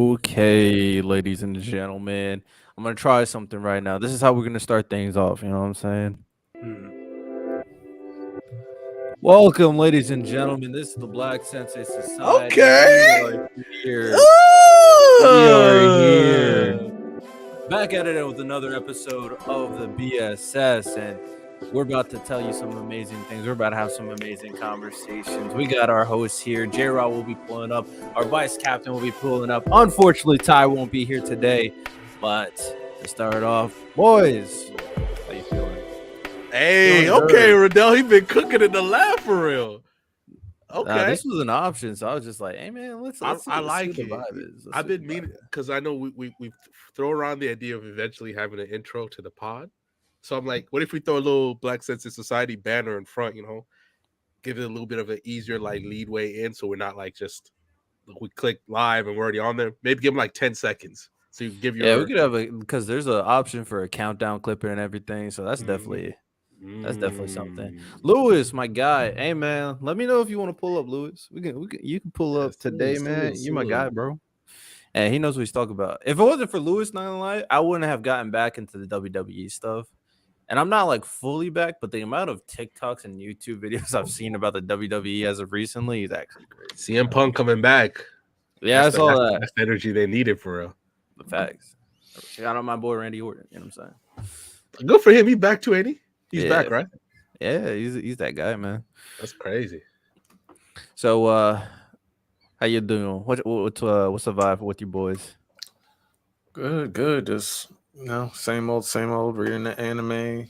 Okay, ladies and gentlemen, I'm gonna try something right now. This is how we're gonna start things off. You know what I'm saying? Hmm. Welcome, ladies and gentlemen. This is the Black Sensei Society. We Okay. are here. We are here. Back at it with another episode of the BSS, and we're about to tell you some amazing things. We're about to have some amazing conversations. We got our hosts here. J-Rod will be pulling up. Our vice captain will be pulling up. Unfortunately, Ty won't be here today. But to start off, boys, how you feeling? Hey, Feeling okay, good. Riddell, he been cooking in the lab for real. Okay, This was an option, so I was just like, "Hey, man, let's I, see, I let's see what like the it. vibe is. Let's I've see what been the vibe meaning is." because I know we throw around the idea of eventually having an intro to the pod. So I'm like, what if we throw a little Black Senses Society banner in front? Give it a little bit of an easier like leadway in, so we're not like just like, we click live and we're already on there. Maybe give them like 10 seconds so you can give Yeah, we your. could have because there's an option for a countdown clipper and everything, so that's Mm, definitely something. mm, Lewis, my guy. Hey man, let me know if you want to pull up, Lewis. You can pull up yes, today, man. yes, You're my guy, bro. And he knows what he's talking about. If it wasn't for Lewis, not gonna lie, I wouldn't have gotten back into the WWE stuff. And I'm not like fully back, but the amount of TikToks and YouTube videos I've seen about the WWE as of recently is actually crazy. CM Punk coming back. Yeah, I saw that. That's the energy they needed for real. The facts. Shout out my boy Randy Orton. You know what I'm saying? Good for him. He back 280. He's Yeah, back, right? yeah, he's that guy, man. That's crazy. So how you doing? What's the vibe with you boys? Good. Just same old. Reading the anime,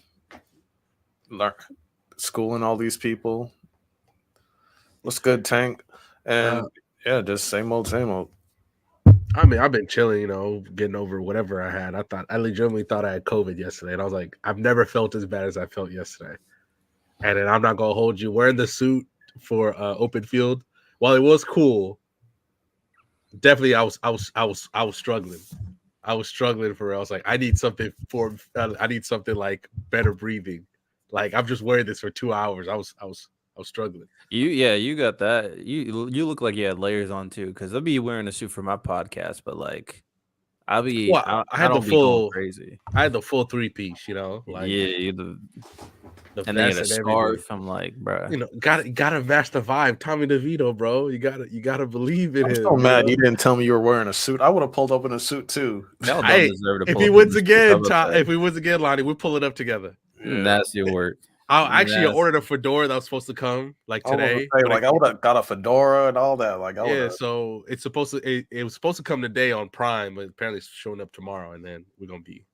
learn, schooling all these people. What's good, Tank? Uh, And yeah, just same old. I mean, I've been chilling, getting over whatever I had. I legitimately thought I had COVID yesterday, and I was like, I've never felt as bad as I felt yesterday. And then I'm not gonna hold you wearing the suit for open field. While it was cool, definitely I was struggling. I was struggling for real. I was like, I need something like better breathing. Like I'm just wearing this for 2 hours. I was struggling. You got that. You look like you had layers on too, because I'll be wearing a suit for my podcast, but like Well, I don't be going crazy. I had the full three piece, Yeah, like the and then vest a and everything. scarf. I'm like, bruh. Gotta match the vibe. Tommy DeVito, bro. You gotta believe in I'm him. so mad you didn't tell me you were wearing a suit. I would have pulled up in a suit too. Y'all don't Hey, deserve to if pull he up in wins this suit. How again, about that? if we wins again, Lonnie, we'll pull it up together. Yeah. Nasty work. I'll actually Nasty. ordered a fedora that was supposed to come like I was gonna today. say, But like, I would have got a fedora and all that. Like, I would yeah, have. so it's supposed to it was supposed to come today on Prime, but apparently it's showing up tomorrow, and then we're gonna be.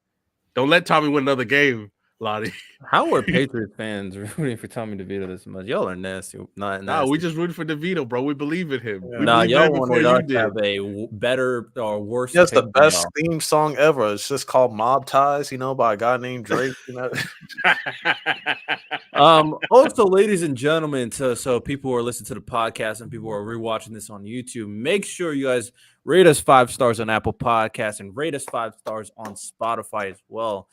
Don't let Tommy win another game, Lonnie. How are Patriots fans rooting for Tommy DeVito this much? Y'all are nasty. Not Nah, we nasty. just rooted for DeVito, bro. We believe in him. We Yeah. Nah, believed in y'all him before wanted you us to did. have a better or worse That's the pick than best y'all. theme song ever. It's just called Mob Ties, by a guy named Drake. Also, ladies and gentlemen, so people who are listening to the podcast and people who are rewatching this on YouTube, make sure you guys rate us 5 stars on Apple Podcasts and rate us 5 stars on Spotify as well.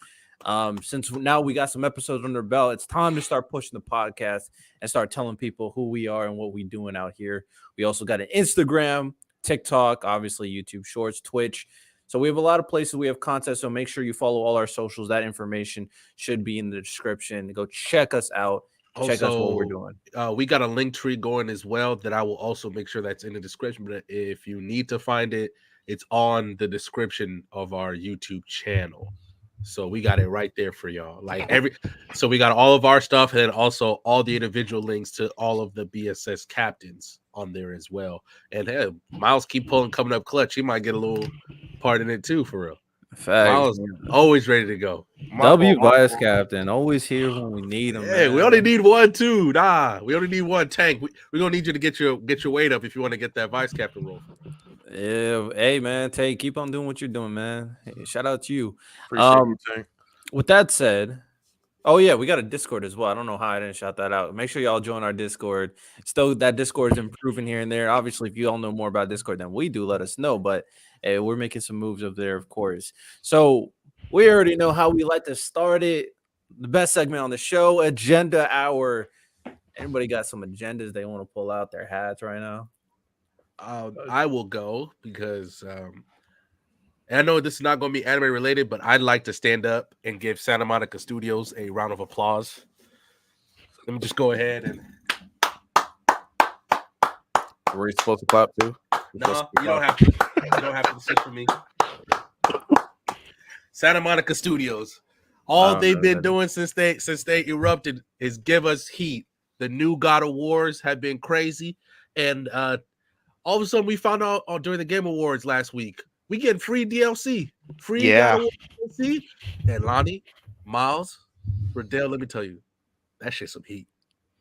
Since now we got some episodes under belt, it's time to start pushing the podcast and start telling people who we are and what we doing out here. We also got an Instagram, TikTok, obviously YouTube Shorts, Twitch. So we have a lot of places we have content. So make sure you follow all our socials. That information should be in the description. Go check us out. Check us what we're Also, doing. we got a link tree going as well that I will also make sure that's in the description. But if you need to find it, it's on the description of our YouTube channel. So we got it right there for y'all. So we got all of our stuff and then also all the individual links to all of the BSS captains on there as well. And hey, Miles coming up clutch. He might get a little part in it too, for real. Facts. Miles always ready to go. W Vice Captain, always here when we need him. Hey, man. we only need one too. Nah, we only need one tank. We're gonna need you to get your weight up if you want to get that vice captain role. Yeah, hey man, keep on doing what you're doing, man. Hey, shout out to you. Appreciate you, Tank. With that said, oh yeah, we got a Discord as well. I don't know how I didn't shout that out. Make sure y'all join our Discord. Still, that Discord is improving here and there. Obviously, if you all know more about Discord than we do, let us know. But hey, we're making some moves up there, of course. So we already know how we like to start it. The best segment on the show, Agenda Hour. Anybody got some agendas they want to pull out their hats right now? I will go because and I know this is not going to be anime related, but I'd like to stand up and give Santa Monica Studios a round of applause. Let me just go ahead and. Were you supposed to clap too? No, you don't have to. You don't have to sit for me. Santa Monica Studios. All they've been doing since they erupted is give us heat. The new God of Wars have been crazy, and all of a sudden we found out during the Game Awards last week we getting free DLC, free God of War DLC. And Lonnie, Miles, Riddell, let me tell you, that shit's some heat.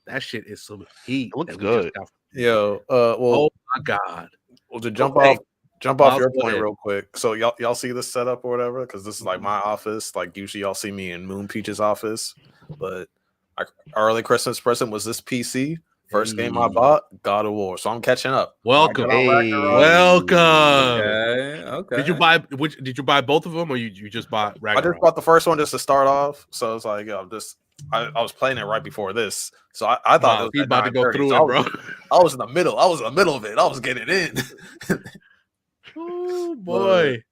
That shit is some heat. It looks good. Well, oh my god. Well, to jump off your point real quick. So y'all see this setup or whatever? Because this is like my office. Like usually y'all see me in Moon Peach's office, but our early Christmas present was this PC. First game I bought, God of War. So I'm catching up. Welcome. Welcome. Okay. Did you buy both of them or you just bought Ragnarok? I just bought the first one just to start off. So it's like, I was playing it right before this. So I thought it was he's about to go through it, bro. I was in the middle. I was in the middle of it. I was getting it in. Oh boy.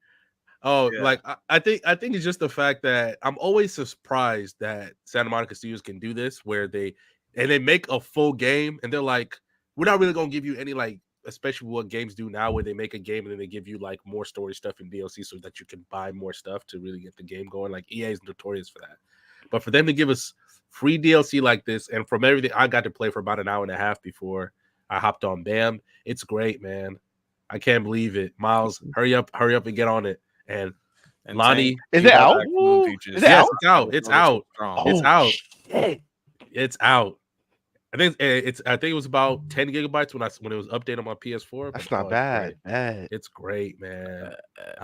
Like I think it's just the fact that I'm always surprised that Santa Monica Studios can do this, where they make a full game and they're like, we're not really gonna give you any, like, especially what games do now, where they make a game and then they give you like more story stuff and DLC so that you can buy more stuff to really get the game going. Like EA is notorious for that, but for them to give us free DLC like this, and from everything I got to play for about an hour and a half before I hopped on, bam, it's great, man. I can't believe it. Miles, hurry up and get on it. And Lonnie, is it out? Is it out? It's out. It's out. Shit. It's out. I think it was about 10 gigabytes when it was updated on my PS4. That's not bad. It's great, man.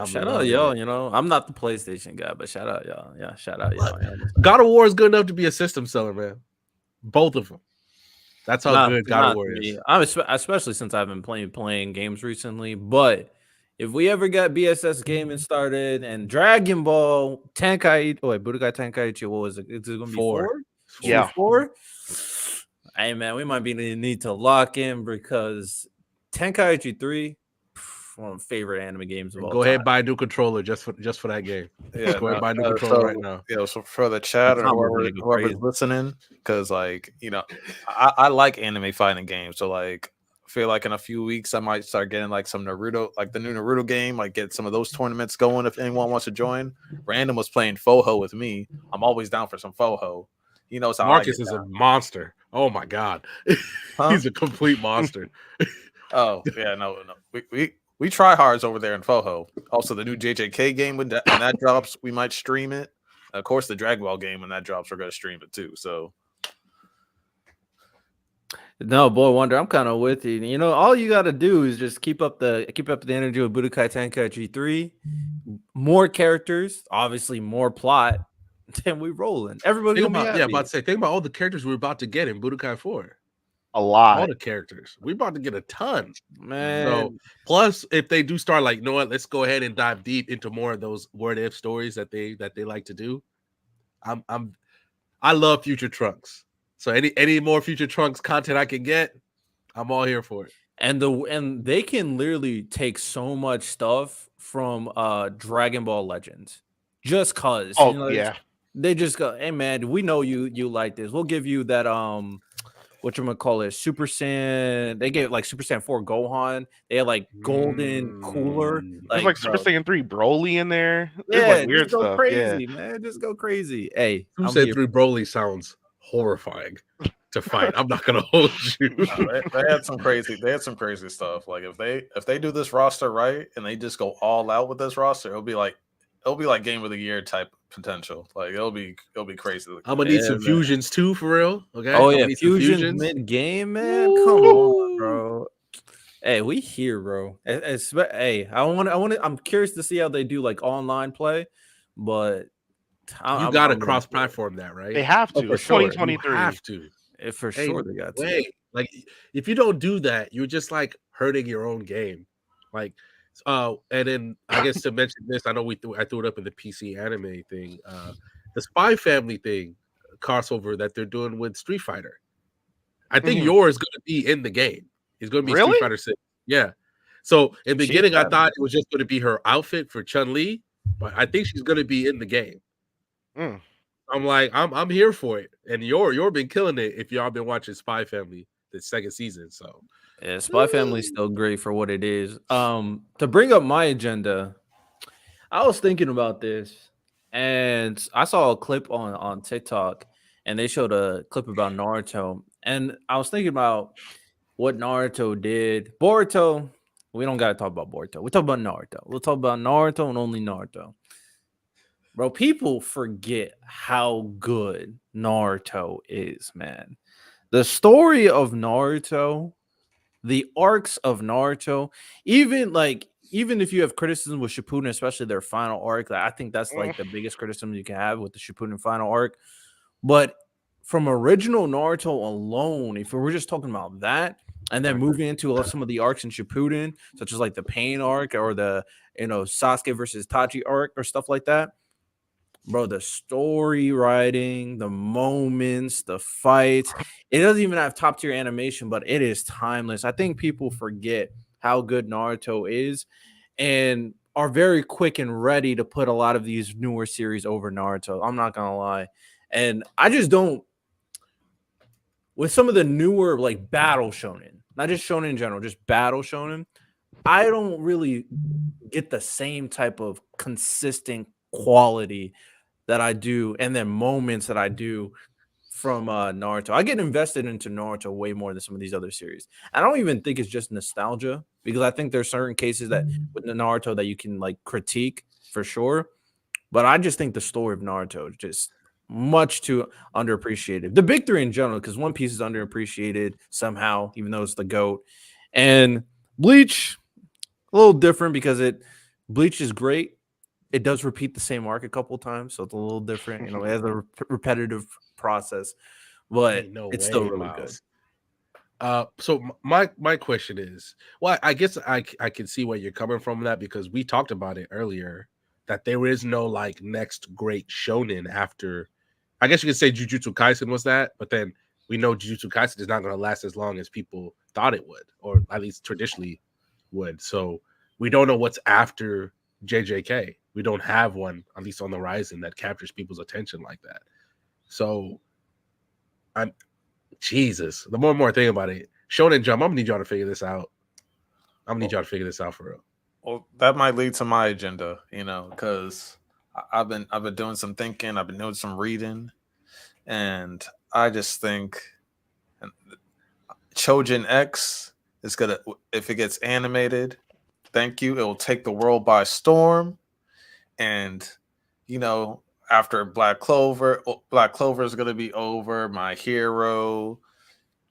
Shout out y'all. You know, I'm not the PlayStation guy, but shout out y'all. Yeah, shout out y'all. God of War is good enough to be a system seller, man. Both of them. That's how good God of War is. Especially since I've been playing games recently. But if we ever got BSS gaming started and Dragon Ball Budokai Tenkaichi, what was it? Is it going to be 4? Yeah. 4? Hey, man, we might need to lock in because Tenkaichi 3, one of my favorite anime games of all time. Go ahead and buy a new controller just for that game. Yeah, go ahead and buy a new controller right now. Yeah, so for the chat or whoever's listening, because like, you know, I like anime fighting games. So like, I feel like in a few weeks I might start getting like some Naruto, like the new Naruto game, like get some of those tournaments going if anyone wants to join. Random was playing Foho with me. I'm always down for some Foho. He knows how Marcus is a monster. Oh my god. He's a complete monster. Oh yeah, no. We try hards over there in Foho. Also, the new JJK game when that drops, we might stream it. Of course, the Dragon Ball game when that drops, we're gonna stream it too. So, no, boy, Wonder, I'm kind of with you. You know, all you got to do is just keep up the energy with Budokai Tenkaichi 3. More characters, obviously more plot, and we rolling. Everybody gonna be happy. Yeah, about to say, think about all the characters we're about to get in Budokai 4. A lot. All the characters. We're about to get a ton. Man. So, plus, if they do start, like, you know what, let's go ahead and dive deep into more of those what if stories that they like to do. I love Future Trunks. So any more Future Trunks content I can get, I'm all here for it. And they can literally take so much stuff from Dragon Ball Legends. Just cause. Oh, you know, yeah. They just go, hey man, we know you like this. We'll give you that whatchamacallit, Super Saiyan. They gave like Super Saiyan 4 Gohan. They had like golden cooler. There's like Super Saiyan 3 Broly in there. There's like weird just go stuff. Crazy, man. Just go crazy. Hey, Super Saiyan 3 Broly sounds horrifying to fight. I'm not gonna hold you. They had some crazy stuff. Like if they do this roster right and they just go all out with this roster, it'll be like game of the year type potential. Like it'll be crazy. I'm gonna need some fusions too, for real. Okay. Oh yeah, fusions mid game, man. Woo! Come on, bro. Hey, we here, bro. Hey, I'm curious to see how they do like online play, but you got to cross-platform that, right? They have to. Oh, it's sure. 2023. You have to. For sure, they got to. Like, if you don't do that, you're just like hurting your own game. Like, and then I guess to mention this, I know I threw it up in the PC anime thing. The Spy Family thing crossover that they're doing with Street Fighter. I think yours is going to be in the game. It's going to be Street Fighter 6. Yeah. So in the beginning, I thought it was just going to be her outfit for Chun-Li, but I think she's going to be in the game. I'm like, I'm here for it, and you're been killing it if y'all been watching Spy Family the second season. So yeah, Spy Family's still great for what it is. To bring up my agenda, I was thinking about this, and I saw a clip on TikTok, and they showed a clip about Naruto, and I was thinking about what Naruto did. Boruto, we don't gotta talk about Boruto. We talk about Naruto. We'll talk about Naruto and only Naruto. Bro, people forget how good Naruto is, man. The story of Naruto, the arcs of Naruto, even if you have criticism with Shippuden, especially their final arc, I think that's like the biggest criticism you can have with the Shippuden final arc. But from original Naruto alone, if we're just talking about that, and then moving into some of the arcs in Shippuden, such as like the Pain arc or the Sasuke versus Itachi arc or stuff like that, bro, the story writing, the moments, the fights, it doesn't even have top tier animation, but it is timeless. I think people forget how good Naruto is and are very quick and ready to put a lot of these newer series over Naruto. I'm not gonna lie. And I just don't, with some of the newer like battle shonen, not just shonen in general, just battle shonen, I don't really get the same type of consistent quality that I do, and then moments that I do from Naruto. I get invested into Naruto way more than some of these other series. I don't even think it's just nostalgia, because I think there's certain cases that with Naruto that you can like critique for sure. But I just think the story of Naruto is just much too underappreciated. The big three in general, because One Piece is underappreciated somehow, even though it's the GOAT. And Bleach, a little different because Bleach is great. It does repeat the same arc a couple times, so it's a little different. It has a repetitive process, but it's still really good. So my question is, well, I guess I can see where you're coming from that, because we talked about it earlier that there is no like next great shonen after. I guess you could say Jujutsu Kaisen was that, but then we know Jujutsu Kaisen is not going to last as long as people thought it would, or at least traditionally would. So we don't know what's after JJK. We don't have one, at least on the horizon, that captures people's attention like that. So Jesus, the more and more I think about it, Shonen Jump, I'm gonna need y'all to figure this out. I'm gonna need y'all to figure this out for real. Well, that might lead to my agenda, because I've been doing some thinking, I've been doing some reading, and I just think Chojin X is gonna, if it gets animated, thank you, it will take the world by storm. And after Black Clover is gonna be over, My Hero,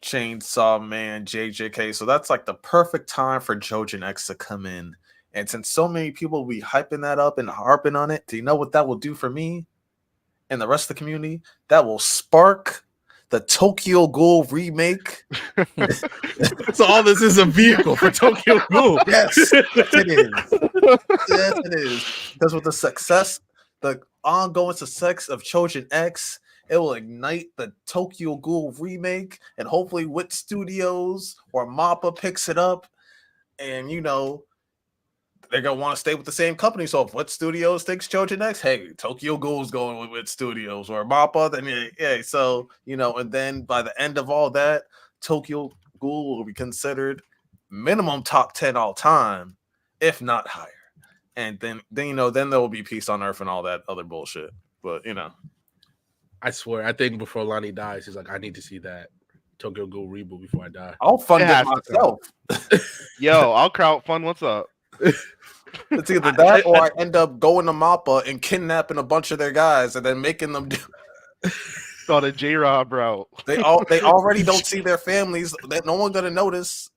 Chainsaw Man, JJK. So that's like the perfect time for Chojin X to come in. And since so many people will be hyping that up and harping on it, do you know what that will do for me and the rest of the community? That will spark the Tokyo Ghoul remake. So all this is a vehicle for Tokyo Ghoul. Yes, it is. Yes, it is. Because with the ongoing success of Chojin X, it will ignite the Tokyo Ghoul remake, and hopefully Wit Studios or MAPPA picks it up, and they're gonna want to stay with the same company. So if Wit Studios thinks Chojin X, hey, Tokyo Ghoul's going with Wit Studios, or MAPPA, then yeah. So and then by the end of all that, Tokyo Ghoul will be considered minimum top 10 all time, if not higher. And then there will be peace on earth and all that other bullshit. But I swear, I think before Lonnie dies, he's like, I need to see that Tokyo Ghoul reboot before I die. I'll fund it myself. Yo, I'll crowdfund. What's up? It's either that or I end up going to MAPPA and kidnapping a bunch of their guys and then making them do. On a J-Rob route. They already don't see their families. That no one's gonna notice.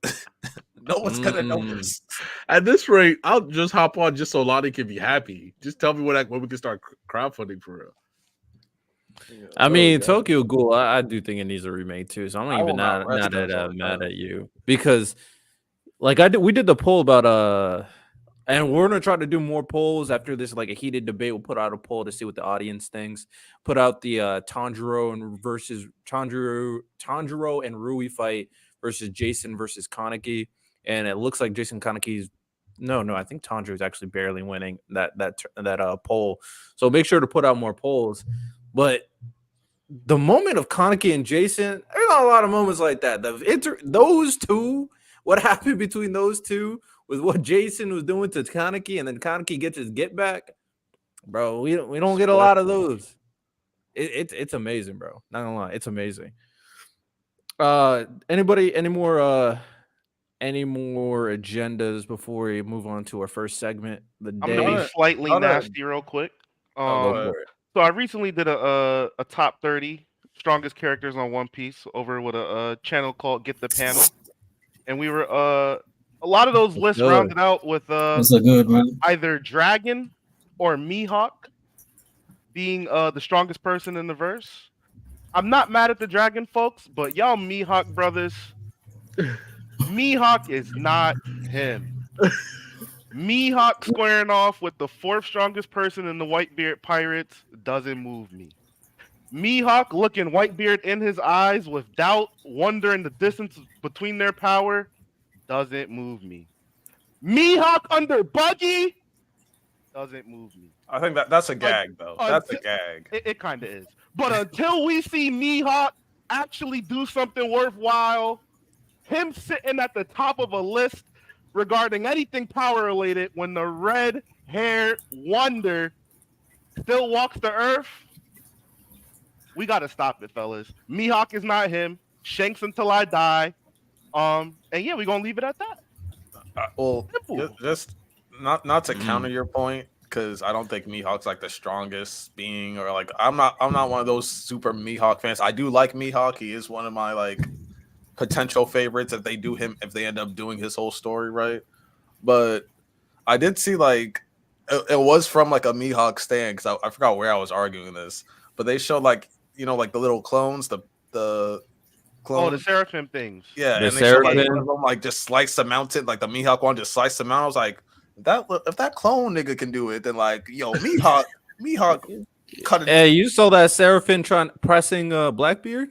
No one's gonna notice. At this rate, I'll just hop on just so Lonnie can be happy. Just tell me when we can start crowdfunding for real. I mean, Tokyo Ghoul, I do think it needs a remake too. So I'm not even mad at you, because like we did the poll about and we're gonna try to do more polls after this, like a heated debate. We'll put out a poll to see what the audience thinks. Put out the Tanjiro and Rui fight versus Jason versus Kaneki. and it looks like Jason Kaneki's. No, I think Tanjiro is actually barely winning that poll. So make sure to put out more polls. But the moment of Kaneki and Jason, there's not a lot of moments like that. Those two, what happened between those two was what Jason was doing to Kaneki, and then Kaneki gets his get back. Bro, we don't get a lot of those. It's amazing, bro. Not gonna lie, it's amazing. Anybody, any more agendas before we move on to our first segment? I'm gonna be slightly nasty real quick. So I recently did a top 30 strongest characters on One Piece over with a channel called Get the Panel, and we were a lot of those lists rounded out with either Dragon or Mihawk being the strongest person in the verse. I'm not mad at the Dragon folks, but y'all Mihawk brothers, Mihawk is not him. Mihawk squaring off with the fourth strongest person in the Whitebeard Pirates doesn't move me. Mihawk looking Whitebeard in his eyes with doubt, wonder in the distance between their power doesn't move me. Mihawk under Buggy doesn't move me. I think that's a gag, though. That's a gag. It kind of is. But until we see Mihawk actually do something worthwhile, him sitting at the top of a list regarding anything power related when the red-haired wonder still walks the earth, we got to stop it, fellas. Mihawk is not him. Shanks until I die. And yeah, we're going to leave it at that. Well, just not to counter your point, because I don't think Mihawk's like the strongest being, or like I'm not one of those super Mihawk fans. I do like Mihawk. He is one of my like potential favorites if they end up doing his whole story right. But I did see like it was from like a Mihawk stand, because I forgot where I was arguing this, but they showed like, you know, like the little clones, the clones. Oh, the Seraphim things. Yeah, and they showed like one of them like just slice the mountain, like the Mihawk one just slice the mountain. I was like, if that clone nigga can do it, then like, yo, Mihawk cut it. Hey, you saw that Seraphim pressing Blackbeard?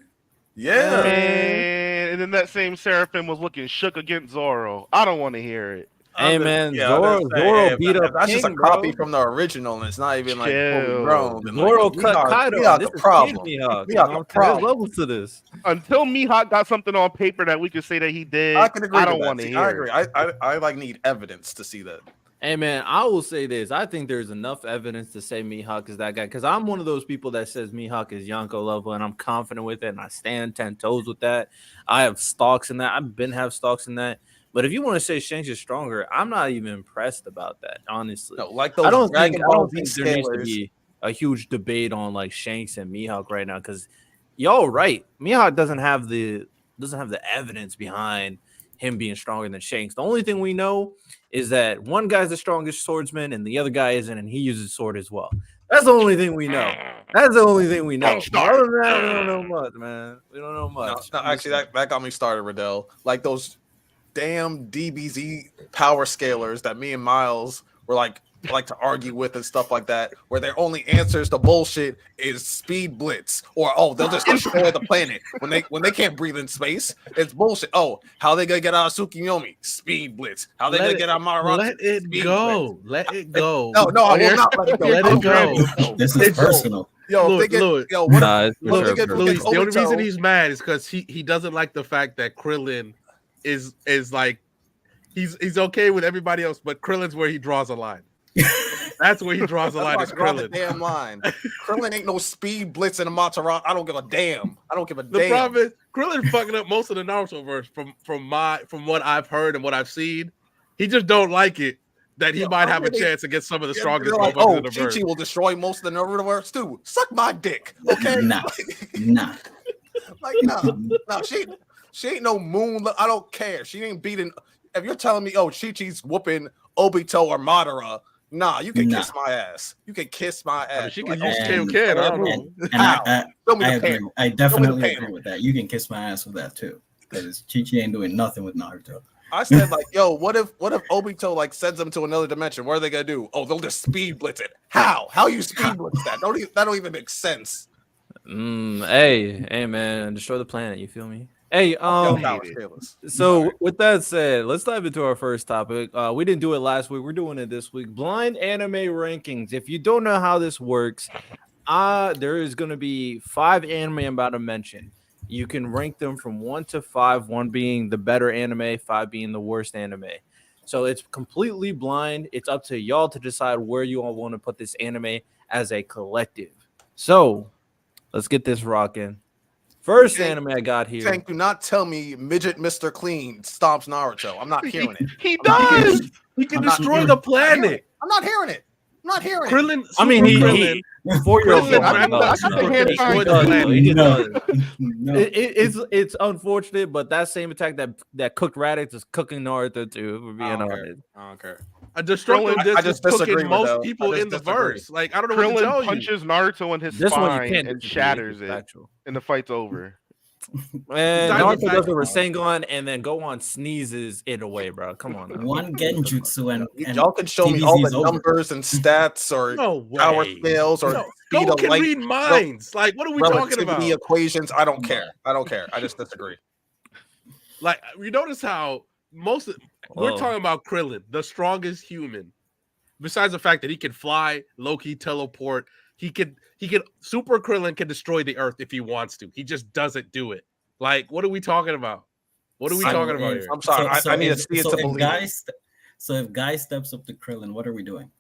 Yeah. And then that same Seraphim was looking shook against Zoro. I don't want to hear it. Hey man, Zoro beat up. That's King, just a copy from the original, and it's not even like fully grown. Zoro cut Kaido. This is problem. Mihawk, there's levels to this. Until Mihawk got something on paper that we could say that he did, I can agree. I don't want to hear. I agree. I like need evidence to see that. Hey man, I will say this. I think there's enough evidence to say Mihawk is that guy, because I'm one of those people that says Mihawk is Yonko level, and I'm confident with it, and I stand 10 toes with that. I have stocks in that. I've been have stocks in that. But if you want to say Shanks is stronger, I'm not even impressed about that, honestly. No, like those I don't think there needs scalers. to be a huge debate on like Shanks and Mihawk right now, because y'all right. Mihawk doesn't have the evidence behind him being stronger than Shanks. The only thing we know is that one guy's the strongest swordsman and the other guy isn't, and he uses sword as well. That's the only thing we know. That's the only thing we know. Other than that, we don't know much, man. We don't know much. No, actually, that got me started, Riddell. Like those damn DBZ power scalers that me and Miles were like to argue with and stuff like that, where their only answers to bullshit is speed blitz, or they'll just destroy the planet when they can't breathe in space. It's bullshit. Oh, how they gonna get out of Tsukuyomi? Speed blitz. How they gonna get out of Maruroshi? Let it go. Let it go. No, I will not let it go. Let it go. This is personal. Yo, Louis, Louis, the only reason he's mad is because he doesn't like the fact that Krillin is like he's okay with everybody else, but Krillin's where he draws a line. That's where he draws a line. Is Krillin? Damn line. Krillin ain't no speed blitz in the Matara. I don't give a damn. The problem is Krillin fucking up most of the Naruto verse from what I've heard and what I've seen. He just don't like it that he might have a chance against some of the strongest. Like, in the verse. Chi-Chi will destroy most of the Naruto verse too. Suck my dick, okay? Nah. Like nah. She ain't no moon. I don't care. She ain't beating. If you're telling me, Chi-Chi's whooping Obito or Madara, nah, you can kiss my ass. You can kiss my ass. She can use Ken. I don't know. I definitely agree with that. You can kiss my ass with that too, because Chi-Chi ain't doing nothing with Naruto. I said like, yo, what if Obito like sends them to another dimension? What are they gonna do? Oh, they'll just speed blitz it. How you speed blitz that? That don't even make sense. Hey man, destroy the planet. You feel me? Hey, Fearless. so with that said, let's dive into our first topic. We didn't do it last week. We're doing it this week. Blind anime rankings. If you don't know how this works, there is going to be 5 anime I'm about to mention. You can rank them from 1 to 5, 1 being the better anime, 5 being the worst anime. So it's completely blind. It's up to y'all to decide where you all want to put this anime as a collective. So let's get this rocking. First anime I got here. Tank, do not tell me Midget Mr. Clean stomps Naruto. I'm not hearing it. He does. He can destroy the planet. I'm not hearing it. I'm not hearing it. Krillin. I mean, Krillin. 4-year-old. It's unfortunate, but that same attack that cooked Raditz is cooking Naruto too. For being honest, I don't care. A destructive disc is cooking most people in the verse. Like I don't know what to tell Krillin punches you. Naruto in his spine and shatters it, and the fight's over. Man, Naruto does a Rasengan and then Gohan sneezes it away, bro. Come on. Now. One Genjutsu and y'all can show me all the numbers and stats or power scales or speed of can light. read minds. Like what are we talking about? Equations. I don't care. I just disagree. Like you notice how we're talking about Krillin, the strongest human. Besides the fact that he can fly, low-key teleport, he can Super Krillin can destroy the earth if he wants to. He just doesn't do it. Like, what are we talking about? What are we talking about here? I'm sorry. I need to see it to believe. So if Guy steps up to Krillin, what are we doing?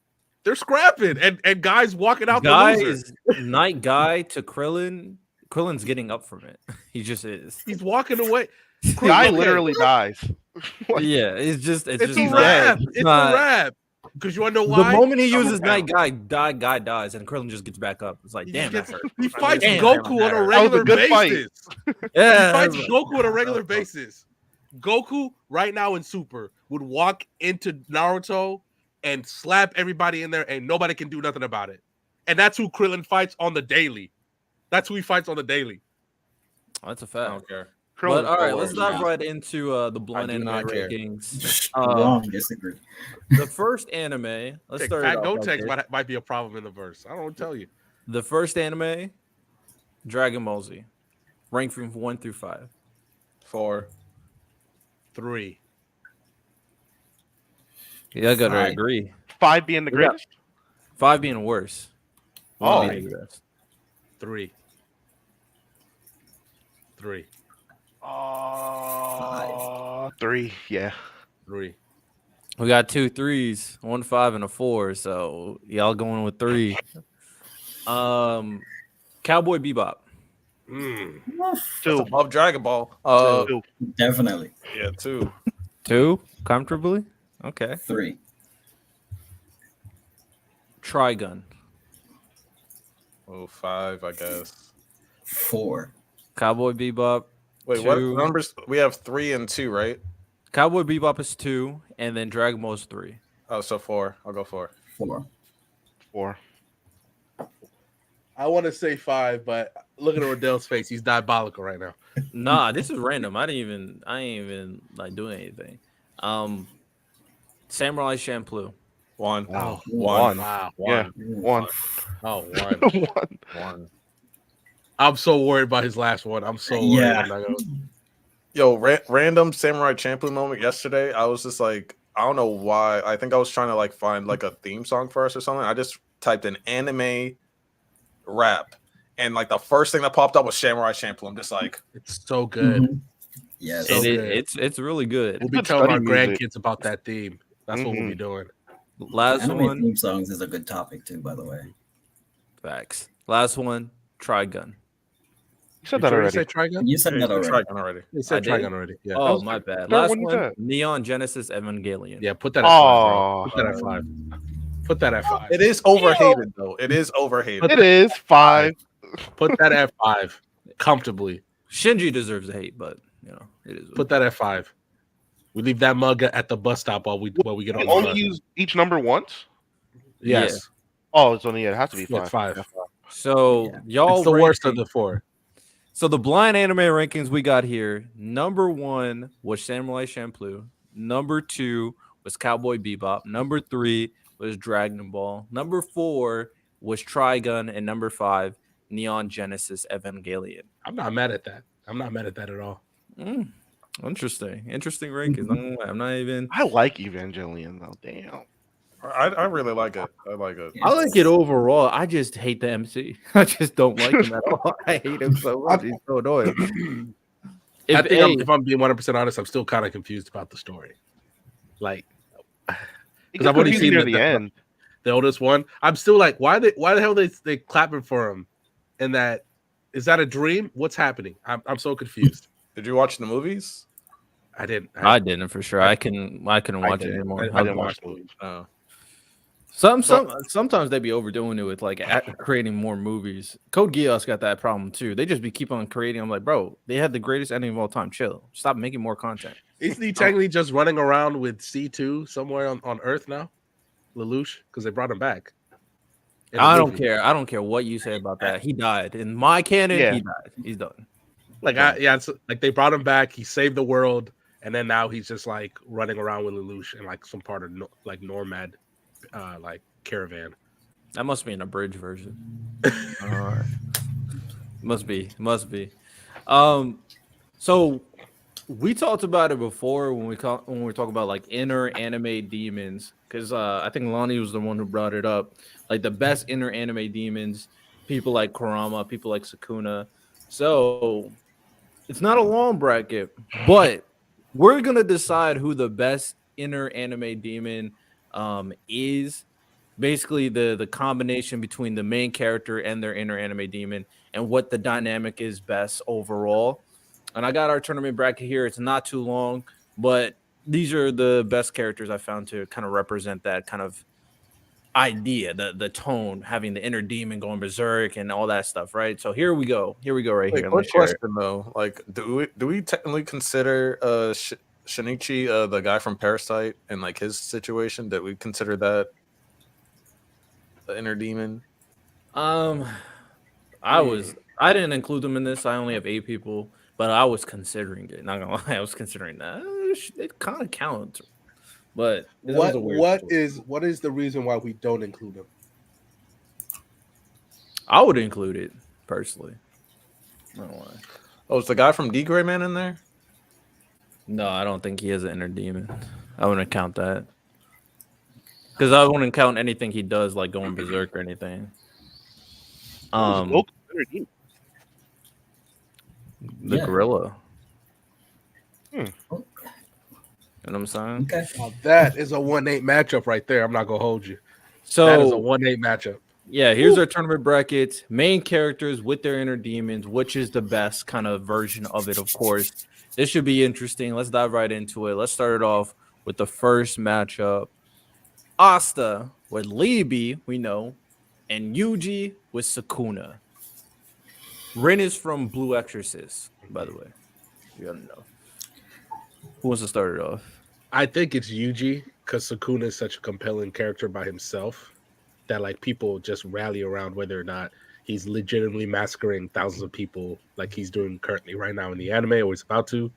They're scrapping and guys walking out Guy the loser. is Night Guy to Krillin. Krillin's getting up from it. He just is. He's walking away. Guy literally dies. Yeah, it's just a wrap. It's a wrap. Because you want to know why? The moment he uses Night Guy, Guy dies, and Krillin just gets back up. It's like, damn, that hurt. He fights Goku on a regular basis. Yeah, he fights Goku on a regular basis. Goku right now in Super would walk into Naruto and slap everybody in there, and nobody can do nothing about it. And that's who Krillin fights on the daily. That's who he fights on the daily. That's a fact. I don't care. But all right, let's dive right into the blind anime rankings. Wrong, disagree. The first anime, let's start. Go text might be a problem in the verse. I don't tell you. The first anime, Dragon Ball Z, ranked from 1 through 5. 4. 3. Yeah, I gotta agree. 5 being the greatest. 5 being worse. 3. 3. 3, yeah. 3. We got 2 3s, 1 5 and a 4. So y'all going with 3. Cowboy Bebop. 2 above Dragon Ball. 2. Definitely. Yeah, 2. 2 comfortably. Okay. 3. Trigun. 5, I guess. 4. Cowboy Bebop. Wait, 2. what numbers? We have 3 and 2, right? Cowboy Bebop is 2, and then Dragon Ball is 3. Oh, so 4. I'll go 4. 4. I want to say 5, but look at Odell's face. He's diabolical right now. Nah, this is random. I ain't even like doing anything. Samurai Champloo. 1. Oh, 1. Wow. Yeah. 1. Oh, 1. 1. I'm so worried about his last one. I'm so worried. Yeah. Yo, random Samurai Champloo moment yesterday. I was just like, I don't know why. I think I was trying to like find like a theme song for us or something. I just typed in anime rap, and like the first thing that popped up was Samurai Champloo. I'm just like, it's so good. Mm-hmm. Yeah, it's really good. We'll be telling our grandkids about that theme. That's what we'll be doing. Last anime one. Theme songs is a good topic too, by the way. Facts. Last one. Trigun. You said that already. Say Trigun? You said that already. Trigun already. You said Trigun already. Yeah. Oh, my bad. Last one. Neon Genesis Evangelion. Yeah, put that at 5. Put that at 5. Put that at 5. It is overhated though. It is overhated. It is 5. Put that at 5 comfortably. Shinji deserves the hate, but you know it is. Put that at 5. We leave that mug at the bus stop while we get on. You only use each number once. Yes. Yeah. Oh, it's only it has to be 5. Yeah, 5. So y'all, it's the worst of the 4. So the blind anime rankings we got here. Number 1 was Samurai Champloo. Number 2 was Cowboy Bebop. Number 3 was Dragon Ball. Number 4 was Trigun, and number 5, Neon Genesis Evangelion. I'm not mad at that. I'm not mad at that at all. Interesting rankings. I'm not even. I like Evangelion though. Damn. I really like it. I like it. I like it overall. I just hate the MC. I just don't like him at all. I hate him so much. He's so annoying. If I'm being 100% honest, I'm still kind of confused about the story. Like, because I've already seen the end. The oldest one. I'm still like, why the hell they clapping for him? And is that a dream? What's happening? I'm so confused. Did you watch the movies? I didn't. I didn't for sure. I couldn't watch it anymore. I didn't watch the movies. Oh. Sometimes they be overdoing it with like creating more movies. Code Geass got that problem too. They just keep on creating. I'm like, bro, they had the greatest ending of all time. Chill. Stop making more content. Isn't he technically just running around with C2 somewhere on Earth now? Lelouch, because they brought him back. I don't care. I don't care what you say about that. He died. In my canon, he died. He's done. It's like they brought him back. He saved the world, and then now he's just like running around with Lelouch in like some part of like Nomad, like caravan. That must be an abridged version. Must be. So we talked about it before when we talk about like inner anime demons, because I think Lonnie was the one who brought it up. Like the best inner anime demons, people like Kurama, people like Sukuna. So it's not a long bracket, but we're gonna decide who the best inner anime demon is. Basically, the combination between the main character and their inner anime demon, and what the dynamic is best overall. And I got our tournament bracket here. It's not too long, but these are the best characters I found to kind of represent that kind of idea, the tone, having the inner demon going berserk and all that stuff, right? So here we go right here. Quick question though, like do we technically consider Shinichi the guy from Parasite and like his situation? That we consider that the inner demon? I didn't include them in this. I only have 8 people, but I was considering it. Not gonna lie, I was considering that. It kind of counts. But what is the reason why we don't include him? I would include it personally. I don't know why. Oh, is the guy from D Gray Man in there? No, I don't think he has an inner demon. I wouldn't count that. Because I wouldn't count anything he does, like going berserk or anything. The gorilla. You know what I'm saying? Okay. That is a 1-8 matchup right there. I'm not gonna hold you. So that is a 1-8 matchup. Yeah, here's our tournament brackets. Main characters with their inner demons, which is the best kind of version of it, of course. This should be interesting. Let's dive right into it. Let's start it off with the first matchup. Asta with Libby, we know, and Yuji with Sukuna. Rin is from Blue Exorcist, by the way. You gotta know. Who wants to start it off? I think it's Yuji, because Sukuna is such a compelling character by himself that like people just rally around whether or not he's legitimately massacring thousands of people like he's doing currently right now in the anime, or he's about to,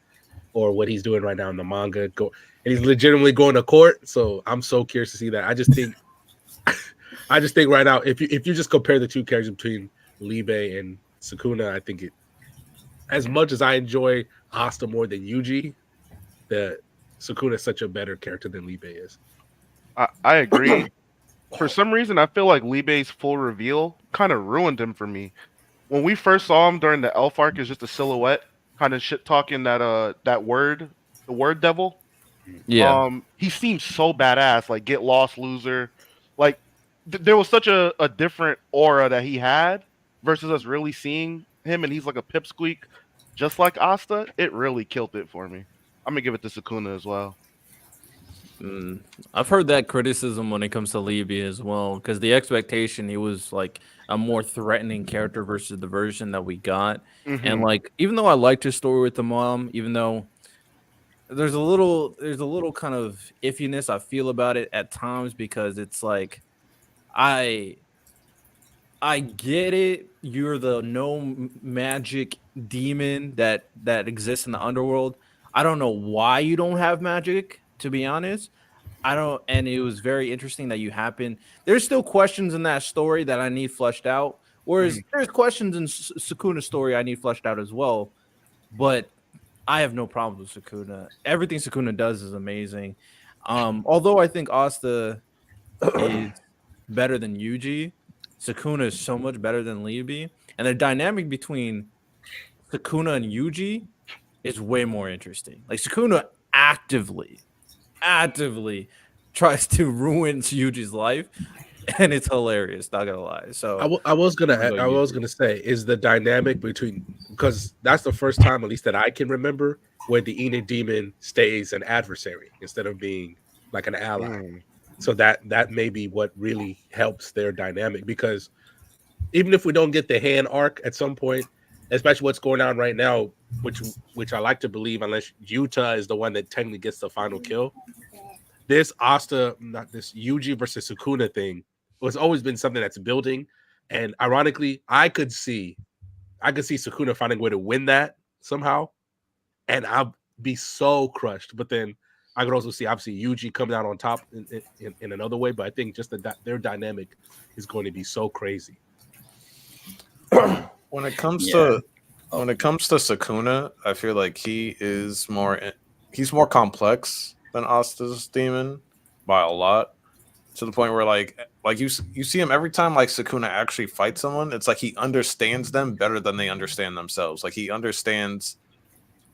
or what he's doing right now in the manga. And he's legitimately going to court. So I'm so curious to see that. I just think right now, if you just compare the two characters between Libe and Sukuna, I think as much as I enjoy Asta more than Yuji, that Sukuna is such a better character than Libe is. I agree. For some reason, I feel like Libe's full reveal kind of ruined him for me. When we first saw him during the Elf arc, is just a silhouette, kind of shit talking that word, the word devil. Yeah. He seemed so badass, like get lost, loser. Like there was such a different aura that he had versus us really seeing him, and he's like a pipsqueak, just like Asta. It really killed it for me. I'm gonna give it to Sukuna as well. I've heard that criticism when it comes to Libby as well, because the expectation he was like a more threatening character versus the version that we got. And like, even though I liked his story with the mom, even though there's a little kind of iffiness I feel about it at times, because it's like I get it. You're the no magic demon that exists in the underworld. I don't know why you don't have magic, to be honest. And it was very interesting that you happen. There's still questions in that story that I need fleshed out. Whereas there's questions in Sukuna's story I need fleshed out as well. But I have no problem with Sukuna. Everything Sukuna does is amazing. Although I think Asta is better than Yuji, Sukuna is so much better than Liubi, and the dynamic between Sukuna and Yuji is way more interesting. Like Sukuna actively tries to ruin Yuji's life, and it's hilarious. Not gonna lie. So I was gonna say is the dynamic between, because that's the first time, at least that I can remember, where the Enid demon stays an adversary instead of being like an ally. So that may be what really helps their dynamic, because even if we don't get the hand arc at some point, especially what's going on right now, which I like to believe, unless Utah is the one that technically gets the final kill, this Yuji versus Sukuna thing was always been something that's building. And ironically, I could see Sukuna finding a way to win that somehow, and I'll be so crushed. But then I could also see obviously Yuji coming out on top in another way. But I think just their dynamic is going to be so crazy. When it comes to Sukuna, I feel like he's more complex than Asta's demon by a lot, to the point where like you see him every time like Sukuna actually fights someone, it's like he understands them better than they understand themselves. Like he understands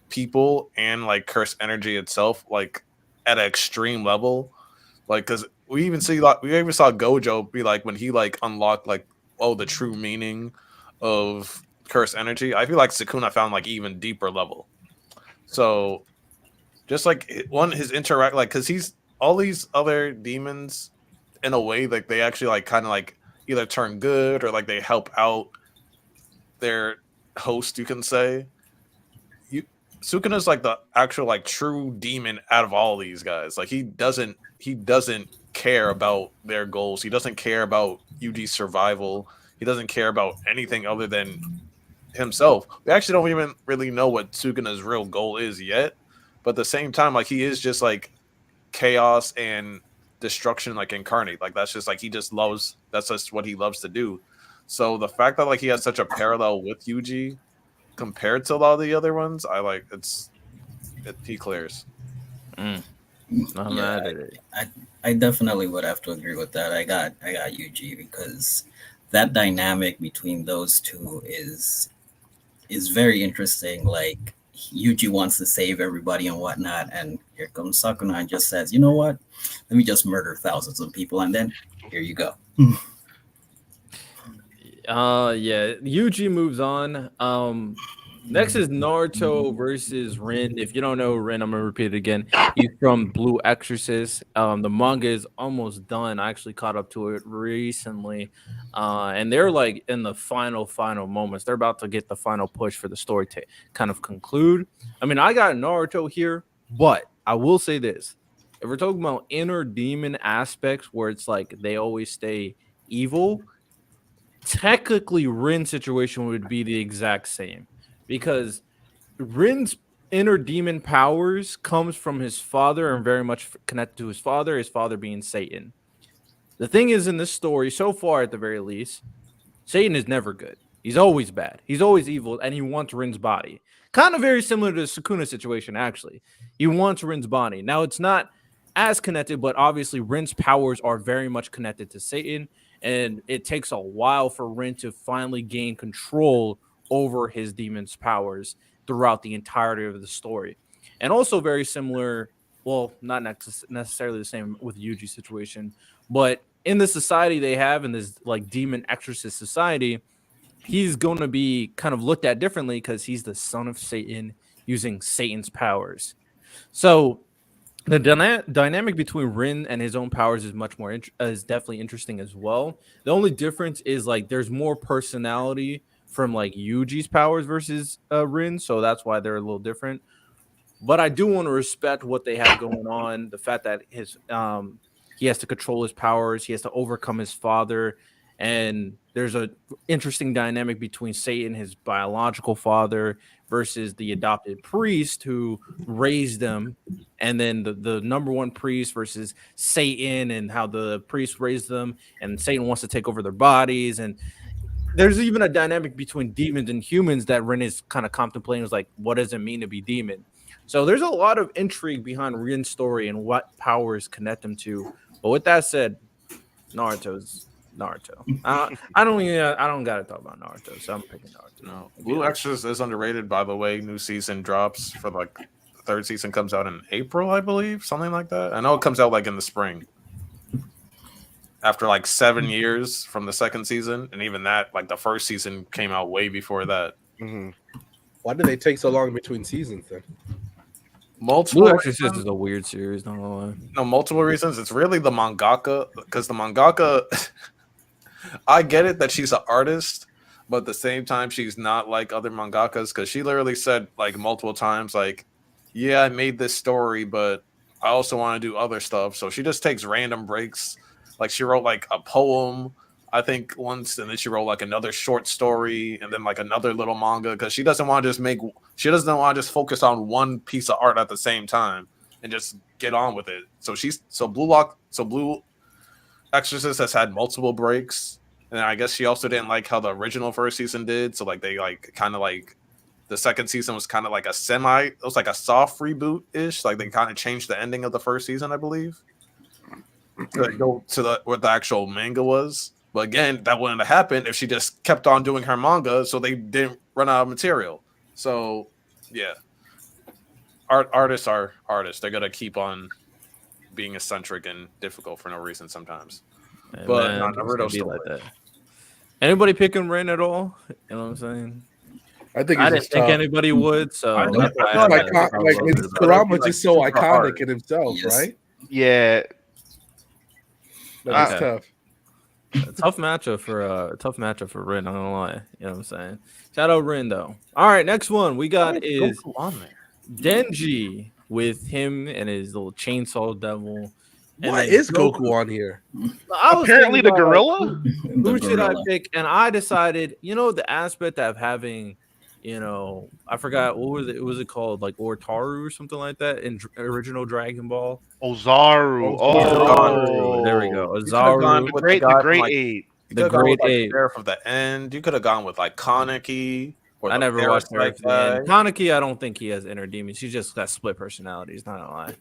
people and like curse energy itself like at an extreme level. Like because we even saw Gojo be like, when he like unlocked like the true meaning of curse energy, I feel like Sukuna found like even deeper level. So just like his interact, like because he's all these other demons in a way like they actually like kind of like either turn good or like they help out their host, you can say. Sukuna's like the actual like true demon out of all these guys. Like he doesn't care about their goals. He doesn't care about Yuji's survival. He doesn't care about anything other than himself. We actually don't even really know what Sukuna's real goal is yet. But at the same time, like he is just like chaos and destruction, like incarnate. Like that's just what he loves to do. So the fact that like he has such a parallel with Yuji compared to a lot of the other ones, he clears. I definitely would have to agree with that. I got Yuji, because that dynamic between those two is very interesting. Like Yuji wants to save everybody and whatnot, and here comes Sukuna and just says, "You know what? Let me just murder thousands of people, and then here you go." Yuji moves on. Next is Naruto versus Rin. If you don't know Rin, I'm gonna repeat it again. He's from Blue Exorcist. The manga is almost done. I actually caught up to it recently, and they're like in the final moments. They're about to get the final push for the story to kind of conclude. I mean, I got Naruto here, but I will say this: if we're talking about inner demon aspects, where it's like they always stay evil, technically Rin's situation would be the exact same, because Rin's inner demon powers comes from his father and very much connected to his father being Satan. The thing is, in this story so far, at the very least, Satan is never good. He's always bad. He's always evil, and he wants Rin's body. Kind of very similar to the Sukuna situation, actually. He wants Rin's body. Now, it's not as connected, but obviously Rin's powers are very much connected to Satan, and it takes a while for Rin to finally gain control over his demon's powers throughout the entirety of the story. And also very similar, well, not necessarily the same with Yuji's situation, but in the society they have, in this like demon exorcist society, he's going to be kind of looked at differently because he's the son of Satan using Satan's powers. So the dynamic between Rin and his own powers is much more is definitely interesting as well. The only difference is like there's more personality from like Yuji's powers versus Rin, so that's why they're a little different. But I do want to respect what they have going on. The fact that his he has to control his powers, he has to overcome his father, and there's a interesting dynamic between Satan, his biological father, versus the adopted priest who raised them, and then the number one priest versus Satan, and how the priest raised them, and Satan wants to take over their bodies. And there's even a dynamic between demons and humans that Rin is kind of contemplating. Is like, what does it mean to be demon? So there's a lot of intrigue behind Rin's story and what powers connect him to. But with that said, Naruto's Naruto. I don't gotta talk about Naruto, so I'm picking Naruto. No, Blue Exorcist is underrated, by the way. New season drops for like the third season comes out in April, I believe, something like that. I know it comes out like in the spring. After like 7 years from the second season, and even that, like the first season came out way before that. Mm-hmm. Why did they take so long between seasons then? Multiple Blue Exorcist is a weird series, not gonna lie. No, multiple reasons. It's really the mangaka, because the mangaka, I get it that she's an artist, but at the same time, she's not like other mangakas, because she literally said like multiple times, like, yeah, I made this story, but I also want to do other stuff. So she just takes random breaks. Like she wrote like a poem, I think once, and then she wrote like another short story, and then like another little manga, because she doesn't want to just focus on one piece of art at the same time and just get on with it. So Blue Exorcist has had multiple breaks, and I guess she also didn't like how the original first season did. So like they like kind of like the second season was kind of like it was like a soft reboot ish. Like they kind of changed the ending of the first season, I believe. To go to what the actual manga was, but again, that wouldn't have happened if she just kept on doing her manga, so they didn't run out of material. So, yeah, artists are artists. They're gonna keep on being eccentric and difficult for no reason sometimes. Yeah, but man, Naruto be still like that. Anybody picking Rin at all? You know what I'm saying? I think I didn't think anybody would. So Kurama's just so iconic in himself, right? Yeah. That's tough. A tough matchup for Rin. I'm not gonna lie. You know what I'm saying? Shout out Rin though. All right, next one we got is on there. Denji with him and his little chainsaw devil. Why is Goku on here? Apparently the gorilla. Who should I pick? And I decided, the aspect of having, I forgot what was it? Was it called like Ortaru or something like that in original Dragon Ball? Ozaru. Oh, there we go. Ozaru. The great eight. The great eight. Sheriff of the End. You could have gone with like Kaneki. I never watched Sheriff of the End. Kaneki, I don't think he has inner demons. He's just got split personalities. Not gonna lie.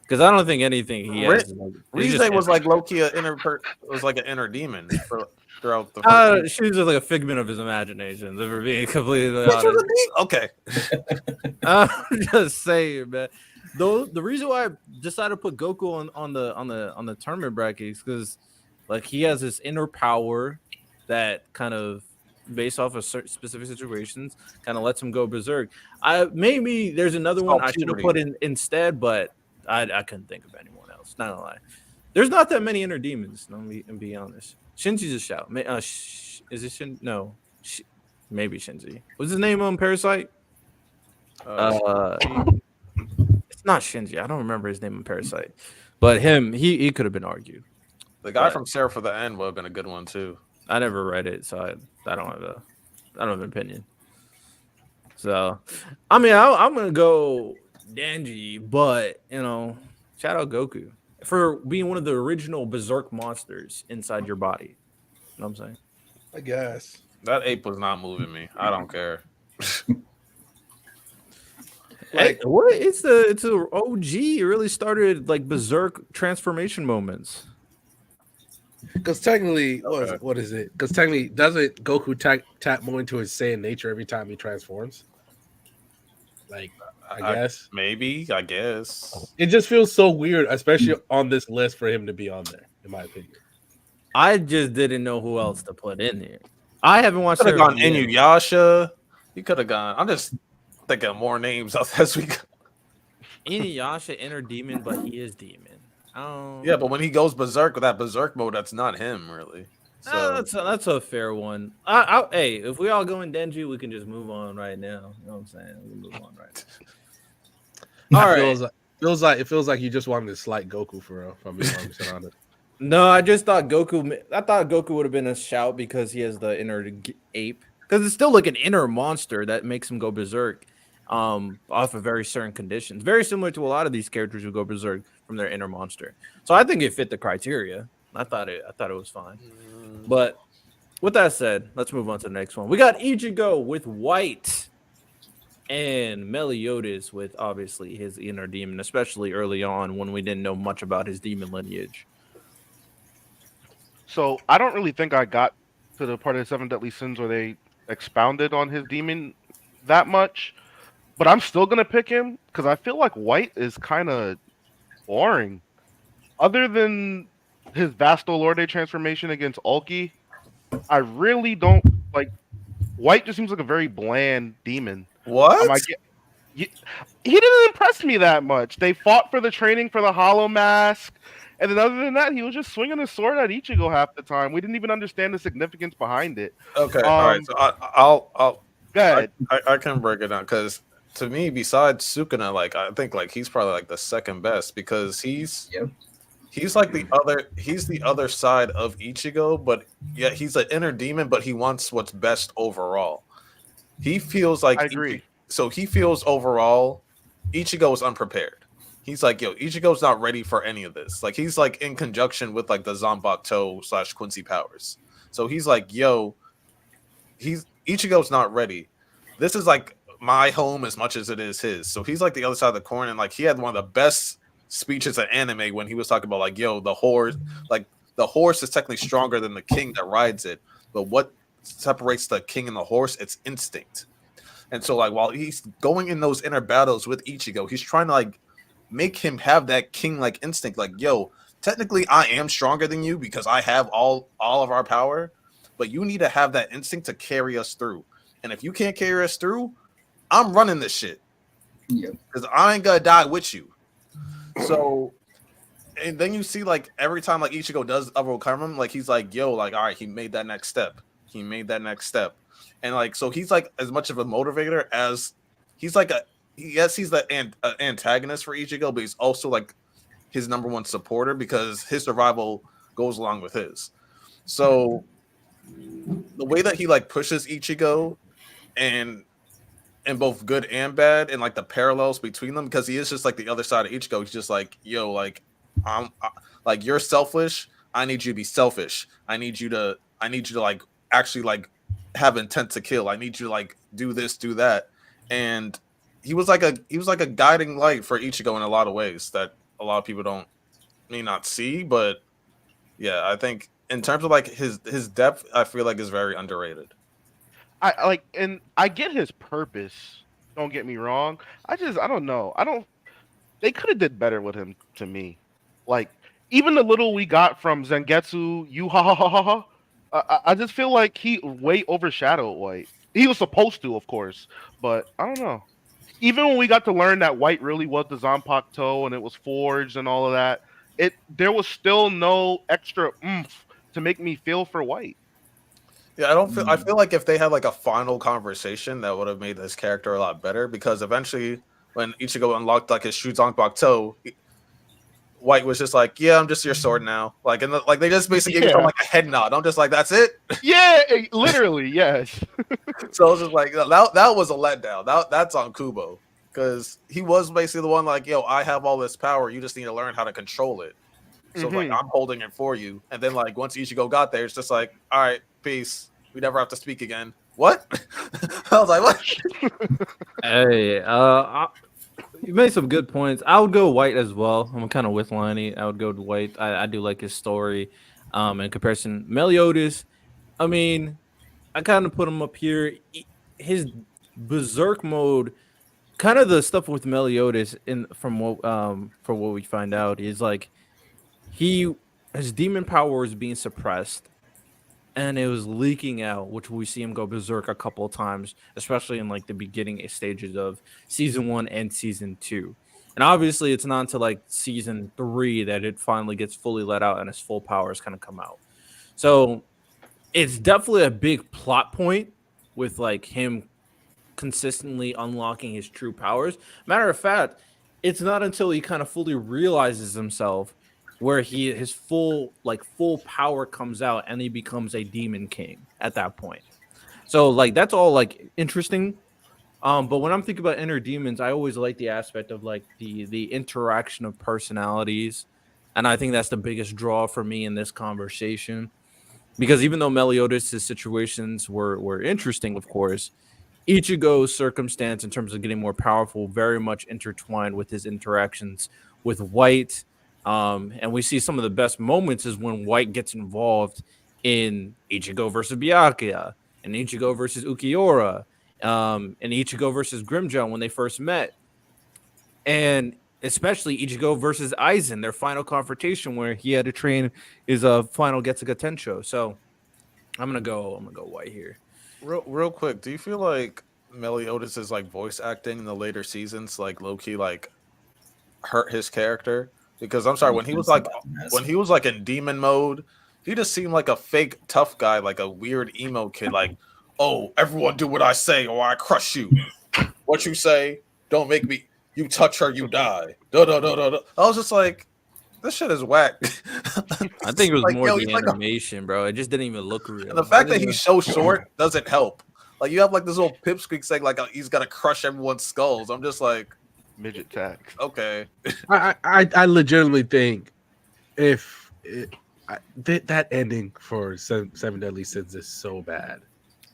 Because I don't think anything he has. Rize was like low-key was like an inner demon throughout the. She was just like a figment of his imagination. If we're being completely honest. Okay. I'm just saying, man. Though the reason why I decided to put Goku on the tournament bracket is because like he has this inner power that kind of based off of certain specific situations kind of lets him go berserk. Maybe there's another one I should have put in instead, but I couldn't think of anyone else. Not gonna lie. There's not that many inner demons. Let me be honest. Shinji's a shout. Is it Shin? No. Maybe Shinji. What's his name on Parasite? It's not Shinji. I don't remember his name on Parasite. But him, he could have been argued. The guy from Sheriff of the End would have been a good one too. I never read it, so I don't have an opinion. So, I mean, I'm gonna go Denji, but shout out Goku for being one of the original berserk monsters inside your body. You know what I'm saying? I guess that ape was not moving me. I don't care. Like what? It's a OG. It really started like berserk transformation moments. Because technically, what is it? Because technically, doesn't Goku tap more into his Saiyan nature every time he transforms? Like, I guess. I guess. It just feels so weird, especially on this list for him to be on there, in my opinion. I just didn't know who else to put in here. I haven't watched. Could have gone Inuyasha. You could have gone. I'm just thinking of more names as we go. Inuyasha, inner demon, but he is demon. Yeah, but when he goes berserk with that berserk mode, that's not him really. So that's a fair one. Hey, if we all go in Denji, we can just move on right now. You know what I'm saying? We can move on right now. All right. It feels like you just wanted to slight Goku for real. If I'm being honest. No, I just thought Goku. I thought Goku would have been a shout because he has the inner ape. Because it's still like an inner monster that makes him go berserk. Off of very certain conditions, very similar to a lot of these characters who go berserk from their inner monster. So I think it fit the criteria. I thought it was fine. But with that said, let's move on to the next one. We got Ichigo with White and Meliodas with obviously his inner demon, especially early on when we didn't know much about his demon lineage. So I don't really think I got to the part of the Seven Deadly Sins where they expounded on his demon that much, but I'm still gonna pick him because I feel like White is kind of boring. Other than his Vasto Lorde transformation against Ulki, I really don't like. White just seems like a very bland demon. What? He didn't impress me that much. They fought for the training for the Hollow Mask, and then other than that, he was just swinging his sword at Ichigo half the time. We didn't even understand the significance behind it. Okay, all right. So I'll go ahead. I can break it down because to me, besides Sukuna, like I think like he's probably like the second best because he's like he's the other side of Ichigo, but yeah, he's an inner demon, but he wants what's best overall. He feels like I agree. So he feels overall Ichigo is unprepared. He's like, yo, Ichigo's not ready for any of this. Like he's like in conjunction with like the Zanbakuto / Quincy powers. So he's like, yo, Ichigo's not ready. This is like my home as much as it is his. So he's like the other side of the coin, and like he had one of the best speeches in anime when he was talking about like, yo, the horse is technically stronger than the king that rides it, but what separates the king and the horse? It's instinct. And so like while he's going in those inner battles with Ichigo, he's trying to like make him have that king like instinct, like, yo, technically I am stronger than you because I have all of our power, but you need to have that instinct to carry us through. And if you can't carry us through, I'm running this shit. Yeah. Because I ain't gonna die with you. So, and then you see like every time like Ichigo does overcome him, like he's like, yo, like, all right, he made that next step. And like, so he's like as much of a motivator as he's like he's the antagonist for Ichigo, but he's also like his number one supporter because his survival goes along with his. So the way that he like pushes Ichigo and both good and bad and like the parallels between them, because he is just like the other side of Ichigo. He's just like, yo, like like you're selfish. I need you to be selfish. I need you to like actually like have intent to kill. I need you to like do this, do that. And he was like a guiding light for Ichigo in a lot of ways that a lot of people may not see. But yeah, I think in terms of like his depth, I feel like is very underrated. I get his purpose. Don't get me wrong. I don't know. They could have did better with him to me. Like even the little we got from Zangetsu, you ha ha ha ha ha. I just feel like he way overshadowed White. He was supposed to, of course, but I don't know. Even when we got to learn that White really was the Zanpakuto and it was forged and all of that, there was still no extra oomph to make me feel for White. Yeah, I feel like if they had like a final conversation, that would have made this character a lot better. Because eventually, when Ichigo unlocked like his Zanpakuto, White was just like, "Yeah, I'm just your sword now." Like, and like they just basically gave him like a head nod. I'm just like, "That's it." Yeah, literally, yes. So it was just like that was a letdown. That's on Kubo because he was basically the one like, "Yo, I have all this power. You just need to learn how to control it." So like I'm holding it for you. And then like once Ichigo got there, it's just like, all right, peace. We never have to speak again. What? I was like, what? Hey, you made some good points. I would go White as well. I'm kind of with Lonnie. I would go to White. I do like his story. In comparison, Meliodas, I mean, I kind of put him up here. His berserk mode, kind of the stuff with Meliodas from what we find out is like his demon power is being suppressed and it was leaking out, which we see him go berserk a couple of times, especially in like the beginning stages of season 1 and season 2. And obviously it's not until like season 3 that it finally gets fully let out and his full powers kind of come out. So it's definitely a big plot point with like him consistently unlocking his true powers. Matter of fact, it's not until he kind of fully realizes himself where his full power comes out and he becomes a demon king at that point. So like that's all like interesting. But when I'm thinking about inner demons, I always like the aspect of like the interaction of personalities. And I think that's the biggest draw for me in this conversation. Because even though Meliodas' situations were interesting, of course, Ichigo's circumstance in terms of getting more powerful very much intertwined with his interactions with White. And we see some of the best moments is when White gets involved in Ichigo versus Byakuya and Ichigo versus Ukiura, and Ichigo versus Grimmjow when they first met. And especially Ichigo versus Aizen, their final confrontation where he had to train his final Getsuga Tensho. So I'm gonna go White here. Real quick, do you feel like Meliodas' like voice acting in the later seasons like low key like hurt his character? Because I'm sorry, when he was like in demon mode, he just seemed like a fake tough guy, like a weird emo kid, like, oh, everyone do what I say or I crush you. What you say, don't make me, you touch her, you die. Da, da, da, da, da. I was just like, this shit is whack. I think it was like, more the animation, bro. It just didn't even look real. And the fact that he's so short doesn't help. Like, you have like this little pipsqueak saying like he's gonna crush everyone's skulls. I'm just like, midget tax. Okay. I legitimately think if that ending for Seven Deadly Sins is so bad.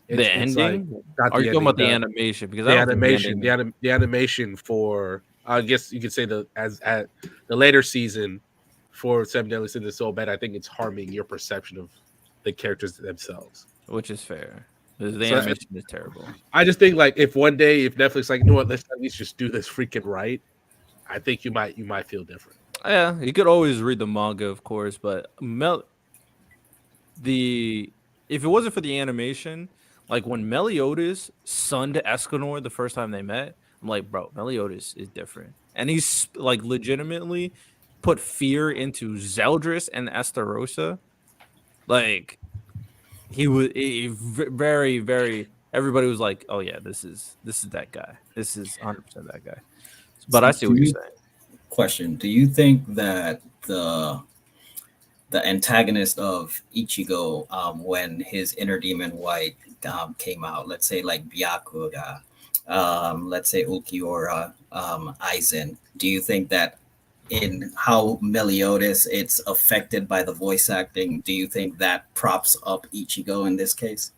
The ending? Like, are you talking about the animation? Because the animation for, I guess you could say at the later season for Seven Deadly Sins is so bad. I think it's harming your perception of the characters themselves, which is fair. The animation is terrible. I just think like if one day if Netflix like, you know what, let's at least just do this freaking right, I think you might feel different. Yeah, you could always read the manga, of course, but if it wasn't for the animation, like when Meliodas sunned Escanor the first time they met, I'm like, bro, Meliodas is different, and he's like legitimately put fear into Zeldris and Estarossa, like. He was very, very. Everybody was like, "Oh yeah, this is that guy. This is 100% that guy." But I see what you're saying. Question: do you think that the antagonist of Ichigo, when his inner demon White came out, let's say like Byakuya, let's say Ukiura, Aizen, do you think that in how Meliodas it's affected by the voice acting, do you think that props up Ichigo in this case?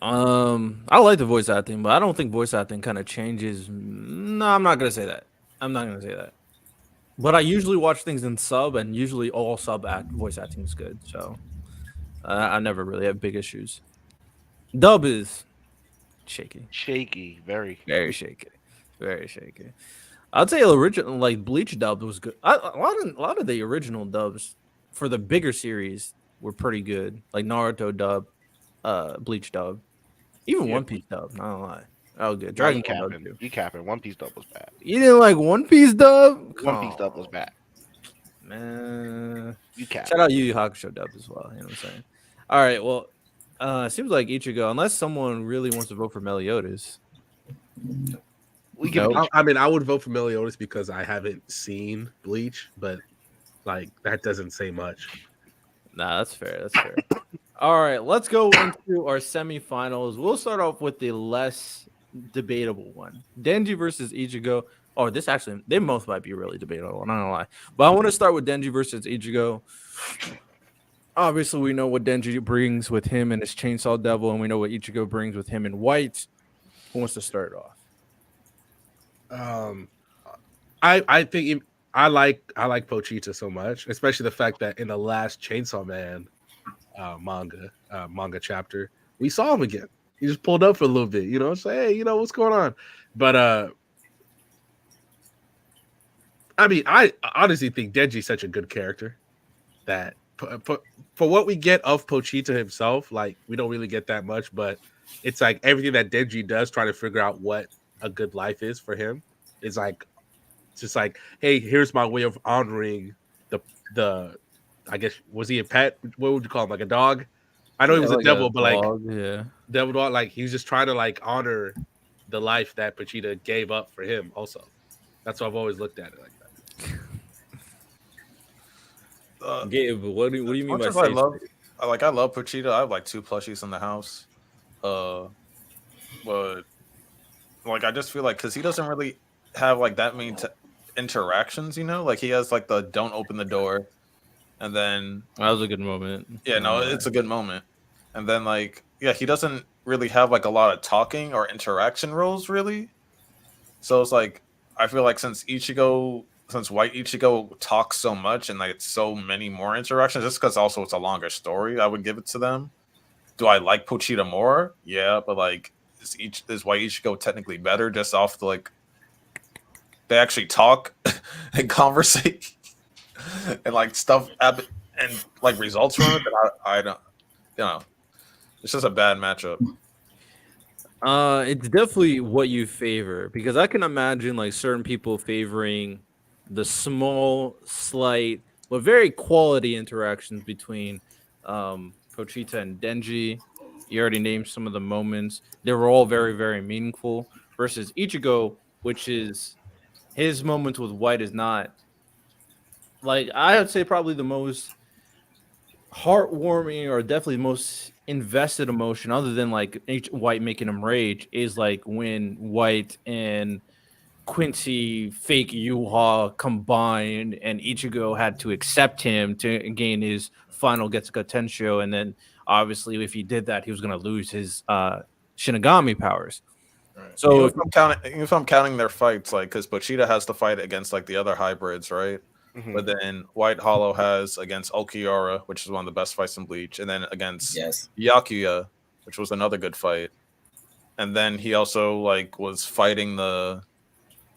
I like the voice acting, but I don't think voice acting kind of changes. No, I'm not gonna say that. But I usually watch things in sub, and usually all voice acting is good. So I never really have big issues. Dub is shaky, very shaky. I'd say original like Bleach dub was good. A lot of the original dubs for the bigger series were pretty good. Like Naruto dub, Bleach dub, even One Piece dub. Not gonna lie, oh good. Dragon Ball dub too. You capping? One Piece dub was bad. You didn't like One Piece dub? One Piece dub was bad. Man, you capping. Shout out Yu Yu Hakusho dub as well. You know what I'm saying? All right, well, it seems like Ichigo, unless someone really wants to vote for Meliodas. I mean, I would vote for Meliodas because I haven't seen Bleach, but like that doesn't say much. Nah, that's fair. All right, let's go into our semifinals. We'll start off with the less debatable one: Denji versus Ichigo. Oh, they both might be really debatable. I'm not gonna lie, but I want to start with Denji versus Ichigo. Obviously, we know what Denji brings with him and his Chainsaw Devil, and we know what Ichigo brings with him in White. Who wants to start off? I think I like Pochita so much, especially the fact that in the last Chainsaw Man manga chapter, we saw him again. He just pulled up for a little bit, you know, say, hey, you know, what's going on? But I mean, I honestly think Denji's such a good character that for what we get of Pochita himself, like we don't really get that much, but it's like everything that Denji does, trying to figure out what a good life is for him, is like just like, hey, here's my way of honoring the I guess, was he a pet? What would you call him? Like a dog? I know he was like a devil, but dog, like devil dog, like he was just trying to like honor the life that Pochita gave up for him also. That's why I've always looked at it like that. Gabe, what do you mean by I love Pochita. I have like 2 plushies in the house. But like I just feel like because he doesn't really have like that many interactions, you know, like he has like the don't open the door, And then that was a good moment. Yeah, no, it's a good moment. And then like, yeah, he doesn't really have like a lot of talking or interaction roles really. So it's like I feel like since White Ichigo talks so much and like so many more interactions, just because also it's a longer story, I would give it to them. Do I like Pochita more? Yeah, but like is White Ichigo technically better just off the like they actually talk and conversate and like stuff and like results from it? But I don't, you know, it's just a bad matchup. It's definitely what you favor because I can imagine like certain people favoring the small, slight, but very quality interactions between Pochita and Denji. You already named some of the moments; they were all very, very meaningful. Versus Ichigo, which is his moments with White is not like I would say probably the most heartwarming or definitely most invested emotion other than like White making him rage is like when White and Quincy fake Yuha combined and Ichigo had to accept him to gain his final Getsuga Tensho, and then obviously if he did that he was going to lose his Shinigami powers. Right. So if I'm counting their fights, like because Pochita has to fight against like the other hybrids, right? Mm-hmm. But then White Hollow has against Ulquiorra, which is one of the best fights in Bleach, and then against Yakuya, which was another good fight. And then he also like was fighting the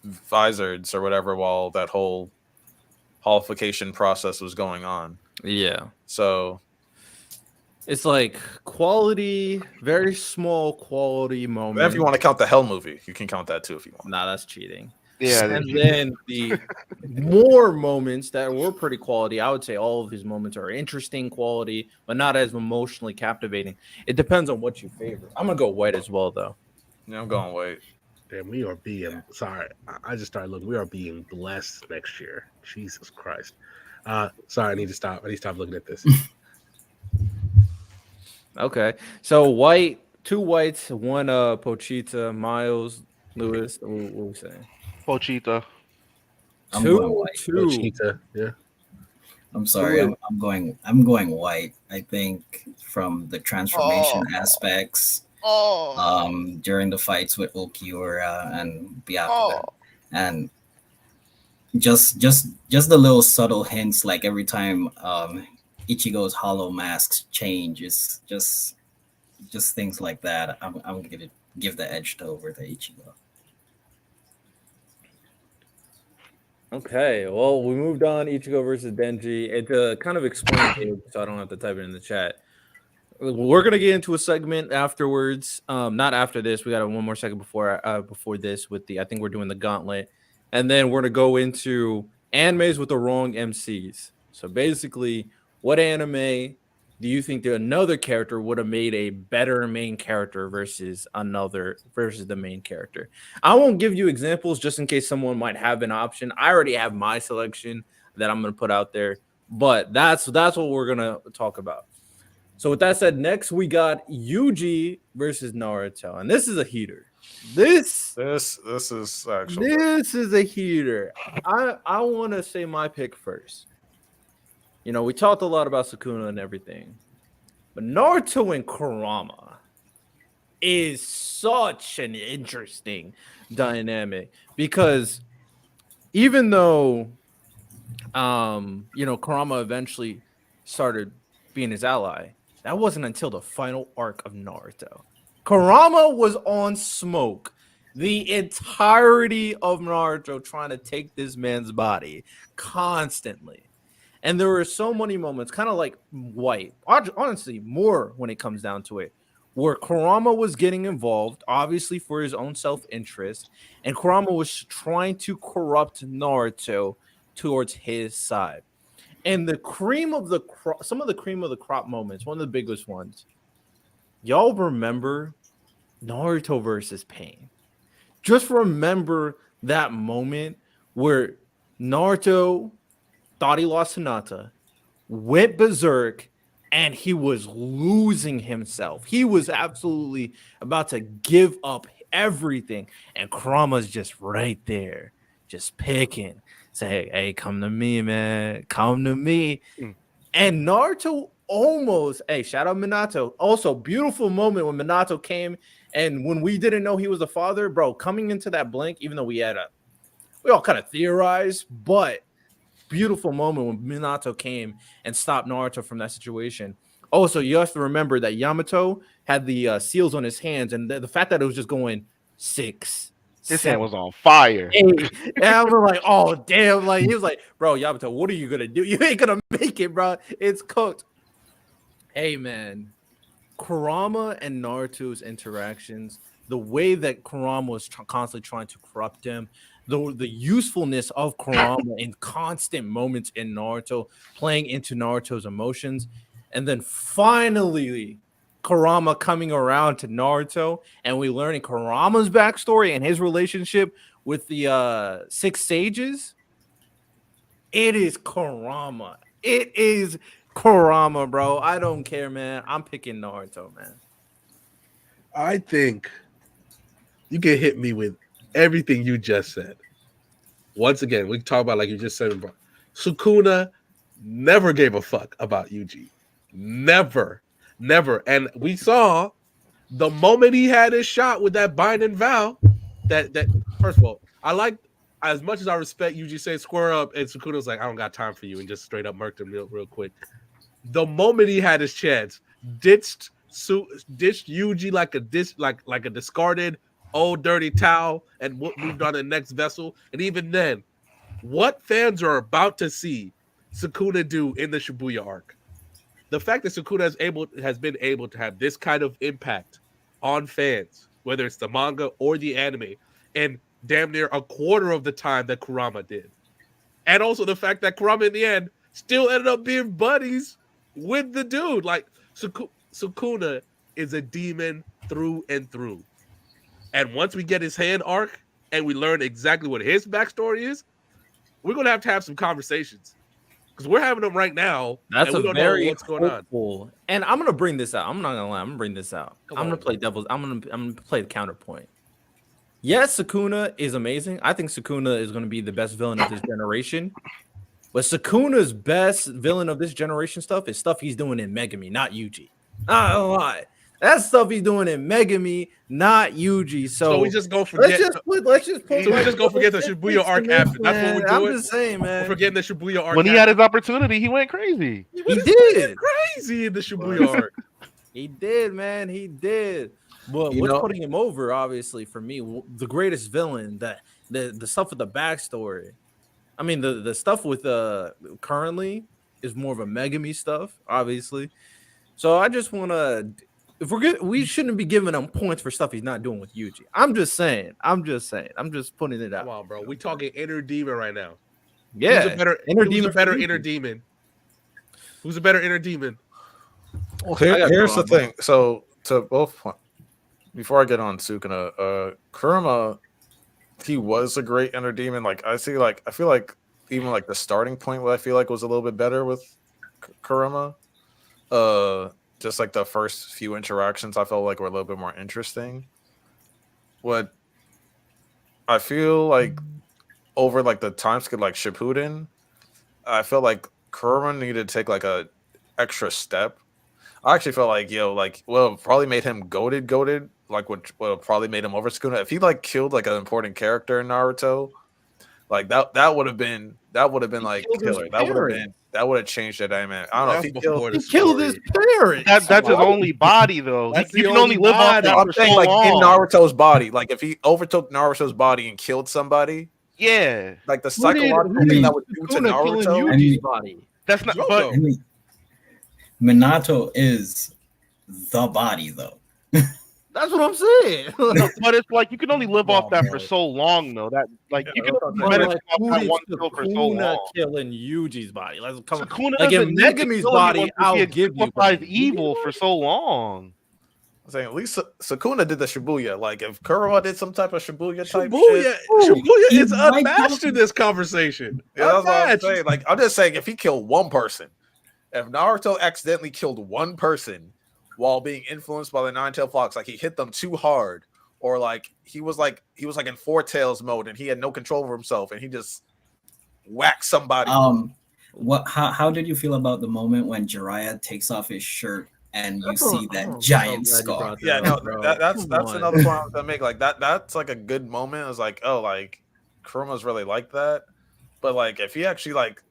Vizards or whatever while that whole holification process was going on. Yeah. So it's like quality, very small quality moment. If you want to count the Hell movie, you can count that too if you want. Nah, that's cheating. Yeah. And then the more moments that were pretty quality, I would say all of these moments are interesting quality, but not as emotionally captivating. It depends on what you favor. I'm going to go White as well, though. Yeah, I'm going White. Damn, we are being sorry. I just started looking. We are being blessed next year. Jesus Christ. Sorry, I need to stop. I need to stop looking at this. Okay. So White, 2 Whites, 1 Pochita, Miles, Lewis. What are we saying? Pochita. 2. Pochita, yeah. I'm sorry. I'm going White. I think from the transformation aspects. During the fights with Ulquiorra and Byakuya, and just the little subtle hints, like every time Ichigo's hollow masks change, it's just things like that. I'm gonna give the edge over to Ichigo. Okay, well, we moved on. Ichigo versus Denji. It kind of explains it, so I don't have to type it in the chat. We're gonna get into a segment afterwards. Not after this. We got one more second before this with I think we're doing the Gauntlet, and then we're gonna go into animes with the wrong MCs. So basically, what anime do you think that another character would have made a better main character versus the main character? I won't give you examples just in case someone might have an option. I already have my selection that I'm gonna put out there, but that's what we're gonna talk about. So with that said, next we got Yuji versus Naruto, and this is a heater. This is actually a heater. I want to say my pick first. You know, we talked a lot about Sukuna and everything, but Naruto and Kurama is such an interesting dynamic because even though Kurama eventually started being his ally, that wasn't until the final arc of Naruto. Kurama was on smoke the entirety of Naruto trying to take this man's body constantly. And there were so many moments, kind of like White, honestly, more when it comes down to it, where Kurama was getting involved, obviously for his own self-interest, and Kurama was trying to corrupt Naruto towards his side. And the cream of the crop, some of the cream of the crop moments, one of the biggest ones. Y'all remember Naruto versus Pain? Just remember that moment where Naruto thought he lost Hinata, went berserk, and he was losing himself. He was absolutely about to give up everything. And Kurama's just right there, just picking. Say, hey, come to me, man. Come to me. And Naruto almost, hey, shout out Minato. Also, beautiful moment when Minato came and when we didn't know he was the father, bro, coming into that blink, even though we all kind of theorized, but beautiful moment when Minato came and stopped Naruto from that situation. Also, you have to remember that Yamato had the seals on his hands, and the fact that it was just going 6, His 7, hand was on fire. 8, and I was like, oh damn! Like he was like, bro, Yamato, what are you gonna do? You ain't gonna make it, bro. It's cooked. Hey man, Kurama and Naruto's interactions, the way that Kurama was constantly trying to corrupt him, the usefulness of Kurama in constant moments in Naruto, playing into Naruto's emotions, and then finally Kurama coming around to Naruto, and we learning Kurama's backstory and his relationship with the 6 sages. It is Kurama. It is Kurama, bro. I don't care, man. I'm picking Naruto, man. I think you can hit me with everything you just said. Once again, we can talk about, like you just said, bro. Sukuna never gave a fuck about Yuji. Never. And we saw the moment he had his shot with that binding vow, that first of all, I like, as much as I respect Yuji saying square up, and Sukuna's like, I don't got time for you, and just straight up murked him real quick. The moment he had his chance, ditched Yuji like a discarded old dirty towel and moved on to the next vessel. And even then, what fans are about to see Sukuna do in the Shibuya arc, the fact that Sukuna has been able to have this kind of impact on fans, whether it's the manga or the anime, and damn near a quarter of the time that Kurama did, and also the fact that Kurama in the end still ended up being buddies with the dude. Like Sukuna is a demon through and through. And once we get his hand arc and we learn exactly what his backstory is, we're gonna have some conversations, because we're having them right now. That's and we a don't very know what's going on. And I'm gonna bring this out. I'm not gonna lie. I'm gonna bring this out. I'm gonna play devil's. I'm gonna play the counterpoint. Yes, Sukuna is amazing. I think Sukuna is gonna be the best villain of this generation. But Sukuna's best villain of this generation stuff is stuff he's doing in Megami, not Yuji. Not gonna lie. That's stuff he's doing in Megami, not Yuji. So we just go forget. Let's just forget the Shibuya arc happened. That's what we're doing. I'm just saying, man. We're forgetting the Shibuya arc. When he had his opportunity, he went crazy. He did crazy in the Shibuya arc. He did, man. He did. But what's putting him over, obviously, for me, the greatest villain, the stuff with the backstory. I mean, the stuff with currently is more of a Megami stuff, obviously. So I just want to, if we're good, we shouldn't be giving him points for stuff he's not doing with Yuji. I'm just saying. I'm just putting it out. Come on, bro. We talking inner demon right now. Yeah. Who's a better inner demon? Who's a better inner demon? Well, here's the thing. So to both points, before I get on Sukuna, Kurama, he was a great inner demon. Like I feel like even like the starting point, what I feel like was a little bit better with Kurama. Just like the first few interactions, I felt like were a little bit more interesting. What I feel like over like the time skip, like Shippuden, I felt like Kurama needed to take like a extra step. I actually felt like probably made him goated, like what probably made him over Sukuna. If he like killed like an important character in Naruto, like that would have been like killer. That would have changed the dynamic. I don't know if he killed his parents. That's his only body though. You can only live off that. I'm saying like in Naruto's body. Like if he overtook Naruto's body and killed somebody, yeah, like the psychological thing that would do to Naruto. Body. That's not. But Minato is the body, though. That's what I'm saying. But it's like you can only live off that for so long, though. That like you can only live off that one kill for so long. Killing Yuji's body, like in Megami's body, I'll give you evil for so long. I'm saying at least Sukuna did the Shibuya. Like if Kurama did some type of Shibuya type Shibuya is unmatched in this conversation. Yeah, that's what I'm saying. Like I'm just saying, if he killed one person, if Naruto accidentally killed one person while being influenced by the Nine-Tailed Fox, like he hit them too hard, or like he was like in Four Tails mode and he had no control over himself and he just whacked somebody. How did you feel about the moment when Jiraiya takes off his shirt and you see that giant scar? Yeah, no, that's another point I was gonna make. Like that's like a good moment. I was like, oh, like Kuroma's really like that. But like, if he actually like,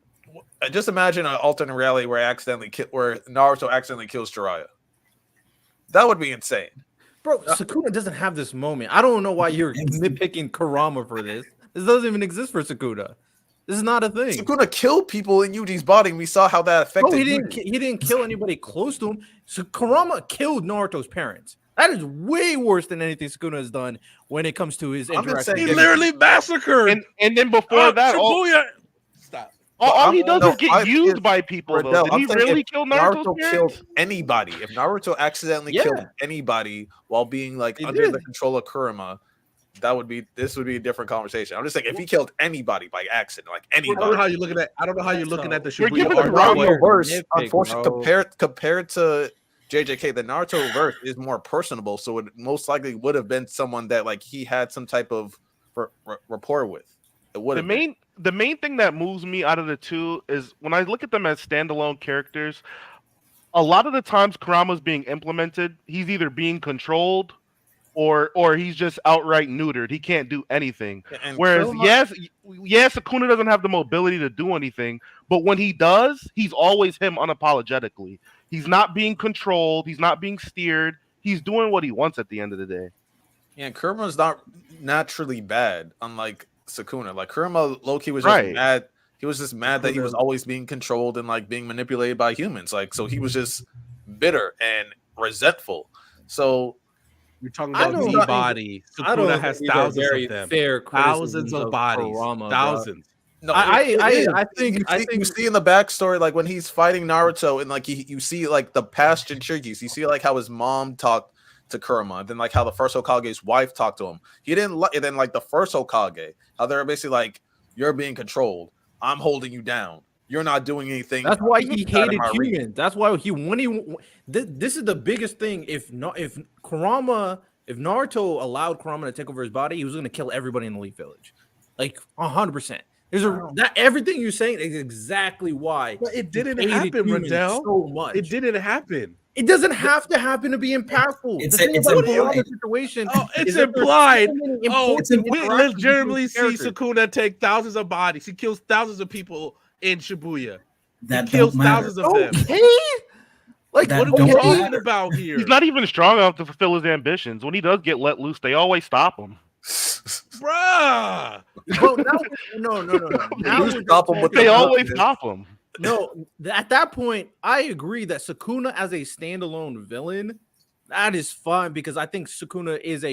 just imagine an alternate reality where where Naruto accidentally kills Jiraiya. That would be insane. Bro, Sukuna doesn't have this moment. I don't know why you're nitpicking Kurama for this. This doesn't even exist for Sukuna. This is not a thing. Sukuna killed people in Yuji's body, and we saw how that affected. Bro, he didn't kill anybody close to him. So Kurama killed Naruto's parents. That is way worse than anything Sukuna has done when it comes to his interaction. He literally massacred. And then before that, all he does is get used by people. Though. Did he really kill Naruto? Killed anybody. If Naruto accidentally killed anybody while being like under the control of Kurama, this would be a different conversation. I'm just saying, if he killed anybody by accident, like anybody, I don't know how you're looking at. I don't know how you're looking at the Naruto verse. Unfortunately, compared to JJK, the Naruto verse is more personable, so it most likely would have been someone that like he had some type of rapport with. It would have the main thing that moves me out of the two is when I look at them as standalone characters. A lot of the times, Kurama's being implemented. He's either being controlled, or he's just outright neutered. He can't do anything. Whereas, yes, Sukuna doesn't have the mobility to do anything, but when he does, he's always him unapologetically. He's not being controlled. He's not being steered. He's doing what he wants at the end of the day. Yeah, Kurama's not naturally bad, unlike Sukuna. Like Kurama, low-key was just mad. He was just mad that he was always being controlled and like being manipulated by humans. Like, so he was just bitter and resentful. So you're talking about the body. Sukuna has thousands of them. Thousands of bodies. Thousands. No, I think you see in the backstory, like when he's fighting Naruto, and like you see like the past Jinchurikis, you see like how his mom talked to Kurama, then like how the first Hokage's wife talked to him. He didn't like, and then like the first Hokage, how they're basically like, you're being controlled. I'm holding you down. You're not doing anything. That's why he hated humans. That's why this is the biggest thing. If Naruto allowed Kurama to take over his body, he was going to kill everybody in the Leaf Village, like 100%. Everything you're saying is exactly why. But it didn't happen, Rendell. So much. It didn't happen. It doesn't have to happen to be impactful. It's implied. Situation. Oh, it's implied. We legitimately see Sukuna take thousands of bodies. He kills thousands of people in Shibuya. He kills thousands of them. Like, what are we talking about here? He's not even strong enough to fulfill his ambitions. When he does get let loose, they always stop him. Bruh. Bro, no. They always stop him. No, at that point, I agree that Sukuna as a standalone villain, that is fun because I think Sukuna is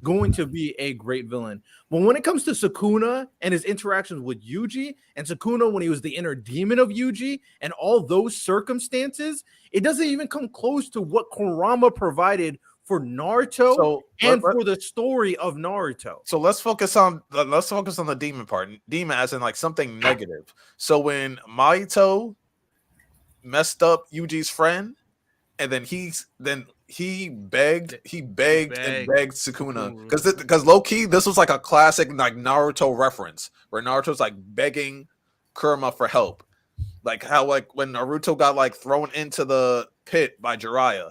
going to be a great villain. But when it comes to Sukuna and his interactions with Yuji, and Sukuna when he was the inner demon of Yuji, and all those circumstances, it doesn't even come close to what Kurama provided for Naruto for the story of Naruto. So let's focus on the demon part. Demon as in like something negative. So when Mahito messed up Yuji's friend, and then he begged Sukuna because low key this was like a classic like Naruto reference where Naruto's like begging Kurama for help, like how like when Naruto got like thrown into the pit by Jiraiya.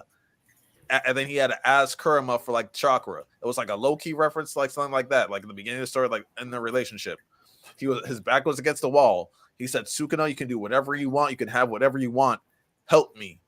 And then he had to ask Kurama for like chakra. It was like a low-key reference, like something like that, like in the beginning of the story, like in the relationship. His back was against the wall. He said, Sukuna, you can do whatever you want, you can have whatever you want. Help me.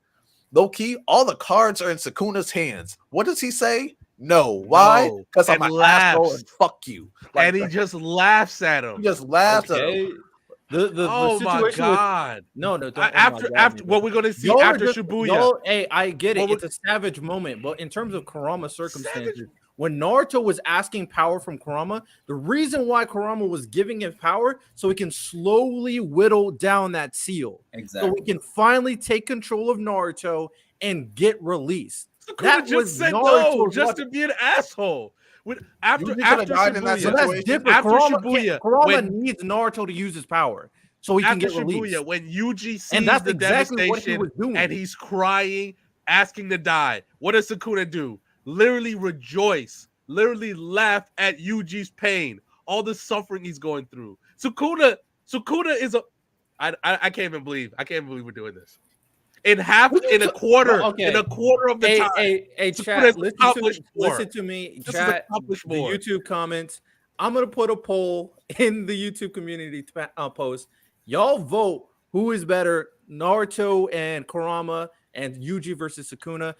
Low-key, all the cards are in Sukuna's hands. What does he say? No. Why? Because I'm an asshole and fuck you. Like, and he just laughs at him. He just laughs at him. Oh my god! No. After what we're gonna see after Shibuya. Hey, I get it. It's a savage moment, but in terms of Kurama's circumstances, when Naruto was asking power from Kurama, the reason why Kurama was giving him power so he can slowly whittle down that seal, so we can finally take control of Naruto and get released. That just said no, just to be an asshole. After Shibuya, Kurama needs Naruto to use his power so he can get released. Shibuya, when Yuji sees the devastation and he's crying, asking to die, what does Sukuna do? Literally rejoice, literally laugh at Yuji's pain, all the suffering he's going through. Sukuna is I can't even believe we're doing this. In a quarter of the time. Hey, chat, listen to me. Chat, the YouTube comments. I'm gonna put a poll in the YouTube community post. Y'all vote who is better, Naruto and Kurama and Yuji versus Sukuna.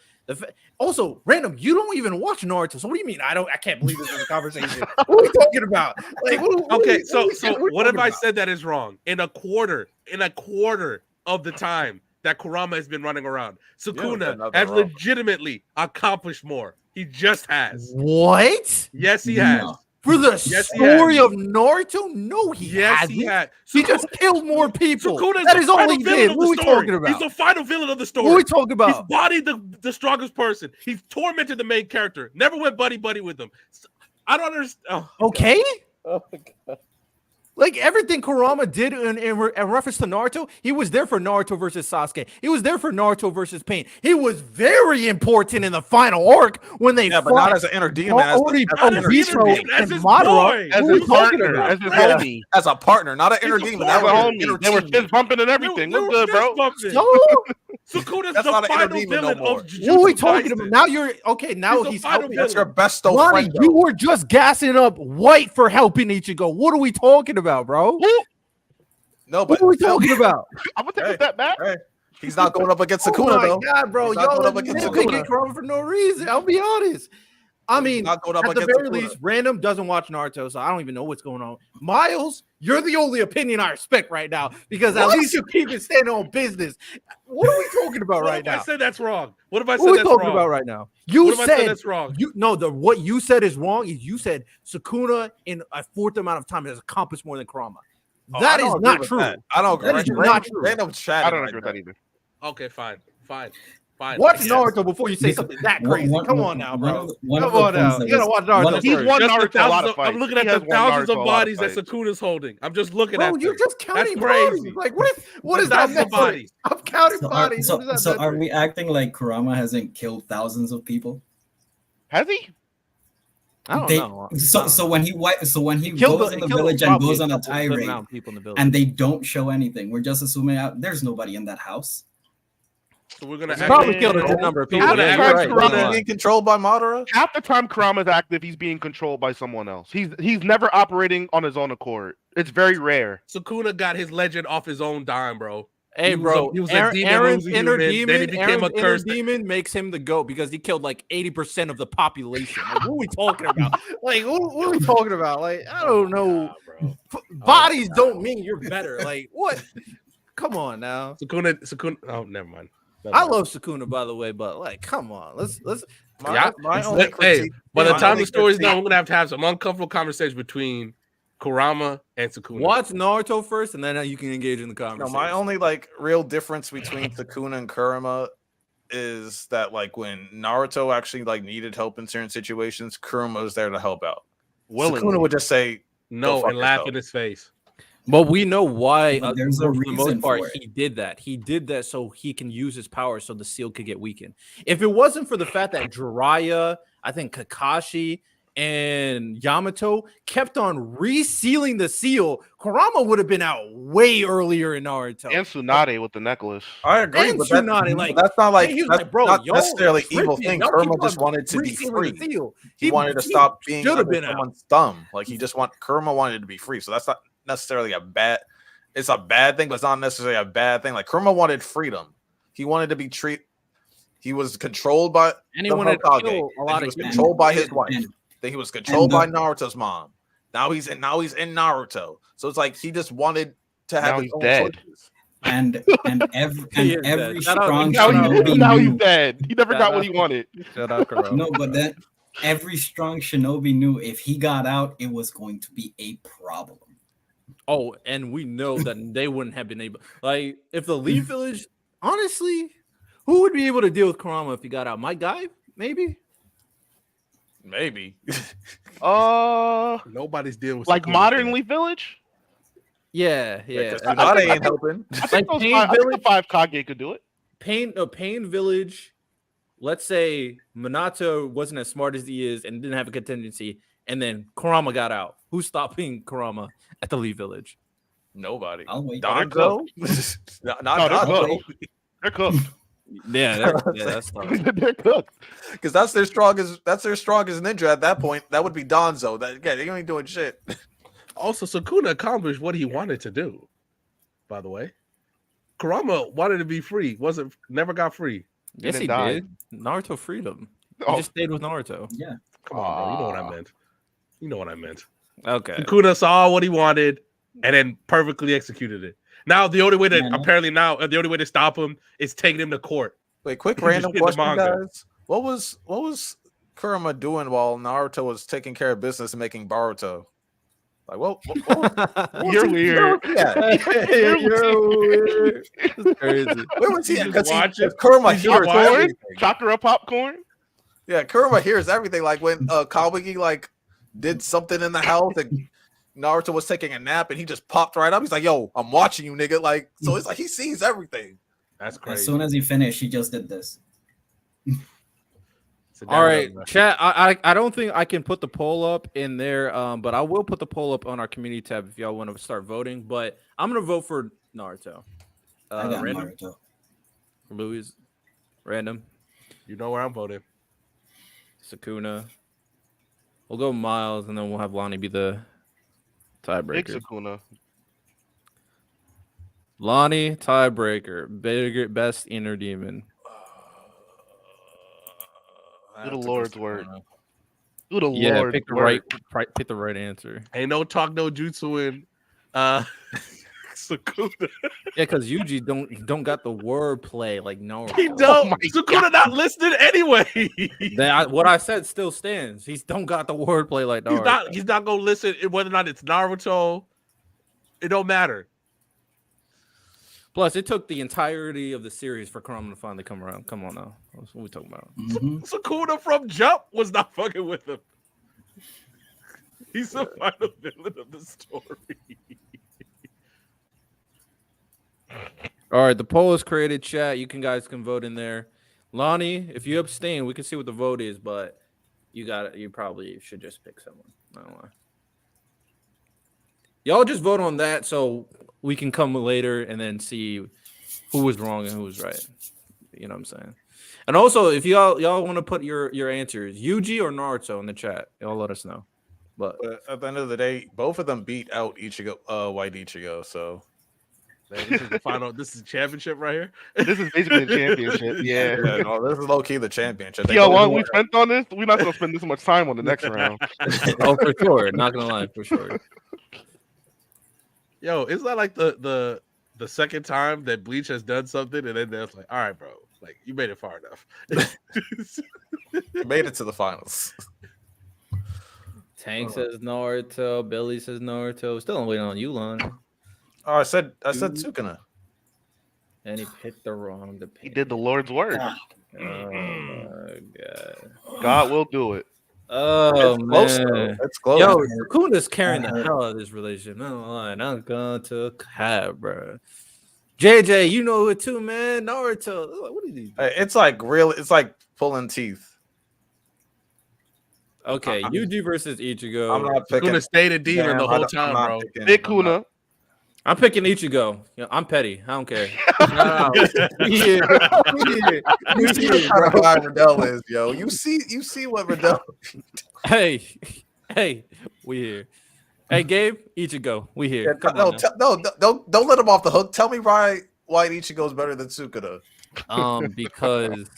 Also, random, you don't even watch Naruto. So what do you mean? I can't believe this is a conversation. What are we talking about? Like, what if I said that is wrong? In a quarter of the time that Kurama has been running around, Sukuna has legitimately accomplished more. He just has. What? Yes, he has. For the story of Naruto? No, he hasn't. He had. He just killed more people. Sukuna's that is all he did. What are we talking about? He's the final villain of the story. What are we talking about? He's bodied the strongest person. He's tormented the main character. Never went buddy with them. I don't understand. Oh, okay. Oh my god. Like everything Kurama did in reference to Naruto, he was there for Naruto versus Sasuke. He was there for Naruto versus Pain. He was very important in the final arc when they fought. But not as an inner demon, as his partner, as his homie, as a partner, not an inner demon. That was homie. They were fist bumping and everything. What's good, bro? Sukuna's the final villain of Jujutsu. What are we talking about? Now you're okay. Now he's helping. That's your best friend. You were just gassing up White for helping Ichigo. What are we talking about, bro? No, what but are we talking about? I'm gonna take that back. He's not going up against Sukuna, though. Oh my god, bro! Y'all are nitpicking Kurama for no reason. I'll be honest. I mean, at the very least, Random doesn't watch Naruto, so I don't even know what's going on. Miles, you're the only opinion I respect right now because at least you keep it standing on business. What are we talking about right now? I said that's wrong. What if I said that's wrong? What are we talking about right now? You said that's wrong. What you said is wrong. Is you said Sukuna in a fourth amount of time has accomplished more than Kurama. That is not true. I don't agree. That is not true. I don't agree with that either. Okay, fine. Watch Naruto before you say something that crazy. Come on now, bro. Come on now. You gotta watch Naruto. He's won Naruto a lot of fights. I'm looking at the thousands of bodies that Sukuna's holding. I'm just looking at them. You're just counting bodies. Like what is that bodies? I'm counting bodies. So are we acting like Kurama hasn't killed thousands of people? Has he? I don't know. So when he goes in the village and goes on a tirade, and they don't show anything, we're just assuming there's nobody in that house. So we're gonna probably killed a good number of people. Being controlled by Madara. Half the time Kurama's active, he's being controlled by someone else. He's never operating on his own accord. It's very rare. Sukuna got his legend off his own dime, bro. Hey, bro, Aaron's inner demon makes him the GOAT because he killed like 80% of the population. Like, what are we talking about? Like, what are we talking about? Like, I don't know. Bodies don't mean you're better. Like, what? Come on now. Sukuna. Oh, never mind. I love Sukuna, by the way, but like, come on, let's. By the time the story's done, we're gonna have some uncomfortable conversation between Kurama and Sukuna. Watch Naruto first, and then you can engage in the conversation. No, my only real difference between Sukuna and Kurama is that when Naruto actually needed help in certain situations, Kurama was there to help out. Sukuna would just say no and laugh in his face. But we know why. There's a reason for the most part, it. he did that. He did that so he can use his power, so the seal could get weakened. If it wasn't for the fact that Jiraiya, I think Kakashi, and Yamato kept on resealing the seal, Kurama would have been out way earlier in Naruto. And Tsunade with the necklace. I agree, but that's not not necessarily evil thing. Kurama just wanted to be free. He wanted to stop being under someone's thumb. Kurama wanted to be free, so that's not necessarily a bad. It's a bad thing, but it's not necessarily a bad thing. Kurama wanted freedom. He wanted to be treated. He was controlled by the Hokage. He was controlled by his wife. Then he was controlled by Naruto's mom. Now he's in Naruto. So it's he just wanted to have his own choices. And every strong shinobi now he's dead. He never got what he wanted. Shut up, Kuro. No, but then every strong shinobi knew if he got out, it was going to be a problem. Oh, and we know that they wouldn't have been able. If the Leaf Village, honestly, who would be able to deal with Kurama if he got out? My guy, maybe. Nobody's dealing with modern Leaf Village. Yeah. Tsunade ain't helping. I think the 5 Kage could do it. Pain Village. Let's say Minato wasn't as smart as he is and didn't have a contingency, and then Kurama got out. Who's stopping Kurama at the Leaf Village? Nobody. I'll wait. Donzo? Not Donzo. They're cooked. Yeah, that's tough. They're cooked. Because that's their strongest ninja at that point. That would be Donzo. They ain't doing shit. Also, Sukuna accomplished what he wanted to do. By the way, Kurama wanted to be free. Never got free. Yes, he died. did. Naruto freed him. He Oh. just stayed with Naruto. Yeah. Come on, bro. You know what I meant. You know what I meant. Okay. Sukuna saw what he wanted and then perfectly executed it. Now the only way to stop him is taking him to court. Wait, quick Just random get the question, manga. guys. What was Kurama doing while Naruto was taking care of business and making Boruto? Like, what You're weird. You're weird. That's crazy. Where was he at? Because Kurama hears watching. everything. Sakura popcorn. Yeah, Kurama hears everything. Like when Kawagi like did something in the house and Naruto was taking a nap and he just popped right up. He's like, "Yo, I'm watching you, nigga." Like, so it's like he sees everything. That's crazy. As soon as he finished, he just did this. All right, chat. I don't think I can put the poll up in there, but I will put the poll up on our community tab if y'all want to start voting. But I'm gonna vote for Naruto. I got Random. Naruto. Louis, random. You know where I'm voting. Sukuna. We'll go Miles, and then we'll have Lonnie be the Big tiebreaker. Sakuna. Lonnie, tiebreaker. Best inner demon. Do the Lord's work. Do the Yeah, Lord's pick the work. pick the right answer. Ain't no talk, no jutsu in Sukuna. Yeah, because Yuji don't got the word play like Naruto. He don't. Sukuna not listening anyway. What I said still stands. He's don't got the word play like Naruto. He's not gonna listen whether or not it's Naruto. It don't matter. Plus, it took the entirety of the series for Kurama to finally come around. Come on now. That's what we talking about. Mhm. Sukuna from Jump was not fucking with him. He's the final villain of the story. All right, the poll is created, chat. You guys can vote in there. Lonnie, if you abstain, we can see what the vote is, but you probably should just pick someone. I don't know. Y'all just vote on that so we can come later and then see who was wrong and who was right. You know what I'm saying? And also, if y'all want to put your answers, Yuji or Naruto in the chat, y'all let us know. But at the end of the day, both of them beat out Ichigo, White Ichigo. So Man, this is the final. This is the championship right here. This is basically the championship. Yeah. No, this is low key the championship. Yo, what we spent on this, we're not gonna spend this much time on the next round. Oh, for sure. Not gonna lie, for sure. Yo, is that like the second time that Bleach has done something, and then it's like, all right, bro, like you made it far enough. You made it to the finals. Tank says Naruto. Billy says Naruto. Still waiting on you, Lon. Oh, I said Sukuna. And he picked the wrong. He did the Lord's work. Oh my god. God will do it. Oh It's close, man. though. It's close. Yo, Sakuna's carrying the hell out of this relationship. No line. I'm going to cab, bro. JJ, you know it too, man. Naruto. What are these? It's like real. It's like pulling teeth. Okay, Yuji versus Ichigo. I'm not picking. Sukuna stayed a demon the whole time, bro. Big Kuna. I'm picking Ichigo. Yeah, I'm petty. I don't care. No. Yeah. You see what kind of Riddell is, yo. You see what Riddell. Hey, we here. Hey, Gabe, Ichigo, we here. Come on Don't let him off the hook. Tell me why Ichigo is better than Sukuna. Because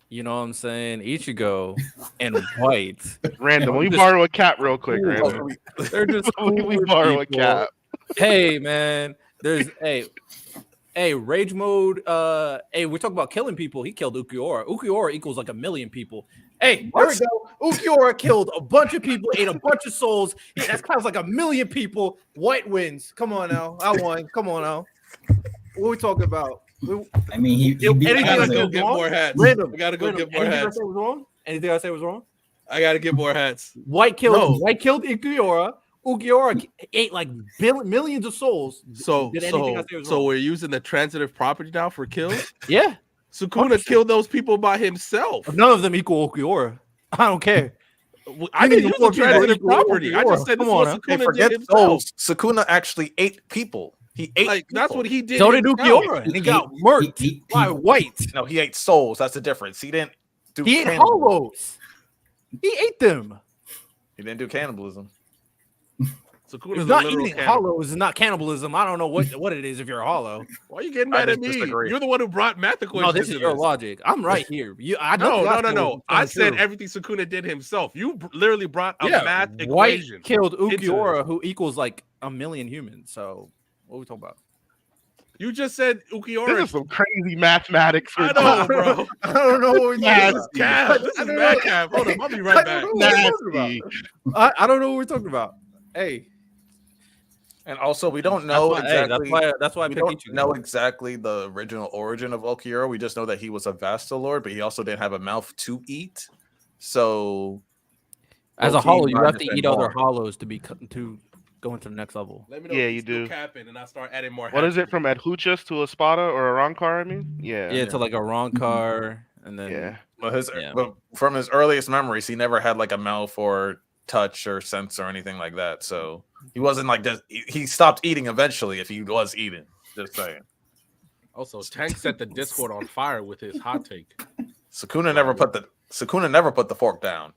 you know what I'm saying, Ichigo and White. Random. We borrow a cat real quick, Random. They're just We borrow a cat. Hey man, there's rage mode. Hey, we're talking about killing people. He killed Ukiura. Ukiura equals like 1 million people. Hey, there we go. Ukiura killed a bunch of people, ate a bunch of souls. Yeah, that's kind of like 1 million people. White wins. Come on now, I won. Come on now. What are we talking about? I mean, he beat anything I gotta said go was get wrong? more hats. Random. I gotta go get more Anything hats. I said was wrong? Anything I said was wrong? I gotta get more hats. White killed Ukiura. Ukiura ate like millions of souls. So Did anything I say was so wrong? we're using the transitive property now for kills. Yeah. Sukuna killed those people by himself. None of them equal Ukiura. I don't care. I didn't use the transitive property. I just said this was Sukuna did himself. Sukuna actually ate people. He ate like people. That's what he did. So did Ukiura, and he got murked by White. No, he ate souls. That's the difference. He didn't do. He ate hollows. He ate them. He didn't do cannibalism. It's not eating hollows. It's not cannibalism. I don't know what it is if you're a hollow. Why are you getting mad at me? Disagree. You're the one who brought math equations. No, this is your logic. I'm right here. No. I said everything Sukuna did himself. You literally brought a math White equation. Killed Ukiura, who equals like 1 million humans. So what are we talking about? You just said Ukiura. This is some crazy mathematics. I know, bro. I don't know what we're talking about. This is math cap. Hold on, I'll be right back. I don't know what we're talking about. Hey. And also, we don't know exactly. That's why I we don't know exactly the original origin of Ukiura. We just know that he was a Vassal Lord, but he also didn't have a mouth to eat. So, as a hollow, you have to eat other hollows to go into the next level. Let me know you do. Capping and I start adding more. What is it from Adhuchas to a Spada or a Rankar? I mean, yeah, to like a Rankar, and then but from his earliest memories, he never had like a mouth or touch or sense or anything like that. So he wasn't like just, he stopped eating eventually if he was eating. Just saying. Also, Tank set the Discord on fire with his hot take. Sukuna never put the fork down.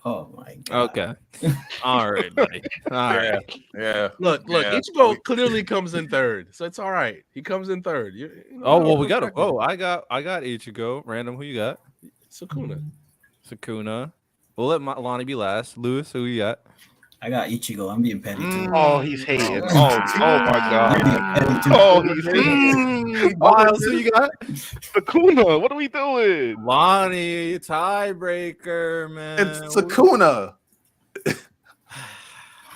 Oh my god. Okay. All right, buddy. All right. Yeah. Look. Ichigo clearly comes in third, so it's all right. He comes in third. We got him. Oh, I got Ichigo. Random. Who you got? Sukuna. We'll let Lonnie be last. Lewis, who you got? I got Ichigo. I'm being petty too. Oh, he's hating. Oh my god. Oh, he's hating. Miles, who you got? Sukuna. What are we doing? Lonnie, tiebreaker, man. It's Sukuna.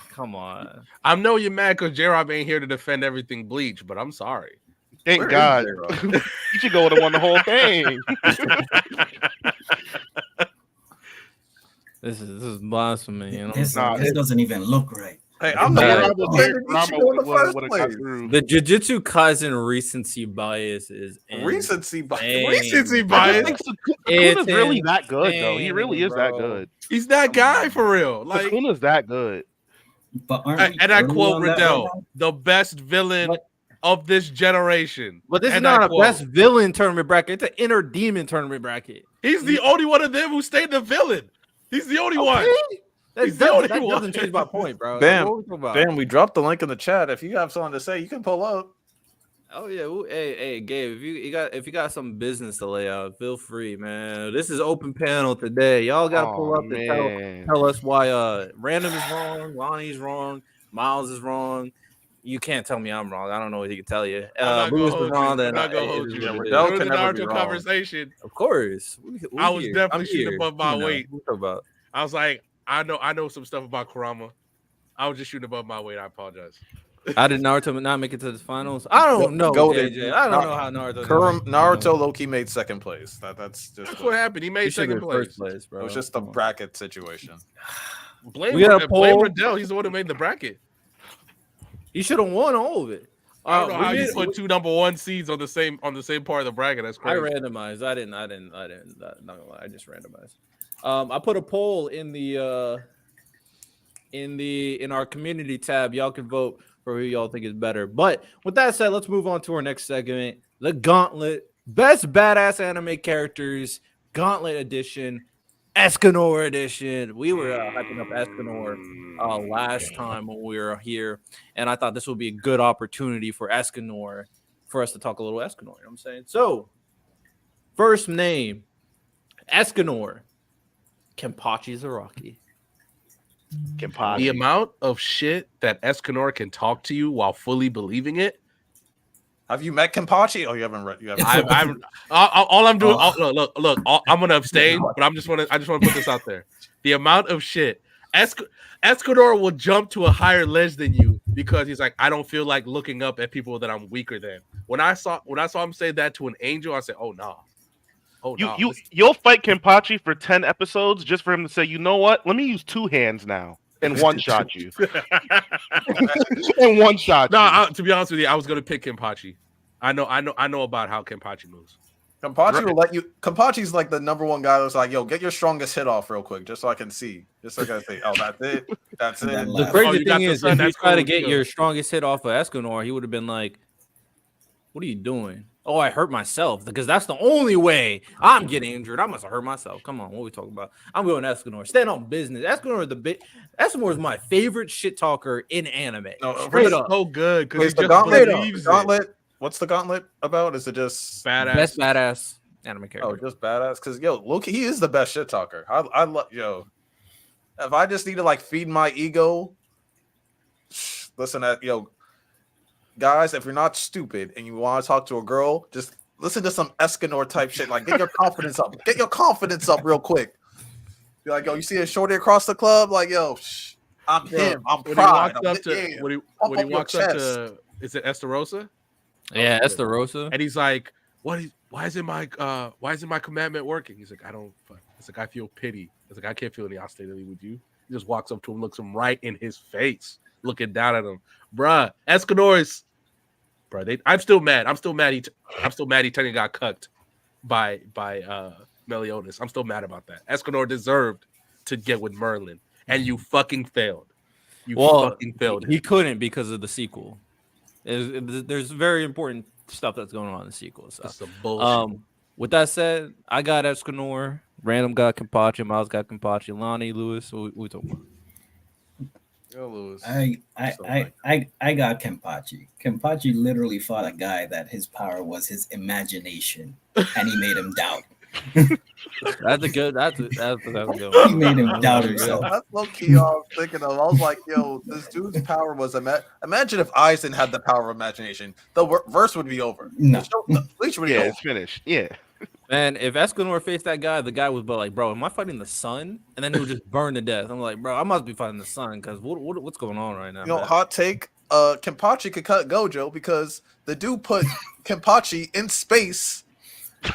Come on. I know you're mad because J-Rob ain't here to defend everything Bleach, but I'm sorry. Thank God. Ichigo would have won the whole thing. This is blasphemy. You know? This doesn't even look right. Hey, I'm the The Jujutsu Kaisen recency bias is recency bias. Sakuna's really that good, though. He really is that good. He's that guy for real. Like Sakuna's that good. But and I quote Riddell, the best villain of this generation. But this is not a best villain tournament bracket. It's an inner demon tournament bracket. He's the only one of them who stayed the villain. He's the only one. That doesn't change my point, bro. Bam, we dropped the link in the chat. If you have something to say, you can pull up. Oh yeah, hey, Gabe, if you got some business to lay out, feel free, man. This is open panel today. Y'all gotta pull up and tell us why Random is wrong, Lonnie's wrong, Miles is wrong. You can't tell me I'm wrong. I don't know what he can tell you. Lewis is wrong. Then I'm not gonna hold you. During the Naruto conversation, of course, I was definitely shooting above my weight. About? I was like, I know some stuff about Kurama. I was just shooting above my weight. I apologize. How did Naruto not make it to the finals? I don't know, JJ. I don't know how Naruto low-key made second place. That's what happened. He made second place. First place, bro. It was just a bracket situation. Blame Riddell. He's the one who made the bracket. He should have won all of it. I don't know how you put two number one seeds on the same part of the bracket. That's crazy. I randomized. I didn't. Not gonna lie. I just randomized. I put a poll in our community tab. Y'all can vote for who y'all think is better. But with that said, let's move on to our next segment, the Gauntlet, best badass anime characters, Gauntlet edition, Escanor edition. We were hyping up Escanor last time when we were here, and I thought this would be a good opportunity for Escanor, for us to talk a little Escanor. You know what I'm saying? So, first name, Escanor, Kenpachi Zaraki. Kenpachi. The amount of shit that Escanor can talk to you while fully believing it. Have you met Kenpachi? Oh, you haven't read. You haven't. All I'm doing. Look. I'm gonna abstain, but I just want to put this out there. The amount of shit Escanor will jump to a higher ledge than you because he's like, I don't feel like looking up at people that I'm weaker than. When I saw him say that to an angel, I said, oh no. You'll fight Kenpachi for 10 episodes just for him to say, you know what? Let me use two hands now and one shot you. And one shot. No, to be honest with you, I was gonna pick Kenpachi. I know about how Kenpachi moves. Kenpachi will let you. Kenpachi's like the number one guy that's like, yo, get your strongest hit off real quick, just so I can see. Just so I can say, oh, that's it. That's it. The crazy thing is, if you try to get your strongest hit off of Escanor, he would have been like, what are you doing? Oh, I hurt myself because that's the only way I'm getting injured. I must have hurt myself. Come on, what are we talking about? I'm going Escanor. Stand on business. Escanor is my favorite shit talker in anime. No, straight up. So good because the Gauntlet. What's the Gauntlet about? Is it just best badass anime character? Oh, just badass. Because look, he is the best shit talker. I love If I just need to like feed my ego, listen guys. If you're not stupid and you want to talk to a girl, just listen to some Escanor type shit. Like get your confidence up. Get your confidence up real quick. Be like, yo, you see a shorty across the club? Like, yo, I'm him. I'm proud. When he walks up to, is it Estarossa? Yeah, Estarossa. And he's like, why isn't my commandment working? He's like, it's like I feel pity. It's like I can't feel any hostility with you. He just walks up to him, looks him right in his face, looking down at him. Bruh, Escanor is I'm still mad. I'm still mad he technically got cucked by Meliodas. I'm still mad about that. Escanor deserved to get with Merlin, and you fucking failed. Fucking failed him. He couldn't because of the sequel. There's very important stuff that's going on in the sequel. So. That's some bullshit. With that said, I got Escanor. Random got Kenpachi. Miles got Kenpachi. Lonnie, Lewis. What we talking about? Yo, Lewis. I got Kenpachi. Kenpachi literally fought a guy that his power was his imagination, and he made him doubt. That's a good one. He made him doubt himself. That's low key all I was thinking of. I was like, yo, this dude's power was imagine if Aizen had the power of imagination. The verse would be over. No. Bleach would be over. It's finished. Yeah. Man, if Escanor faced that guy, the guy was like, bro, am I fighting the sun? And then he would just burn to death. I'm like, bro, I must be fighting the sun because what's going on right now? You know, hot take, Kenpachi could cut Gojo because the dude put Kenpachi in space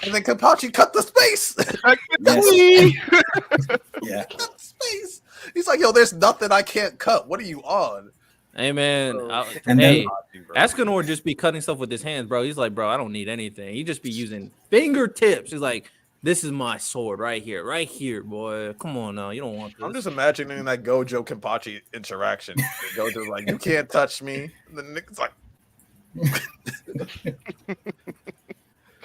and then Kenpachi cut the space. Yeah. Cut the space. He's like, yo, there's nothing I can't cut. What are you on? Hey man, Escanor just be cutting stuff with his hands, bro. He's like, bro, I don't need anything. He just be using fingertips. He's like, this is my sword right here, boy. Come on now, you don't want this. I'm just imagining that Gojo Kenpachi interaction. Gojo's like, you can't touch me. And the nigga's like,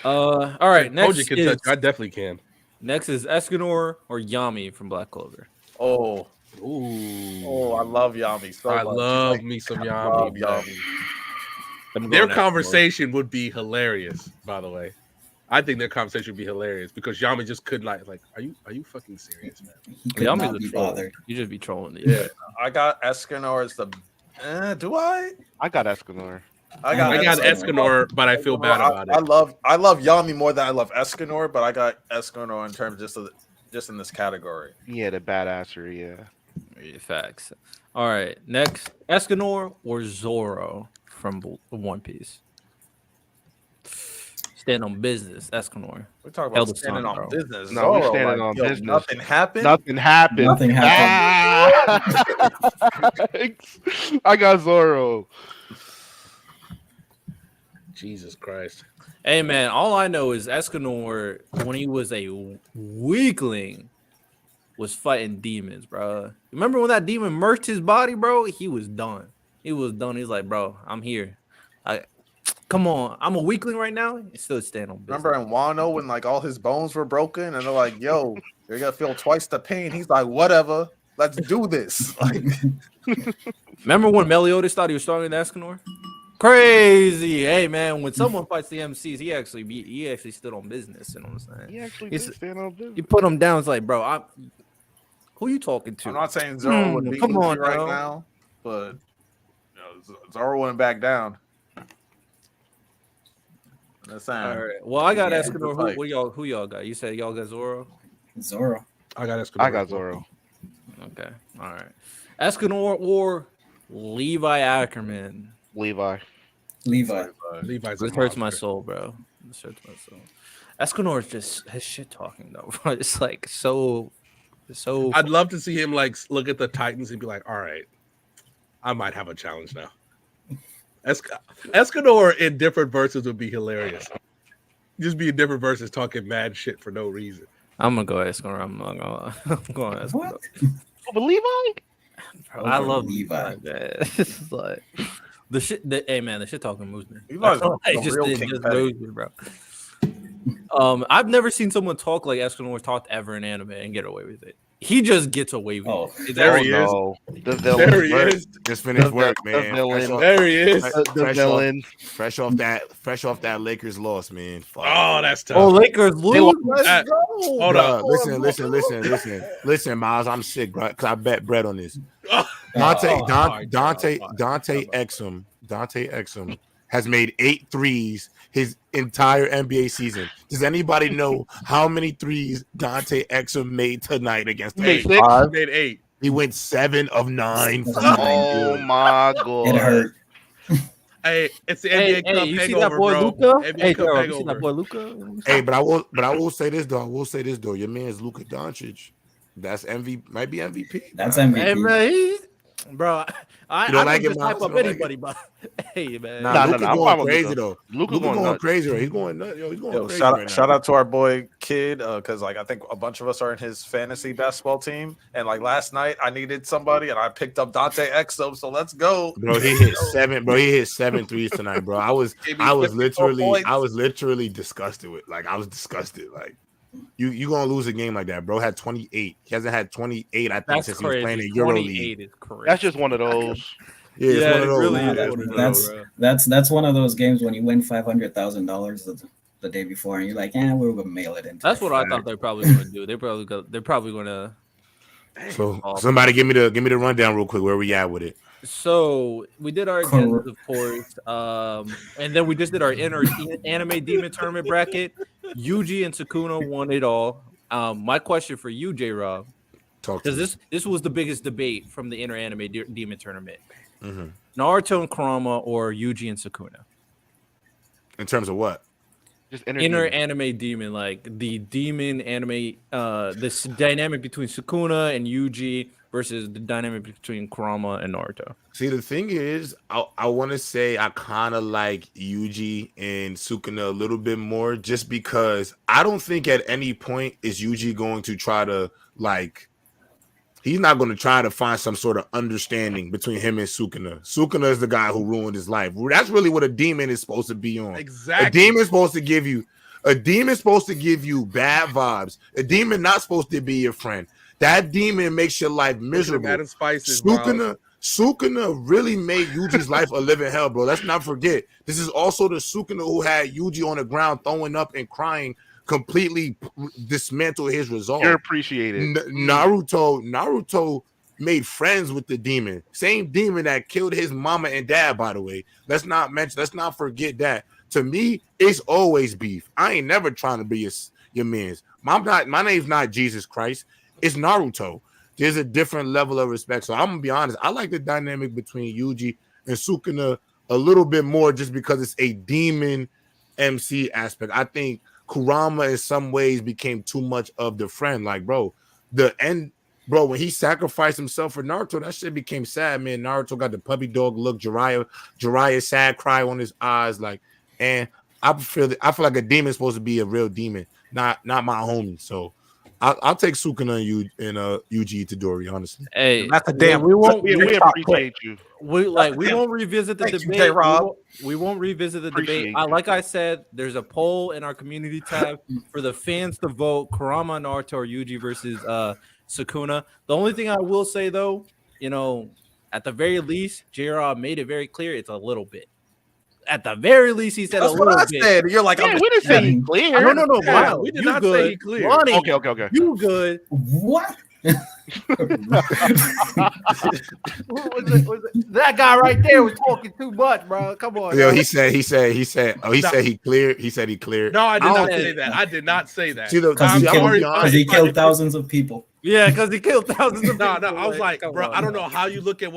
all right. Next Gojo can touch. I definitely can. Next is Escanor or Yami from Black Clover. Oh. Ooh. Oh, I love Yami so much. I love me some Yami. Their conversation would be hilarious, by the way. I think their conversation would be hilarious because Yami just could like are you fucking serious, man? Yami's a troll. You just be trolling. Yeah. I got Escanor as the do I? I got Escanor. I got Escanor, but I feel bad about it. I love Yami more than I love Escanor, but I got Escanor in terms just in this category. Yeah, the badassery, yeah. Facts. All right, next, Escanor or Zoro from One Piece? Stand on business, Escanor. We're talking about standing on business. No, we're standing on business. Nothing happened. Nothing happened. I got Zoro. Jesus Christ. Hey man, all I know is Escanor, when he was a weakling, was fighting demons, bro. Remember when that demon merged his body, bro? He was done. He's like, bro, I'm here. Come on, I'm a weakling right now. He still stand on business. Remember in Wano when like all his bones were broken and they're like, yo, you're gonna feel twice the pain. He's like, whatever, let's do this. Like, remember when Meliodas thought he was stronger than Escanor? Crazy. Hey man, when someone fights the MCs, he actually stood on business. You know what I'm saying? He actually did stand on business. You put him down. It's like, bro, who you talking to? I'm not saying Zoro would beat Luffy right now, but Zoro went back down. That's all right. Well, I got Escanor. Who y'all got? You said y'all got Zoro? Zoro. I got Escanor. I got Zoro. Okay. All right. Escanor or Levi Ackerman? Levi's. This hurts my soul, bro. This hurts my soul. Escanor is just his shit talking though, bro. It's like so. I'd love to see him like look at the Titans and be like, all right, I might have a challenge now. Escanor in different verses would be hilarious. Just be a different versus talking mad shit for no reason. I'm gonna go ask her. I'm going to ask her. Over Levi? Bro, I love Levi. man. It's like the shit. Hey man, the shit talking moves me. Levi's It just moves me, bro. I've never seen someone talk like Escanor talked ever in anime and get away with it. He just gets away with it. There he is. The villain. There he is. Just finished work, man. There he is. The villain. Fresh off that Lakers loss, man. Fuck. Oh, that's tough. Oh, Lakers lose. Let's go. Hold Bruh, up. listen, Miles. I'm sick, bro. Because I bet bread on this. Dante Exum has made 8 threes his entire NBA season. Does anybody know how many threes Dante Exum made tonight against the He made 8. He went 7 of 9. Oh my god. It hurt. Hey, it's the NBA Cup you see hangover, that boy bro. Luka? NBA Hey, Cup Daryl, you see hangover. that boy Luka? Hey, but I will say this though. Your man's Luka Doncic. That's might be MVP. That's bro. MVP. Hey man, bro, I You don't don't like it, just hype Miles? up You don't like anybody, but hey man, Nah, No, Luka I'm going fine with crazy Luka. though. Luka Luka going going nuts. crazy. Right? He's going nuts. Yo, he's going crazy. Shout right now. out to our boy Kid, because like I think a bunch of us are in his fantasy basketball team, and like last night I needed somebody, and I picked up Dante Exum. So let's go, Bro, he hit 7. Bro, he hit 7 threes tonight, bro. I was literally disgusted with. Like, I was disgusted. Like, you gonna lose a game like that, bro? Had 28. He hasn't had 28. I think that's since crazy. he was playing in EuroLeague. 28 is crazy. That's just one of those. Yeah, it's one of those. really Nah, is Yeah, one of that's those, that's one of those games when you win $500,000 the day before, and you're like, we're gonna mail it in. That's what I thought they're probably going to do. They're probably going to. So somebody give me the rundown real quick. Where we at with it? So we did our agendas, of course, and then we just did our anime demon tournament bracket. Yuji and Sukuna won it all. My question for you, J-Rob, Talk to because me. this was the biggest debate from the inner anime demon tournament. Mhm. Naruto and Kurama or Yuji and Sukuna? In terms of what? Just Inner anime demon, like the demon anime, this dynamic between Sukuna and Yuji versus the dynamic between Kurama and Naruto. See, the thing is, I want to say I kind of like Yuji and Sukuna a little bit more, just because I don't think at any point is Yuji going to try to he's not going to try to find some sort of understanding between him and Sukuna. Sukuna is the guy who ruined his life. That's really what a demon is supposed to be on. Exactly. A demon is supposed to give you bad vibes. A demon not supposed to be your friend. That demon makes your life miserable. Madden Spices, Sukuna really made Yuji's life a living hell, bro. Let's not forget. This is also the Sukuna who had Yuji on the ground throwing up and crying, completely dismantle his resolve. You're appreciated. Naruto made friends with the demon. Same demon that killed his mama and dad, by the way. Let's not forget that. To me, it's always beef. I ain't never trying to be your man's. My name's not Jesus Christ. It's Naruto. There's a different level of respect. So I'm gonna be honest. I like the dynamic between Yuji and Sukuna a little bit more, just because it's a demon MC aspect. I think Kurama in some ways became too much of the friend. Like, bro, when he sacrificed himself for Naruto, that shit became sad, man. Naruto got the puppy dog look, Jiraiya sad cry on his eyes, like, and I feel like a demon's supposed to be a real demon, not my homie. So I'll take Sukuna and Yuji Itadori, honestly. Hey, that's a damn. We won't. We appreciate you. We won't revisit the Thank you, debate. J-Rob. We won't revisit the Appreciate debate. you. Like I said, there's a poll in our community tab for the fans to vote: Kurama, Naruto, or Yuji versus Sukuna. The only thing I will say, though, at the very least, J-Rob made it very clear it's a little bit. At the very least, he said That's a little what I bit. said. You're like, Yeah, we didn't say he clear. No, Yeah, Miles, we did you not good. say he clear. Lonnie, Okay. you good. What? That guy right there was talking too much, bro. Come on. Yo, man. he said he cleared. He said he cleared. No, I did I not don't- say that. I did not say that. See, Because he killed thousands of people. Yeah, because he killed thousands of No, people. I was like, come bro, on, I don't man. know how you look at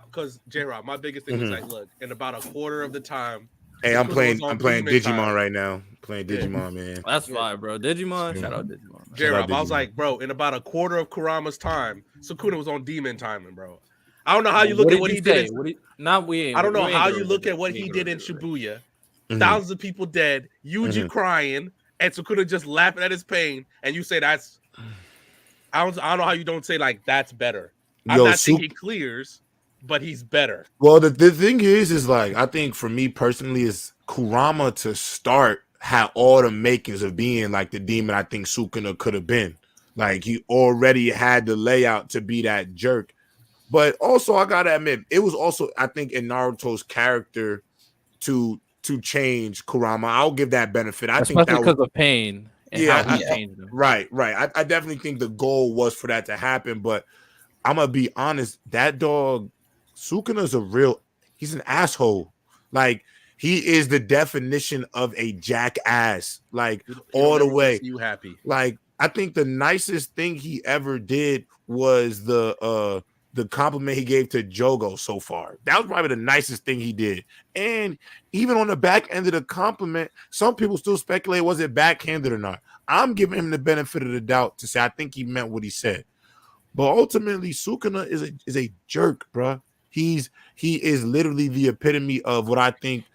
because J-Rob, my biggest thing was Mhm. like, look, in about a quarter of the time. Hey, I'm Sukuna playing was on Digimon demon time. right now. Playing Yeah. Digimon, man. That's fine, bro. Digimon, Yeah. shout out Digimon. Man. J-Rob, I was Digimon. like, bro, in about a quarter of Kurama's time, Sukuna was on demon timing, bro. I don't know how you look at what he did. Not we. I don't know how you look at what he did in Shibuya thousands of people dead, Yuji crying, and Sukuna just laughing at his pain, and you say that's I don't know how you don't say like that's better. I'm not saying he clears, but he's better. Well, the thing is like I think for me personally is Kurama to start had all the makings of being like the demon I think Sukuna could have been. Like he already had the layout to be that jerk. But also I gotta admit, it was also I think in Naruto's character to change Kurama. I'll give that benefit. I think that because of pain. And how he changed him. Right. I definitely think the goal was for that to happen, but I'm gonna be honest. That dog, Sukuna's he's an asshole. Like he is the definition of a jackass. Like all the way. You happy? Like I think the nicest thing he ever did was the compliment he gave to Jogo so far. That was probably the nicest thing he did. And even on the back end of the compliment, some people still speculate was it backhanded or not. I'm giving him the benefit of the doubt to say I think he meant what he said. But ultimately, Sukuna is a jerk, bro. He is literally the epitome of what I think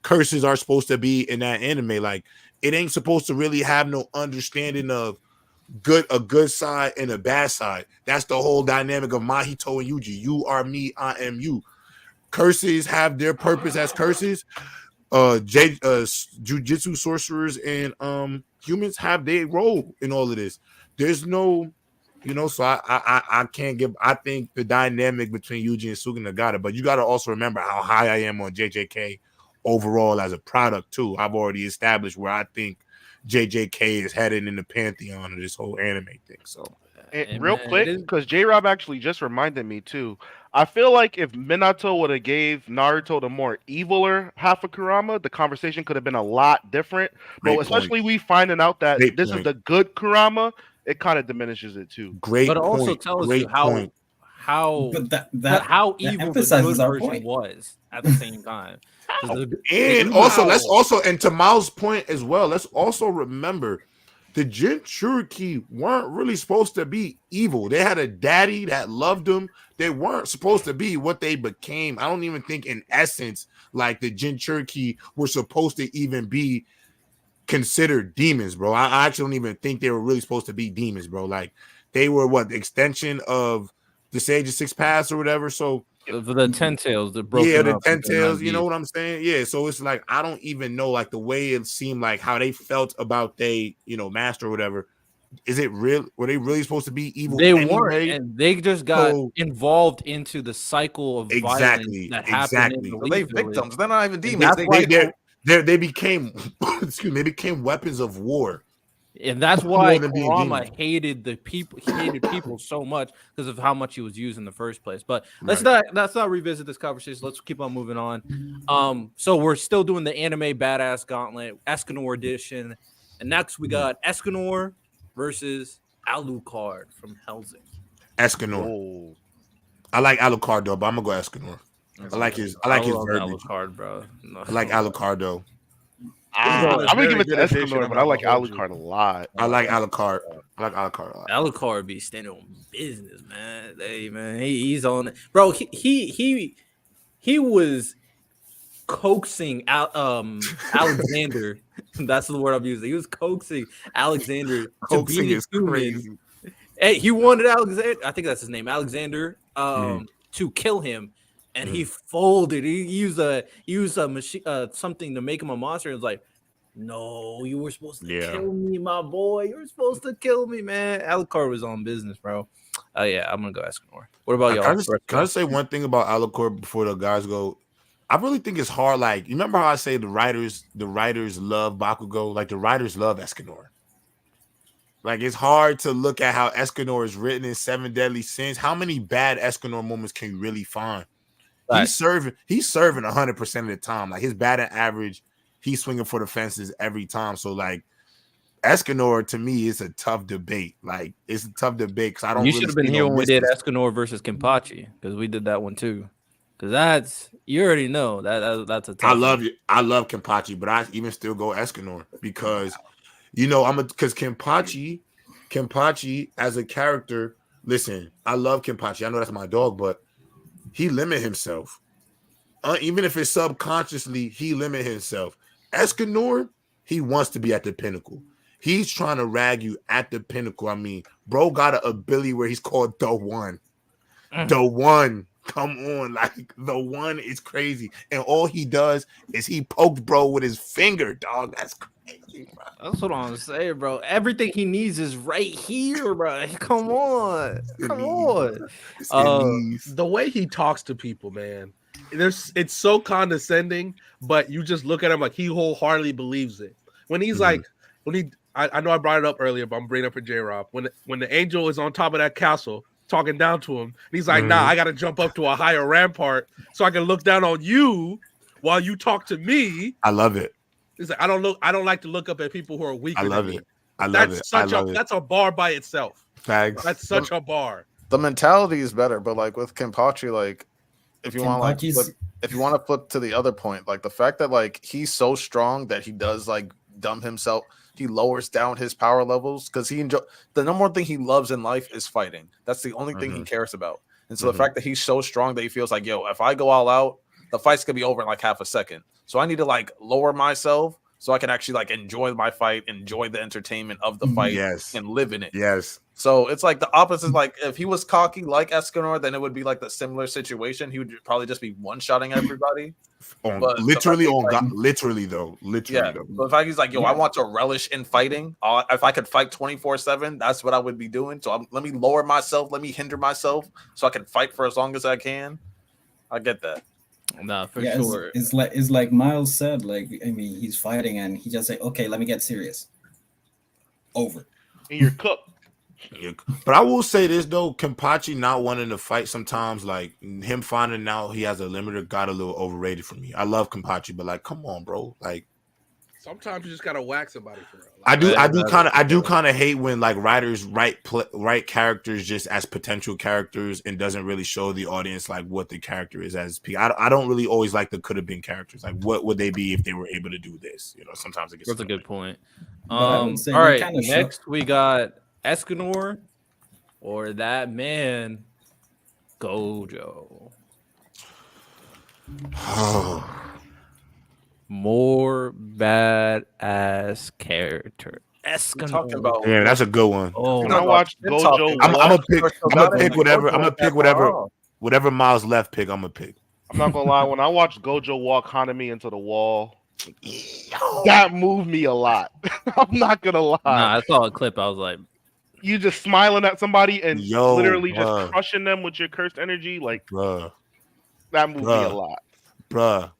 curses are supposed to be in that anime. Like it ain't supposed to really have no understanding of a good side and a bad side. That's the whole dynamic of Mahito and Yuji. You are me, I am you. Curses have their purpose as curses. Jujitsu sorcerers and humans have their role in all of this. There's no, so I can't give. I think the dynamic between Yuji and Sukuna got it, but you got to also remember how high I am on JJK overall as a product too. I've already established where I think JJK is headed in the pantheon of this whole anime thing. So, and real quick, because J-Rob actually just reminded me too. I feel like if Minato would have gave Naruto the more eviler half of Kurama, the conversation could have been a lot different. But especially we finding out that this is the good Kurama, it kind of diminishes it too. But it also tells you how evil the good version was at the same time. And also, let's also, and to Miles' point as well, let's also remember the Jinchuriki weren't really supposed to be evil. They had a daddy that loved them. They weren't supposed to be what they became. I don't even think in essence, like the Jinchuriki were supposed to even be considered demons, bro. I actually don't even think they were really supposed to be demons, bro. Like they were the extension of the Sage of Six Paths or whatever. So the 10 tails, the broken the 10 tails, you know what I'm saying? Yeah, so it's like I don't even know like the way it seemed like how they felt about master or whatever. Is it real? Were they really supposed to be evil? They weren't, and they just got involved into the cycle of violence that happened. They victims. They're not even demons. They became they became weapons of war. And that's why Kurama hated people so much because of how much he was used in the first place. But let's not revisit this conversation. Let's keep on moving on. So we're still doing the anime badass gauntlet, Escanor edition. And next we got Escanor versus Alucard from Hellsing. Escanor. Oh. I like Alucard though, but I'm gonna go Escanor. I like his verbiage. Alucard, bro. No. I like Alucard though. I'm gonna give it to Escanor, but I like Alucard a lot. I like Alucard. I like Alucard a lot. Alucard be standing on business, man. Hey, man, he's on it, bro. He was coaxing out Alexander. That's the word I'm using. He was coaxing Alexander to be his human. Hey, he wanted Alexander. I think that's his name, Alexander. To kill him. And he folded. He used a machine, something to make him a monster. It was like, no, you were supposed to kill me, my boy. You were supposed to kill me, man. Alucard was on business, bro. Yeah, I'm gonna go Escanor. What about y'all? Can I say one thing about Alucard before the guys go? I really think it's hard. Like, you remember how I say the writers love Bakugo? Like the writers love Escanor. Like it's hard to look at how Escanor is written in Seven Deadly Sins. How many bad Escanor moments can you really find? Right. He's serving 100% of the time. Like his batting average, he's swinging for the fences every time. So like Escanor to me is a tough debate. Like it's a tough debate because I don't. You should have been here when we did Escanor versus Kenpachi because we did that one too. Because you already know that's a tough. I love Kenpachi, but I even still go Escanor because because Kenpachi as a character. Listen, I love Kenpachi. I know that's my dog, but he limit himself. Even if it's subconsciously, he limit himself. Escanor, he wants to be at the pinnacle. He's trying to rag you at the pinnacle. I mean, bro got an ability where he's called the One. The One. Come on. Like, the One is crazy. And all he does is he pokes bro with his finger, dog. That's crazy, bro. That's what I'm saying, bro. Everything he needs is right here, bro. Come on. Come on. The way he talks to people, man. It's so condescending, but you just look at him like he wholeheartedly believes it. When he's like, I know I brought it up earlier, but I'm bringing it up for J-Rob. When the angel is on top of that castle talking down to him, and he's like, nah, I gotta jump up to a higher rampart so I can look down on you while you talk to me. I love it. He's like, I don't like to look up at people who are weaker. I love than it. me. I love it. That's a bar by itself. Facts. That's such a bar. The mentality is better, but like with Kenpachi, like if you want to flip to the other point, like the fact that like he's so strong that he does like dumb himself, he lowers down his power levels because the number one thing he loves in life is fighting. That's the only thing he cares about. And so the fact that he's so strong that he feels like, yo, if I go all out, the fight's gonna be over in like half a second. So I need to like lower myself so I can actually like enjoy my fight, enjoy the entertainment of the fight, and live in it. Yes. So it's like the opposite. Like if he was cocky like Escanor, then it would be like the similar situation. He would probably just be one-shotting everybody. Literally. Though. But the fact he's like, yo, I want to relish in fighting. If I could fight 24/7, that's what I would be doing. So let me lower myself. Let me hinder myself so I can fight for as long as I can. I get that. Nah, for sure. It's like Miles said. Like, I mean, he's fighting and he just say, okay, let me get serious. Over. And you're cooked. But I will say this though, Kenpachi not wanting to fight sometimes, like him finding out he has a limiter got a little overrated for me. I love Kenpachi, but like, come on, bro. Like sometimes you just gotta whack somebody for real. I do kind of hate when like writers write characters just as potential characters and doesn't really show the audience like what the character is as P. I don't really always like the could have been characters. Like what would they be if they were able to do this? You know, sometimes it gets. That's a good point. All right, next we got Escanor or that man Gojo. More badass character. Escanor. Yeah, that's a good one. Oh, when I watched Gojo, I'm gonna pick whatever Miles left pick. I'm gonna pick. I'm not gonna lie. When I watched Gojo walk Hanami into the wall, that moved me a lot. I'm not gonna lie. Nah, I saw a clip. I was like, you just smiling at somebody and literally just crushing them with your cursed energy, like that moved me a lot, bruh.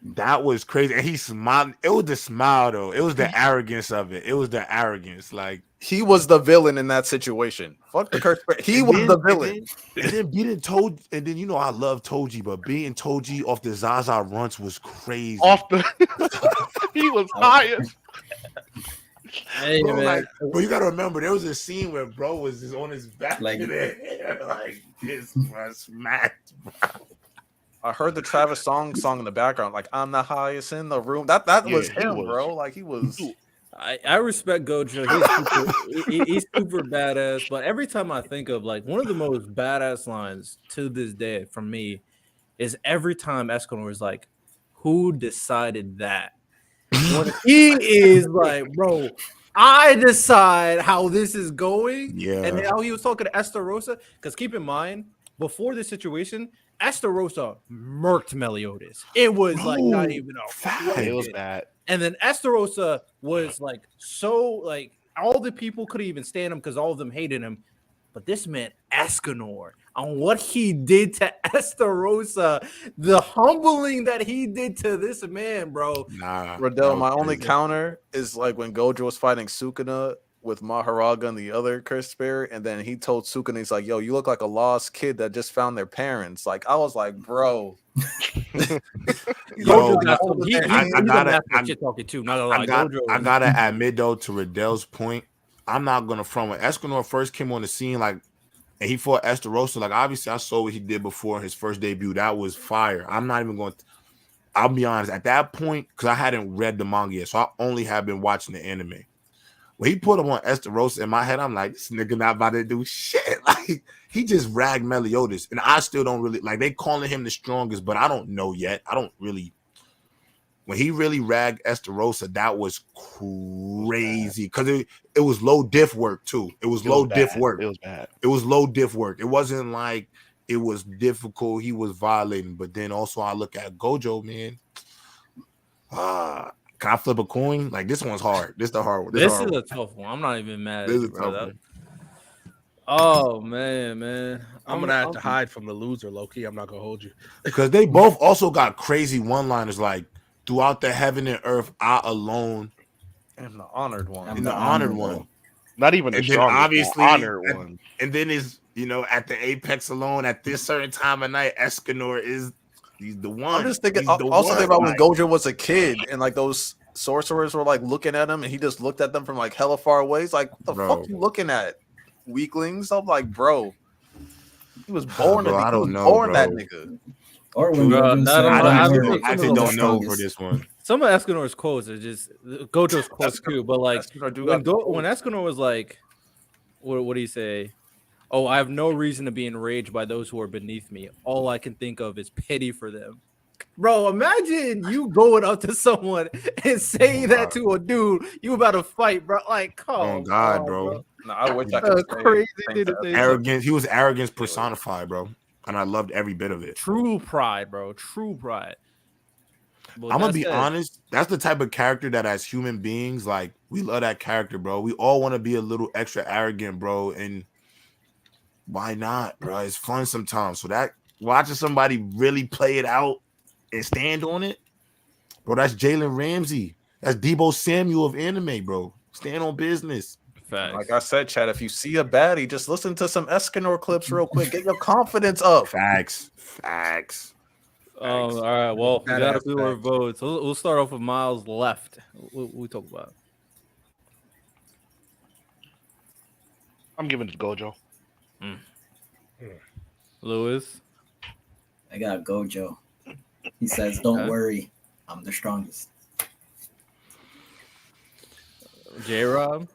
That was crazy, and he smiled. It was the smile, though. It was the arrogance of it. It was the arrogance, like he was the villain in that situation. Fuck the curse. He was the villain. And then beating Toji, and then you know I love Toji, but beating Toji off the Zaza runts was crazy. He was highest. Hey, bro, man. But you gotta remember, there was a scene where bro was just on his back, like this, bro, smacked, bro. I heard the Travis song in the background, like I'm the highest in the room. That was him, bro. Like he was. I respect Gojo. He's super badass. But every time I think of like one of the most badass lines to this day from me is every time Escanor is like, "Who decided that?" When he is like, "Bro, I decide how this is going." Yeah, and how he was talking to Estarossa. Because keep in mind, before this situation, Estarossa murked Meliodas. It was like not even a fight. It was bad. And then Estarossa was like so like all the people couldn't even stand him because all of them hated him. But this man Escanor on what he did to Estarossa, the humbling that he did to this man, bro. Riddell, my only counter is like when Gojo was fighting Sukuna with Maharaga and the other cursed spirit, and then he told Sukuna, he's like, yo, you look like a lost kid that just found their parents. Like, I was like, bro. I gotta admit though, to Riddell's point, I'm not gonna front. When Escanor first came on the scene, like, and he fought Estarossa, like, obviously I saw what he did before his first debut. That was fire. I'm not even going to, I'll be honest, at that point, because I hadn't read the manga yet, so I only have been watching the anime. When he put him on Estarossa, in my head, I'm like, this nigga not about to do shit. Like, he just ragged Meliodas, and I still don't really, like, they calling him the strongest, but I don't know yet. I don't really, when he really ragged Estarossa, that was crazy because it was low diff work too. It was low diff work. It was bad. It was low diff work. It wasn't like it was difficult. He was violating. But then also I look at Gojo, man. Can I flip a coin? Like this one's hard. This the hard one. This is a tough one. I'm not even mad. This is a tough one. Oh man. I'm gonna have to hide from the loser, low-key. I'm not gonna hold you. Because they both also got crazy one-liners like throughout the heaven and earth, I alone am the honored one. And the honored one. Not even the strongest, obviously honored one. And then is at the apex alone at this certain time of night, Escanor he's the one. I'm just thinking also think about when Gojo was a kid and like those sorcerers were like looking at him and he just looked at them from like hella far away. He's like, what the fuck you looking at? Weaklings? I'm like, bro. He was born I don't know, born that nigga. Or when I actually don't know for this one. Some of Escanor's quotes are just Gojo's quotes too, but like when Escanor was like, what do you say? Oh, I have no reason to be enraged by those who are beneath me. All I can think of is pity for them. Bro, imagine you going up to someone and saying that to a dude you about to fight, bro. Like, come on, God, bro. No, I wish I could crazy arrogance. He was arrogance personified, bro. And I loved every bit of it. True pride, bro. True pride. Well, I'm gonna be honest. That's the type of character that, as human beings, like we love that character, bro. We all want to be a little extra arrogant, bro. And why not, bro? It's fun sometimes. So that watching somebody really play it out and stand on it, bro. That's Jalen Ramsey. That's Debo Samuel of anime, bro. Stand on business. Facts. Like I said, Chad, if you see a baddie, just listen to some Escanor clips real quick. Get your confidence up. Facts. All right. Well, we got a few more votes. We'll start off with Miles left. What we talk about? I'm giving it to Gojo. Lewis? I got Gojo. He says, don't worry. I'm the strongest. J-Rob?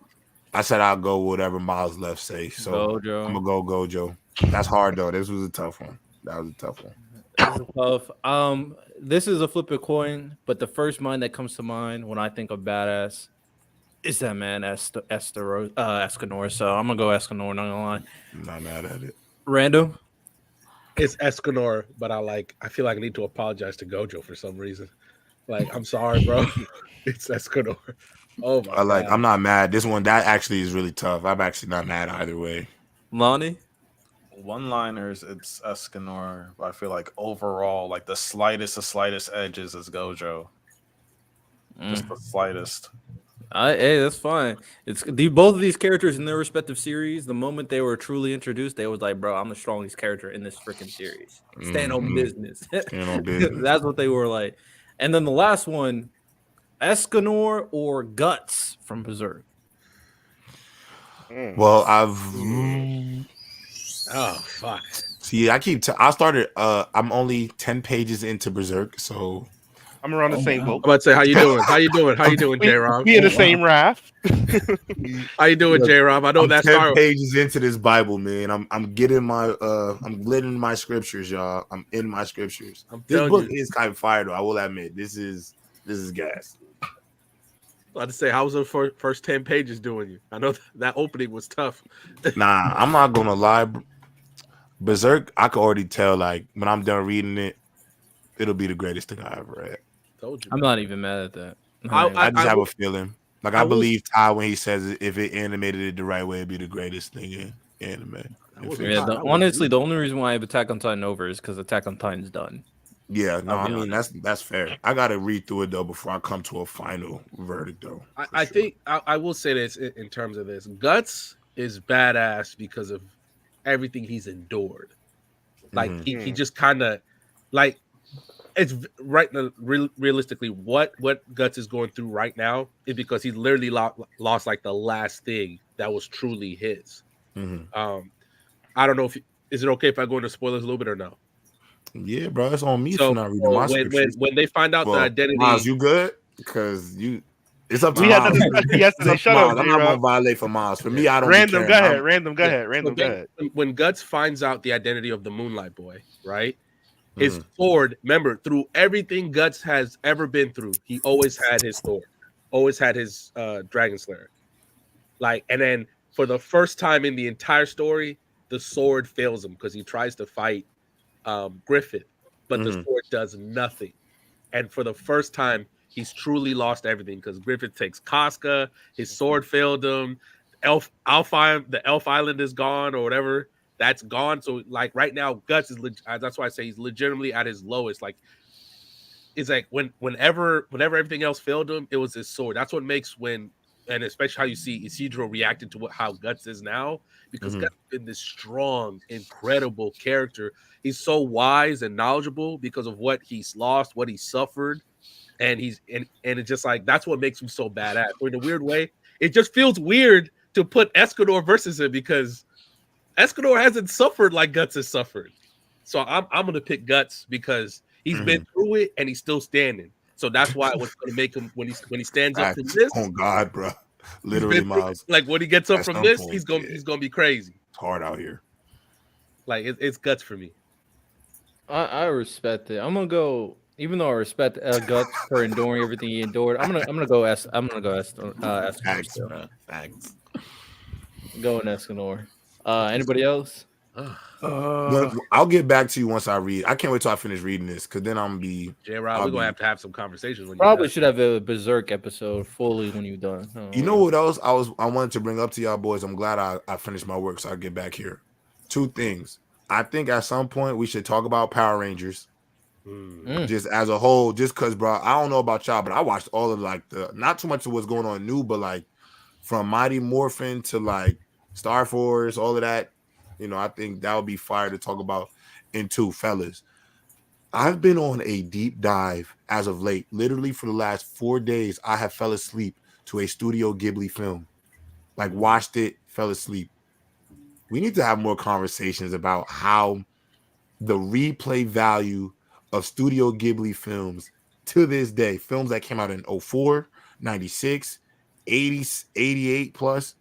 I said I'll go whatever Miles left say. So Gojo. I'm going to go Gojo. That's hard, though. This was a tough one. That was a tough one. Tough. This is a flip a coin, but the first mind that comes to mind when I think of badass is that man Escanor. So I'm gonna go Escanor. Not gonna lie. I'm not mad at it. Random. It's Escanor, but I feel like I need to apologize to Gojo for some reason. Like, I'm sorry, bro. It's Escanor. Oh my God. I'm not mad. This one that actually is really tough. I'm actually not mad either way. Lonnie? One-liners, it's Escanor, but I feel like overall, like the slightest edges is Gojo. Just the slightest. Hey, that's fine. It's both of these characters in their respective series. The moment they were truly introduced, they was like, "Bro, I'm the strongest character in this freaking series. Stand on business." Stand on business. That's what they were like. And then the last one, Escanor or Guts from Berserk. Well, oh fuck. See, I started. I'm only 10 pages into Berserk, so I'm around the same boat. I'm about to say, how you doing? How you doing, J-Rob? We in the same raft. How you doing, J-Rob? I know that's 10 pages into this Bible, man. I'm getting my I'm getting my scriptures, y'all. I'm in my scriptures. This book is kind of fire, though. I will admit, this is gas. I had to say, how was the first 10 pages doing you? I know that opening was tough. Nah, I'm not gonna lie. Berserk, I can already tell. Like when I'm done reading it, it'll be the greatest thing I ever read. Told you. I'm not even mad at that. I just have a feeling. Like I believe Ty when he says if it animated it the right way, it'd be the greatest thing in anime. Honestly, the only reason why I have Attack on Titan over is because Attack on Titan's done. Yeah, no, I mean that's fair. I gotta read through it though before I come to a final verdict though. I think I will say this in terms of this. Guts is badass because of everything he's endured. Like he just kind of like it's right now. Realistically, what Guts is going through right now is because he literally lost like the last thing that was truly his. I don't know if is it okay if I go into spoilers a little bit or no? Yeah, bro, it's on me for not reading my scriptures. When they find out the identity, Miles, you good? Because it's up to we Miles. had that discussion yesterday. Shut up, I'm not gonna violate for Miles. For me, I don't. Random, go ahead. Random, go ahead. When Guts finds out the identity of the Moonlight Boy, right? His sword, remember, through everything Guts has ever been through, he always had his sword, always had his Dragon Slayer. Like, and then for the first time in the entire story, the sword fails him because he tries to fight Griffith, but the sword does nothing. And for the first time, he's truly lost everything because Griffith takes Casca, his sword failed him, the Elf Island is gone or whatever. That's gone. So like right now, Guts is that's why I say he's legitimately at his lowest. Like it's like whenever everything else failed him, it was his sword. That's what makes and especially how you see Isidro reacting to how Guts is now, because Guts has been this strong, incredible character. He's so wise and knowledgeable because of what he's lost, what he suffered, and it's just like that's what makes him so badass. So in a weird way, it just feels weird to put Escanor versus him because Escanor hasn't suffered like Guts has suffered. So I'm gonna pick Guts because he's been through it and he's still standing. So that's why what's gonna make him when he stands up from this. Oh God, bro! Literally, Miles. Like when he gets up from this, he's gonna be crazy. It's hard out here. Like it's Guts for me. I respect it. I'm gonna go. Even though I respect Guts for enduring everything he endured, I'm gonna go Escanor. Facts. Going Escanor. Anybody else? I'll get back to you once I read. I can't wait till I finish reading this because then I'm gonna be. J-Rob, we're gonna have some conversations. When probably should have a Berserk episode fully when you're done. You know what else I wanted to bring up to y'all boys? I'm glad I finished my work, so I get back here. Two things. I think at some point we should talk about Power Rangers, just as a whole. Just because, bro, I don't know about y'all, but I watched all of like the not too much of what's going on new, but like from Mighty Morphin to like Star Force, all of that. You know, I think that would be fire to talk about. And two, fellas, I've been on a deep dive as of late. Literally for the last 4 days, I have fell asleep to a Studio Ghibli film. Like watched it, fell asleep. We need to have more conversations about how the replay value of Studio Ghibli films to this day, films that came out in 04, 96, 80, 88 plus,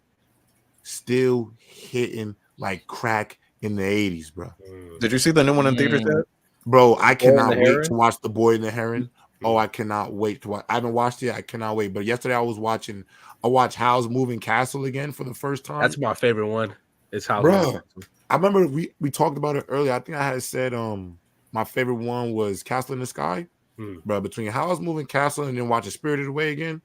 still hitting like crack in the 80s, bro. Did you see the new one in theaters yet? Bro, I cannot wait to watch The Boy and the Heron. Oh, I cannot wait to watch. I haven't watched it. I cannot wait. But yesterday I watched Howl's Moving Castle again for the first time. That's my favorite one. It's Howl's Bro, Moving Castle. I remember we talked about it earlier. I think I had said my favorite one was Castle in the Sky. Bro, between Howl's Moving Castle and then watching Spirited Away again.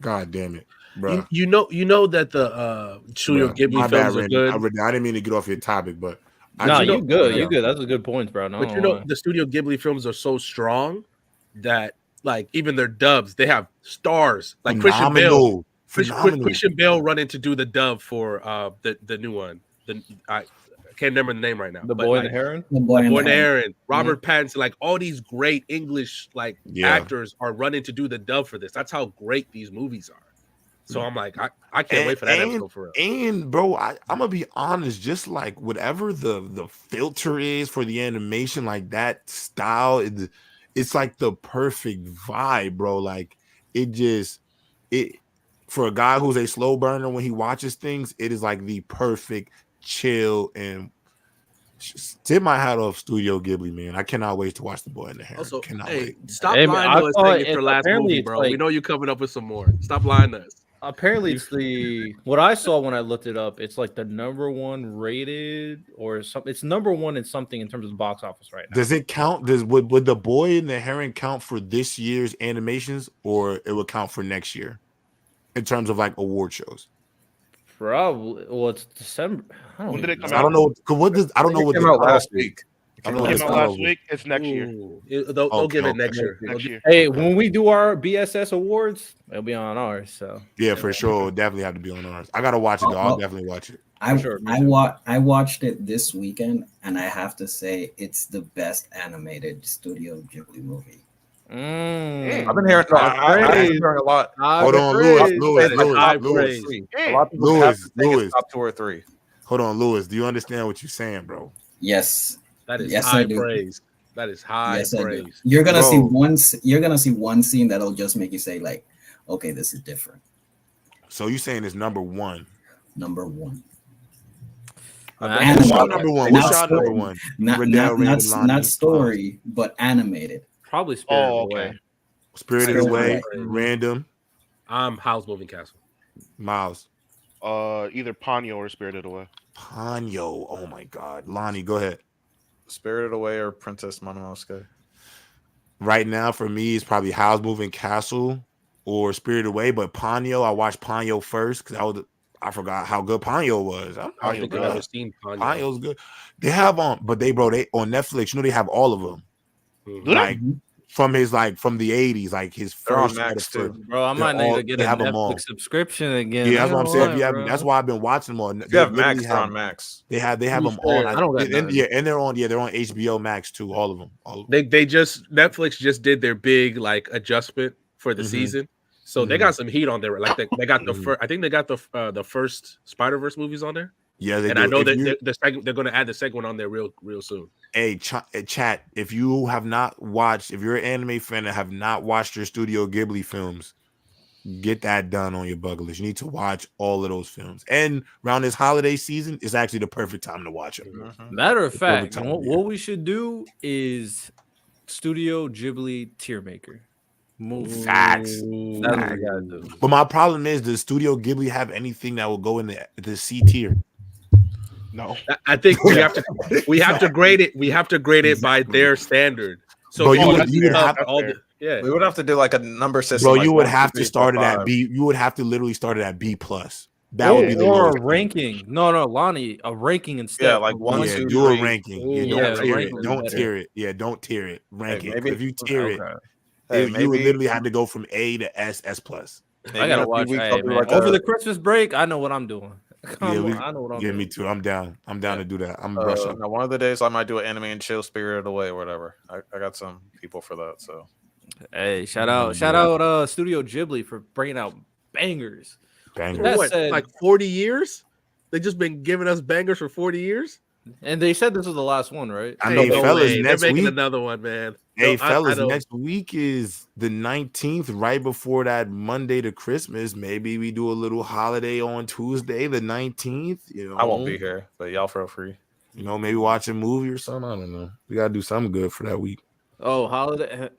God damn it. Bro. You know that the Studio Ghibli films are good. I didn't mean to get off your topic, but you good. You good. That's a good point, bro. No, but you know the Studio Ghibli films are so strong that like even their dubs, they have stars. Like Christian Bale running to do the dub for the new one. I can't remember the name right now. The Boy and the Heron. The Boy and the Heron. Robert Pattinson, like all these great English actors are running to do the dub for this. That's how great these movies are. So I'm like, I can't wait for that episode for real. And bro, I'm gonna be honest, just like whatever the filter is for the animation, like that style, it's like the perfect vibe, bro. Like it for a guy who's a slow burner when he watches things, it is like the perfect chill and tip my hat off Studio Ghibli, man. I cannot wait to watch The Boy and the Heron. Also, cannot wait. Stop lying to us saying it's your last movie, bro. We know you're coming up with some more. Stop lying to us. Apparently, it's what I saw when I looked it up. It's like the #1 rated or something. It's #1 in something in terms of the box office right now. Does it count? Would The Boy and the Heron count for this year's animations, or it would count for next year in terms of like award shows? Probably. Well, it's December. When did it come I out? don't know. I don't know what came out last week. It came out last week. It's next year. They'll give it next year. Hey, when we do our BSS awards, it'll be on ours. So yeah, for sure, it'll definitely have to be on ours. I gotta watch it though. I'll definitely watch it. I watched it this weekend, and I have to say it's the best animated Studio Ghibli movie. I've been hearing a lot. Hold on, Lewis. A lot of people have to think it's top 2 or 3. Hold on, Lewis. Do you understand what you're saying, bro? Yes. That is high praise. That is high praise. You're gonna see one scene that'll just make you say, like, okay, this is different. So you're saying it's #1? #1. What's your number one? What's your number one? Not story, but animated. Probably Spirited Away. Spirited Away, random. Howl's Moving Castle. Miles. Either Ponyo or Spirited Away. Ponyo. Oh my God. Lonnie, go ahead. Spirited Away or Princess Mononoke? Right now, for me, it's probably Howl's Moving Castle or Spirited Away. But Ponyo, I watched Ponyo first because I forgot how good Ponyo was. I think I've never seen Ponyo. Ponyo's good. They have but they on Netflix. You know they have all of them. Like from the 80s, like his first. Max too. Bro, I might need to get a Netflix subscription again. Yeah, that's what I'm saying. That's why I've been watching them all. You have Max on Max. They have them all. I don't got and they're on HBO Max too. All of them. Netflix just did their big like adjustment for the season. So they got some heat on there. Like they got the first. I think they got the first Spider-Verse movies on there. Yeah, I know that they're going to add the second one on there real soon. Hey, chat! If you have not watched, if you're an anime fan and have not watched your Studio Ghibli films, get that done on your bucket list. You need to watch all of those films. And around this holiday season, it's actually the perfect time to watch them. Matter of fact, what we should do is Studio Ghibli tier maker. Facts. But my problem is, does Studio Ghibli have anything that will go in the C tier? No, I think we have to grade it. We have to grade it by their standard. So you would have we would have to do like a number system. Bro, like you would have to start it at B. You would have to literally start it at B+. That would be the or a ranking. No, Lonnie, a ranking instead. Yeah, like 1, 2, 3. Do a ranking. Don't tier it. Yeah, don't tier it. Rank it. If you tier it, you would literally have to go from A to S+. I gotta watch over the Christmas break. I know what I'm doing. I know what I'm doing. Me too. I'm down to do that. I'm brushing. Now one of the days I might do an anime and chill, Spirited Away or whatever. I got some people for that. So hey, shout out Studio Ghibli for bringing out bangers. What, like 40 years? They just been giving us bangers for 40 years. And they said this was the last one, right? I know, fellas. Next They're making week, another one, man. Hey, fellas, next week is the 19th, right before that Monday to Christmas. Maybe we do a little holiday on Tuesday, the 19th. You know, I won't be here, but y'all feel free. You know, maybe watch a movie or something. I don't know. We gotta do something good for that week. Oh, holiday.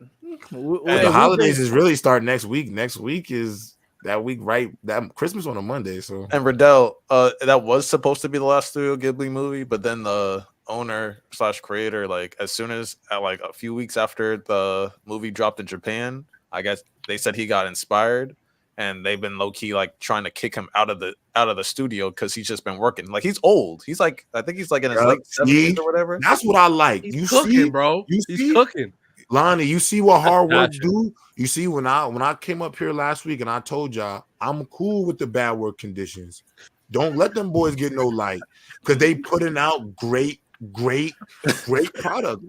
The holidays is really start next week. Next week is that week, right? That Christmas on a Monday. So and Riddell, that was supposed to be the last Studio Ghibli movie, but then the owner/creator, like as soon as like a few weeks after the movie dropped in Japan, I guess they said he got inspired, and they've been low key like trying to kick him out of the studio because he's just been working. Like he's old. He's like I think he's like in his late 70s or whatever. That's what I like. He's cooking, bro. He's cooking. Lonnie, you see what hard work do? You see when I came up here last week and I told y'all I'm cool with the bad work conditions. Don't let them boys get no light because they putting out great product.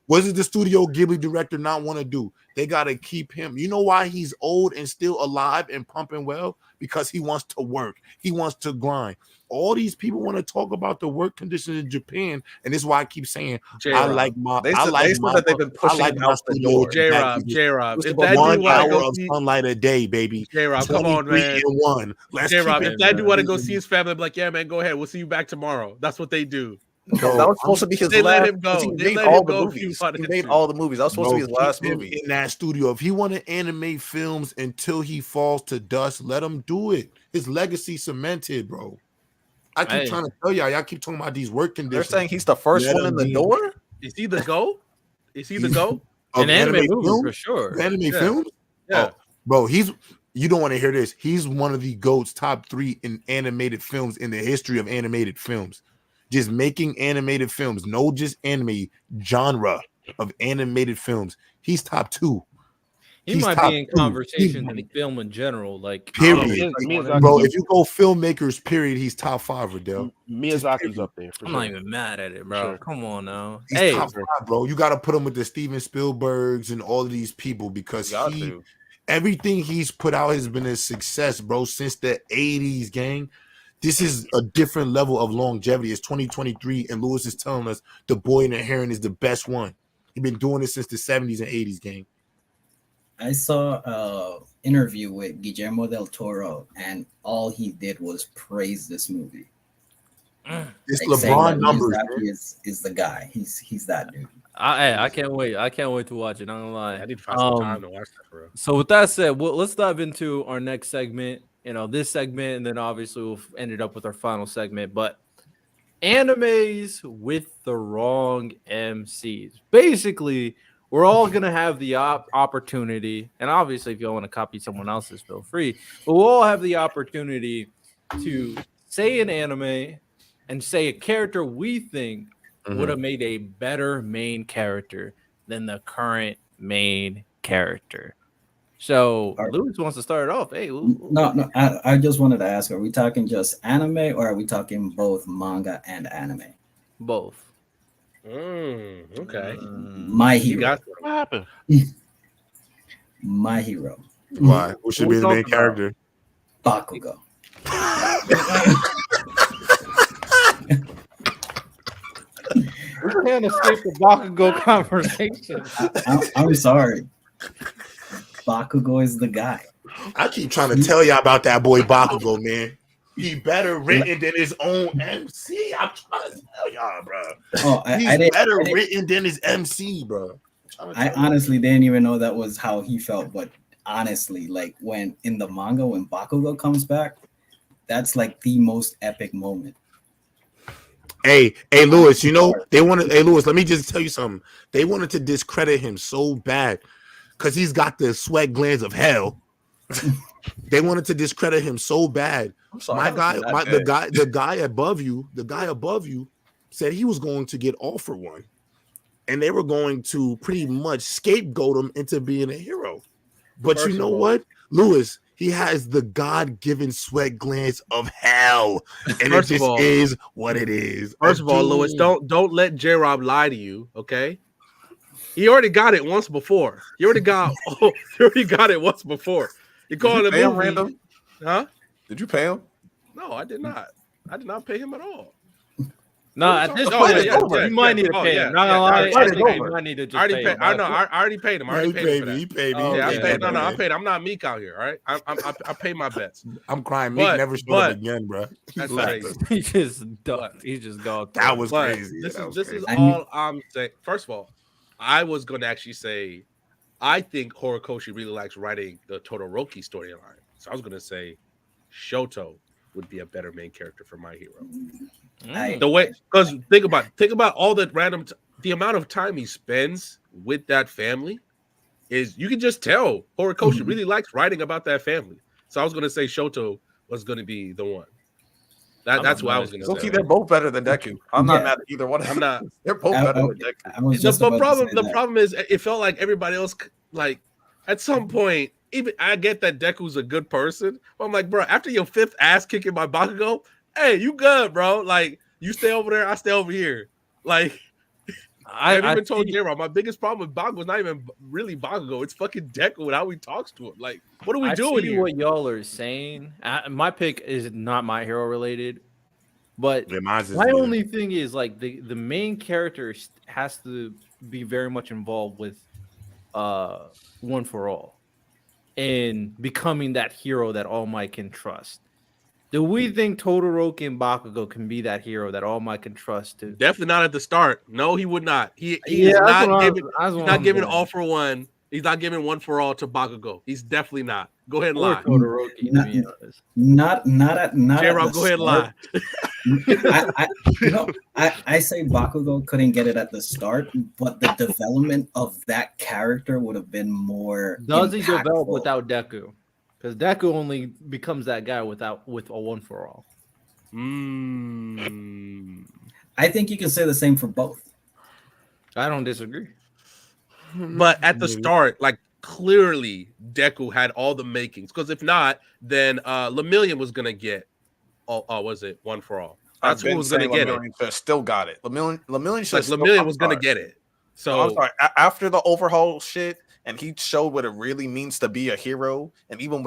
What does the Studio Ghibli director not want to do? They got to keep him. You know why he's old and still alive and pumping well? Because he wants to work. He wants to grind. All these people want to talk about the work conditions in Japan, and this is why I keep saying J-Rob. I like my. They said that they've been pushing out the door. J-Rob. If that 1 hour of sunlight a day, baby. J-Rob, come on, man. J-Rob, if that dude want to go see his family, I'm like, yeah, man, go ahead. We'll see you back tomorrow. That's what they do. No, that was supposed to be his they last. Let him go. He they made let all him the go. movies. He made all the movies. That was supposed to be his last movie in that studio. If he want to animate films until he falls to dust, let him do it. His legacy cemented, bro. I keep trying to tell y'all keep talking about these work conditions. They're saying he's the first one in the door. Is he the GO? Is he the GO? An anime movie for sure. Anime films? Yeah. Oh, bro, you don't want to hear this. He's one of the GOATs, top 3 in animated films in the history of animated films. Just making animated films, no just anime genre of animated films. He's top 2. He might be in conversation in film in general, like period. Bro, if you go filmmakers, period, he's top 5, Riddell. Miyazaki's up there. I'm not even mad at it, bro. Sure. Come on now. He's top 5, bro. You got to put him with the Steven Spielbergs and all of these people because everything he's put out has been a success, bro, since the 80s, gang. This is a different level of longevity. It's 2023, and Lewis is telling us The Boy and the Heron is the best one. He's been doing this since the 70s and 80s, gang. I saw an interview with Guillermo del Toro, and all he did was praise this movie. It's like LeBron numbers. is the guy. He's that dude. I can't wait. I can't wait to watch it. I'm gonna lie. I need to find some time to watch that for real. So with that said, let's dive into our next segment. This segment, and then obviously we'll end it up with our final segment. But animes with the wrong MCs. Basically, we're all gonna have the opportunity, and obviously, if you want to copy someone else's, feel free. But we'll all have the opportunity to say an anime and say a character we think would have made a better main character than the current main character. So Lewis wants to start it off. Hey, no, I just wanted to ask: are we talking just anime, or are we talking both manga and anime? Both. Okay. My Hero. What happened? My Hero. Why? Who should be the main character? Bakugo. We can't escape the Bakugo conversation. I'm sorry. Bakugo is the guy. I keep trying to tell y'all about that boy Bakugo, man. He better written than his own MC. I'm trying to tell y'all, bro. He's better written than his MC, bro. I honestly didn't even know that was how he felt, but honestly, like when in the manga, when Bakugo comes back, that's like the most epic moment. Hey, Lewis, they wanted. Hey, Lewis, let me just tell you something. They wanted to discredit him so bad because he's got the sweat glands of hell. They wanted to discredit him so bad. My guy, the guy above you said he was going to get all for one, and they were going to pretty much scapegoat him into being a hero. But you know what, Lewis? He has the God-given sweat glands of hell, and it just is what it is. First of all, Lewis, don't let J-Rob lie to you, okay? He already got it once before. You already got it once before. You call it a movie, random? Huh? Did you pay him? No, I did not. I did not pay him at all. No, at this point, you might need to pay him. Not gonna lie, I think you might need to just pay him. I know. I already paid him. He paid me. Yeah, I paid. No, I paid. I'm not Meek out here. All right, I pay my bets. I'm crying. Meek never showed up again, bro. That's crazy. He just gone. That was crazy. This is all I'm saying. First of all, I was going to actually say, I think Horikoshi really likes writing the Todoroki storyline. So I was going to say, Shoto would be a better main character for My Hero. The way, because think about all that random, the amount of time he spends with that family is, you can just tell Horikoshi really likes writing about that family. So I was going to say Shoto was going to be the one. That's what I was going to say. Okay, they're both better than Deku. I'm not mad at either one. I'm not. They're both better than Deku. The problem is, it felt like everybody else, like at some point, even I get that Deku's a good person, but I'm like, bro, after your fifth ass kicking by Bakugo, hey, you good, bro? Like, you stay over there, I stay over here. Like, I even told J-Rob, my biggest problem with Bakugo is not even really Bakugo. It's fucking Deku and how he talks to him. Like, what are we doing here? What y'all are saying. My pick is not My Hero related, but my only thing is, like, the main character has to be very much involved with One for All and becoming that hero that All Might can trust. Do we think Todoroki and Bakugo can be that hero that All Might can trust to? Definitely not at the start. No, he would not. He's not giving all for one. He's not giving One for All to Bakugo. He's definitely not. Go ahead and lie. Todoroki, not at J-Rob, go ahead and lie. I say Bakugo couldn't get it at the start, but the development of that character would have been more. Does he develop without Deku? Because Deku only becomes that guy with a One for All. I think you can say the same for both. I don't disagree. But at the start, like, clearly Deku had all the makings. Because if not, then Lemillion was gonna get was it One for All? That's who was gonna get it. Still got it. Lemillion was gonna get it. So I'm sorry. After the overhaul shit, and he showed what it really means to be a hero, and even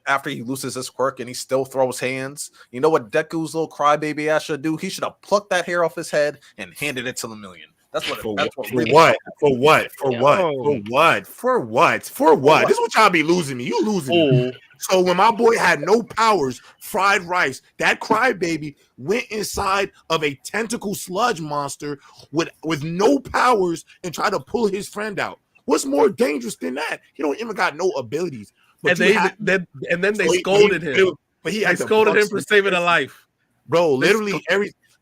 after he loses his quirk and he still throws hands, you know what Deku's little crybaby ass should do? He should have plucked that hair off his head and handed it to Lemillion. That's what. For That's what? what. For Really what? For what? For Yo. what? For what? For what? For what? This is what y'all be losing me. You losing me. So when my boy had no powers, fried rice, that crybaby went inside of a tentacle sludge monster with no powers and tried to pull his friend out. What's more dangerous than that? He don't even got no abilities. But and then they scolded him. But he They scolded him for saving a life. Bro, literally,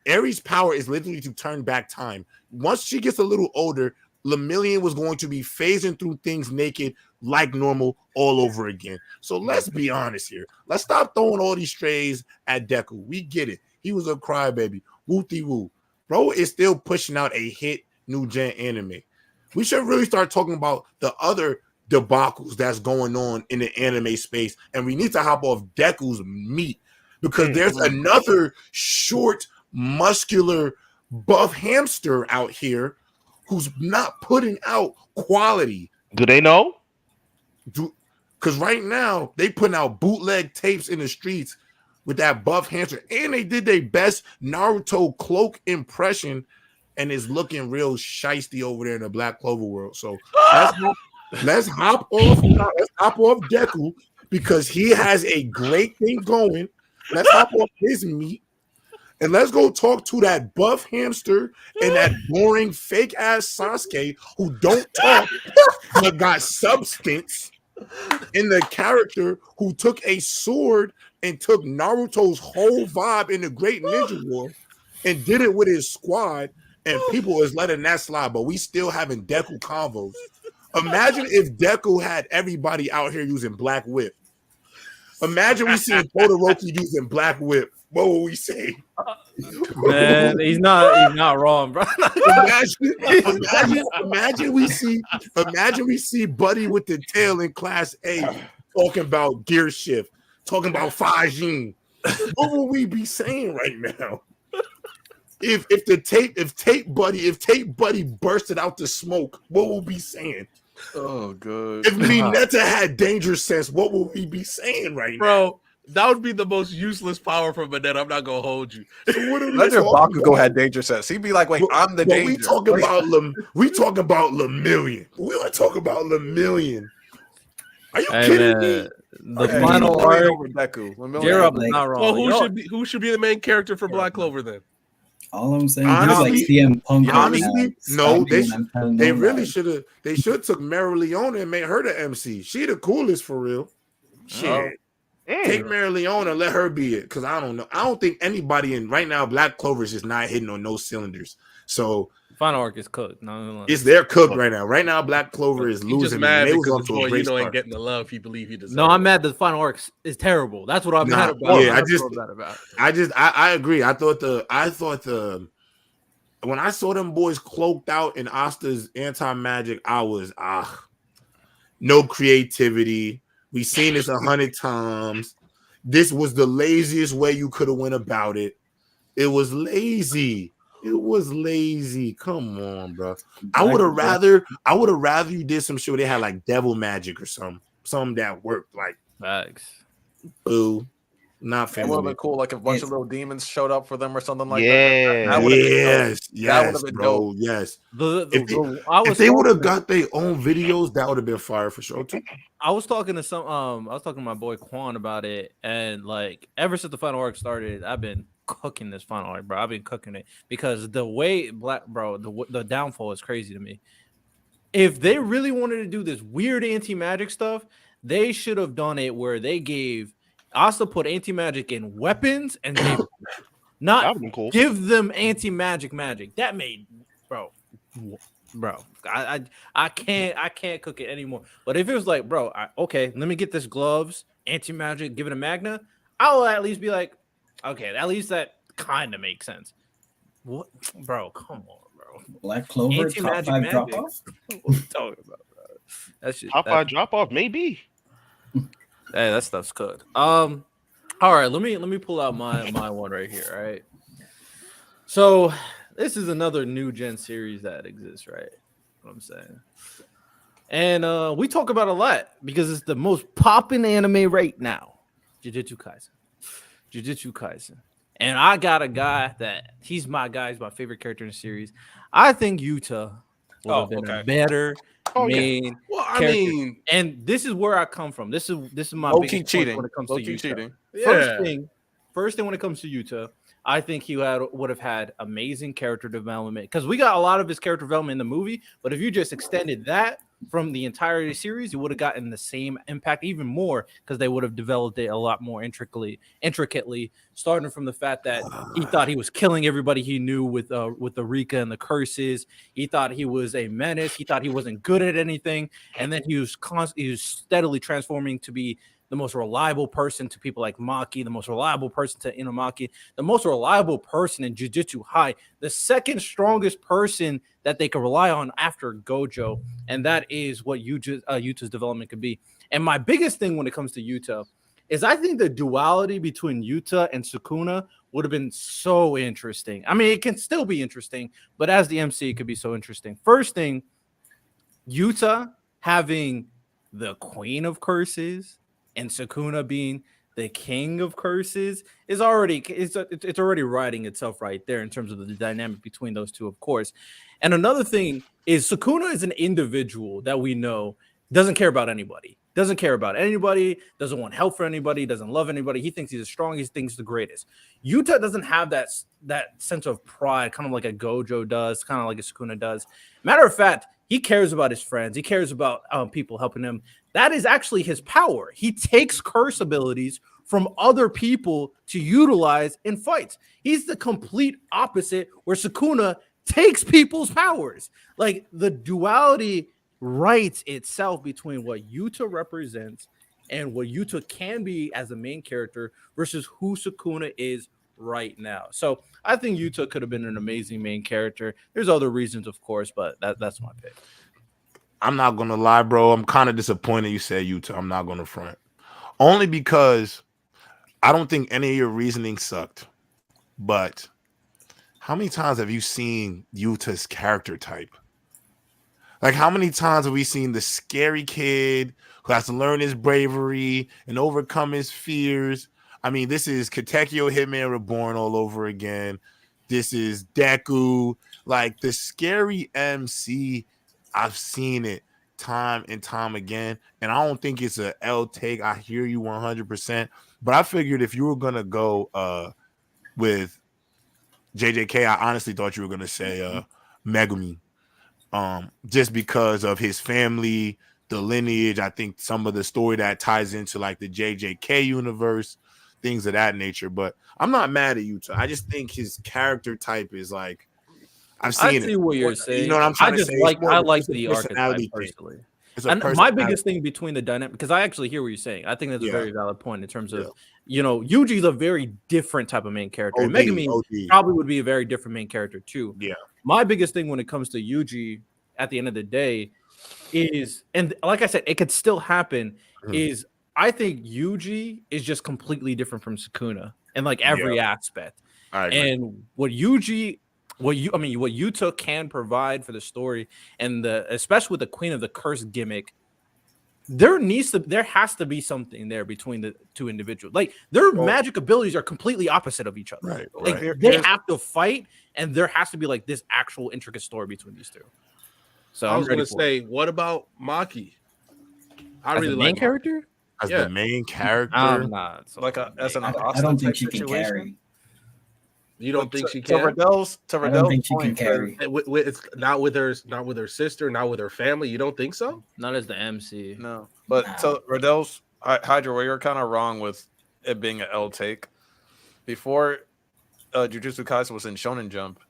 Aries' power is literally to turn back time. Once she gets a little older, Lemillion was going to be phasing through things naked like normal all over again. So let's be honest here. Let's stop throwing all these strays at Deku. We get it. He was a crybaby. Wooty woo. Bro is still pushing out a hit new gen anime. We should really start talking about the other debacles that's going on in the anime space, and we need to hop off Deku's meat because there's another short, muscular, buff hamster out here who's not putting out quality. Do they know? Because right now they putting out bootleg tapes in the streets with that buff hamster, and they did their best Naruto cloak impression, and it's looking real shiesty over there in the Black Clover world. So let's hop off Deku because he has a great thing going. Let's hop off his meat and let's go talk to that buff hamster and that boring fake ass Sasuke who don't talk but got substance in the character who took a sword and took Naruto's whole vibe in the Great Ninja War and did it with his squad, and people is letting that slide, but we still having Deku convos. Imagine if Deku had everybody out here using Black Whip. Imagine we seeing Todoroki using Black Whip. What would we say? Man, he's not wrong, bro. Imagine we see Buddy with the tail in Class A talking about gear shift, talking about Fajin. What would we be saying right now? If tape buddy bursted out the smoke, what would we be saying? Oh, good. If Mineta had danger sense, what would we be saying right now? Bro, that would be the most useless power from Mineta. I'm not gonna hold you. So what are we Imagine talking Bakugo about? had danger sense. He'd be like, "Wait, I'm the danger." We talk about Lemillion. We want to talk about Lemillion. Are you kidding me? The final arc over Deku. Gear Up is not wrong. Well, who should be the main character for Black Clover then? All I'm saying is like CM Punk. Honestly, no, they really should have. They should took Mary Leona and made her the MC. She the coolest for real. Shit. Take Mary Leona and let her be it. Because I don't know. I don't think anybody in right now, Black Clover is just not hitting on no cylinders. So final arc is cooked. No. It's they're cooked right now. Right now, Black Clover is losing. Just mad they because the boy, ain't getting the love he believe he deserves. No, I'm mad that the final arc is terrible. That's what I'm mad about. Yeah, I agree. I thought the when I saw them boys cloaked out in Asta's anti-magic, I was no creativity. We've seen this 100 times. This was the laziest way you could have went about it. It was lazy. Come on, bro. I would have rather you did some shit where they had like devil magic or something that worked. Like facts. Boo. Not family. It would have been cool, like if a bunch of little demons showed up for them or something like that. Yes, bro. Yes. If they would have got their own videos, that would have been fire for sure too. I was talking to my boy Quan about it, and like ever since the final arc started, I've been cooking this final arc, bro. I've been cooking it because the way the downfall is crazy to me. If they really wanted to do this weird anti-magic stuff, they should have done it where they gave Asta put anti-magic in weapons and they not cool. Give them anti-magic magic. That made bro. I can't cook it anymore. But if it was like, bro, okay, let me get this gloves, anti-magic, give it a magna, I'll at least be like, okay, at least that kind of makes sense. What, bro? Come on, bro. Black Clover top 5 drop off. What are you talking about, bro? That's just, top 5 drop off, maybe. Hey, that stuff's cooked. All right, let me pull out my one right here. All right. So this is another new gen series that exists, right? What I'm saying. And we talk about a lot because it's the most popping anime right now. Jujutsu Kaisen. And I got a guy that he's my guy. He's my favorite character in the series. I think Yuta would have been a better main character. And this is where I come from. This is my biggest point when it comes to Yuta. Cheating. First thing when it comes to Yuta, I think he would have had amazing character development because we got a lot of his character development in the movie. But if you just extended that from the entire series, you would have gotten the same impact, even more, because they would have developed it a lot more intricately. Starting from the fact that he thought he was killing everybody he knew with the Rika and the curses. He thought he was a menace. He thought he wasn't good at anything, and then he was steadily transforming to be the most reliable person to people like Maki, the most reliable person to Inumaki, the most reliable person in Jujutsu High, the second strongest person that they could rely on after Gojo, and that is what Yuta's development could be. And my biggest thing when it comes to Yuta is I think the duality between Yuta and Sukuna would have been so interesting. I mean, it can still be interesting, but as the MC, it could be so interesting. First thing, Yuta having the Queen of Curses and Sukuna being the King of Curses is already it's already writing itself right there in terms of the dynamic between those two, of course. And another thing is Sukuna is an individual that we know doesn't care about anybody, doesn't want help for anybody, doesn't love anybody. He thinks he's the strongest, he thinks he's the greatest. Yuta doesn't have that sense of pride, kind of like a Gojo does, kind of like a Sukuna does. Matter of fact, he cares about his friends. He cares about people helping him. That is actually his power. He takes curse abilities from other people to utilize in fights. He's the complete opposite, where Sukuna takes people's powers. Like, the duality writes itself between what Yuta represents and what Yuta can be as a main character versus who Sukuna is right now. So I think Yuta could have been an amazing main character. There's other reasons, of course, but that's my pick. I'm not gonna lie, bro. I'm kind of disappointed you said Yuta. I'm not gonna front. Only because I don't think any of your reasoning sucked. But how many times have you seen Yuta's character type? Like, how many times have we seen the scary kid who has to learn his bravery and overcome his fears? I mean, this is Katekyo Hitman Reborn all over again. This is Deku. Like, the scary MC, I've seen it time and time again. And I don't think it's a L take. I hear you 100%. But I figured if you were going to go with JJK, I honestly thought you were going to say Megumi. Just because of his family, the lineage. I think some of the story that ties into like the JJK universe, things of that nature. But I'm not mad at Yuta. I just think his character type is like, I've seen it. I see what you're saying. You know what I'm trying to say? I like the archetype personally. And my biggest thing between the dynamic, because I actually hear what you're saying. I think that's a very valid point in terms of, Yuji's a very different type of main character. And Megumi probably would be a very different main character too. Yeah. My biggest thing when it comes to Yuji at the end of the day is, and like I said, it could still happen, is I think Yuji is just completely different from Sukuna in like every aspect. And what Yuta can provide for the story, and especially with the Queen of the Curse gimmick, there has to be something there between the two individuals. Like, their magic abilities are completely opposite of each other. They have to fight, and there has to be like this actual intricate story between these two. So I was going to say, what about Maki? I really like main character. As the main character, as an I don't think she can carry. You don't think she can? I don't think she can carry. It's not with her sister, not with her family. You don't think so? Not as the MC. No. But so Radell's Hydra, where you're kind of wrong with it being an L take. Before Jujutsu Kaisen was in Shonen Jump,